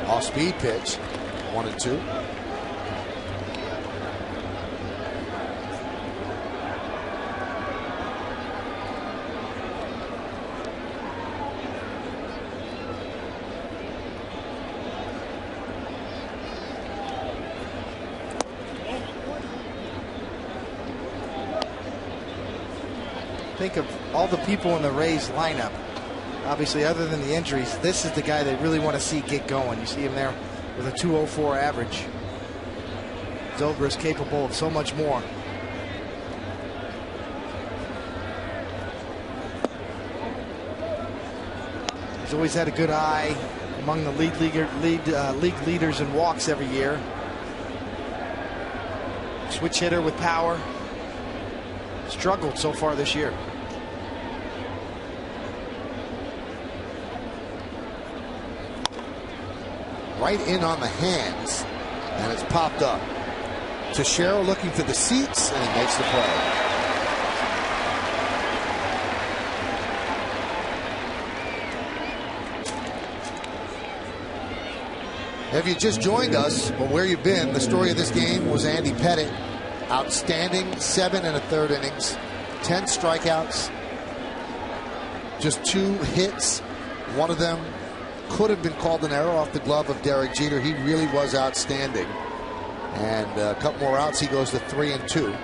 Off-speed pitch, 1-2. Think of all the people in the Rays lineup. Obviously, other than the injuries, this is the guy they really want to see get going. You see him there with a 204 average. Zobrist is capable of so much more. He's always had a good eye among the league leaders in walks every year. Switch hitter with power. Struggled so far this year. Right in on the hands, and it's popped up. Teixeira looking for the seats, and he makes the play. If you just joined us, or where you've been, the story of this game was Andy Pettitte. Outstanding 7 1/3 innings, 10 strikeouts, just 2 hits. One of them could have been called an error off the glove of Derek Jeter. He really was outstanding. And a couple more outs, he goes to 3-2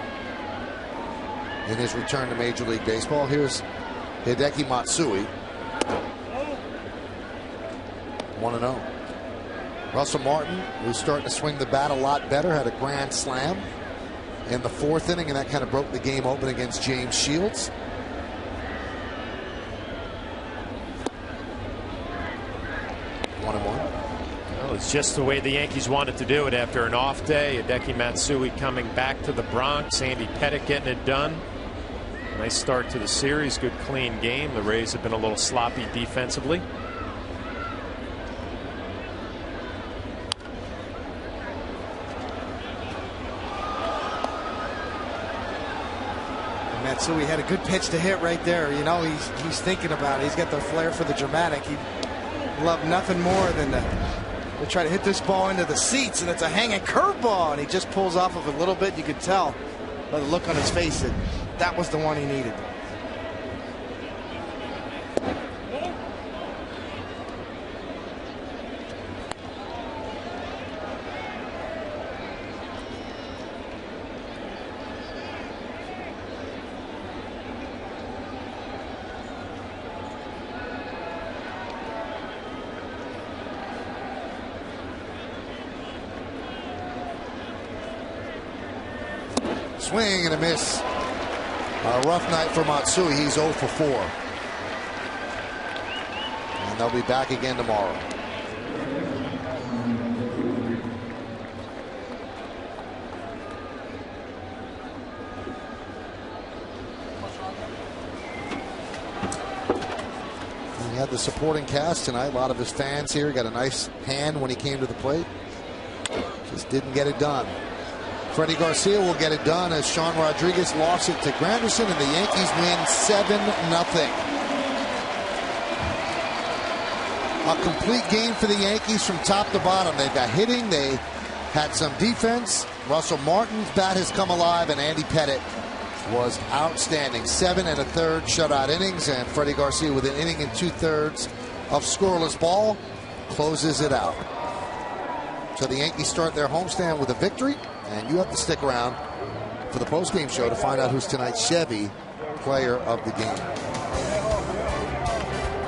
in his return to Major League Baseball. Here's Hideki Matsui. 1-0. Russell Martin, who's starting to swing the bat a lot better, had a grand slam in the 4th inning, and that kind of broke the game open against James Shields. Well, it's just the way the Yankees wanted to do it after an off day. Hideki Matsui coming back to the Bronx. Andy Pettitte getting it done. Nice start to the series. Good clean game. The Rays have been a little sloppy defensively. Matsui had a good pitch to hit right there. You know, he's thinking about it. He's got the flair for the dramatic. He'd love nothing more than to try to hit this ball into the seats, and it's a hanging curveball, and he just pulls off of it a little bit. You could tell by the look on his face that that was the one he needed. Swing and a miss. A rough night for Matsui. He's 0 for 4. And they'll be back again tomorrow. He had the supporting cast tonight. A lot of his fans here got a nice hand when he came to the plate. Just didn't get it done. Freddie Garcia will get it done as Sean Rodriguez lost it to Granderson, and the Yankees win 7-0. A complete game for the Yankees from top to bottom. They've got hitting, they had some defense. Russell Martin's bat has come alive, and Andy Pettitte was outstanding. 7 1/3 shutout innings, and Freddie Garcia with an inning and 2/3 of scoreless ball closes it out. So the Yankees start their homestand with a victory, and you have to stick around for the postgame show to find out who's tonight's Chevy player of the game.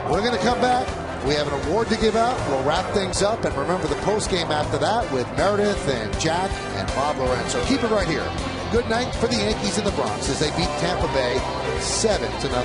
We're going to come back. We have an award to give out. We'll wrap things up, and remember the postgame after that with Meredith and Jack and Bob Lorenzo. Keep it right here. Good night for the Yankees in the Bronx as they beat Tampa Bay 7-0.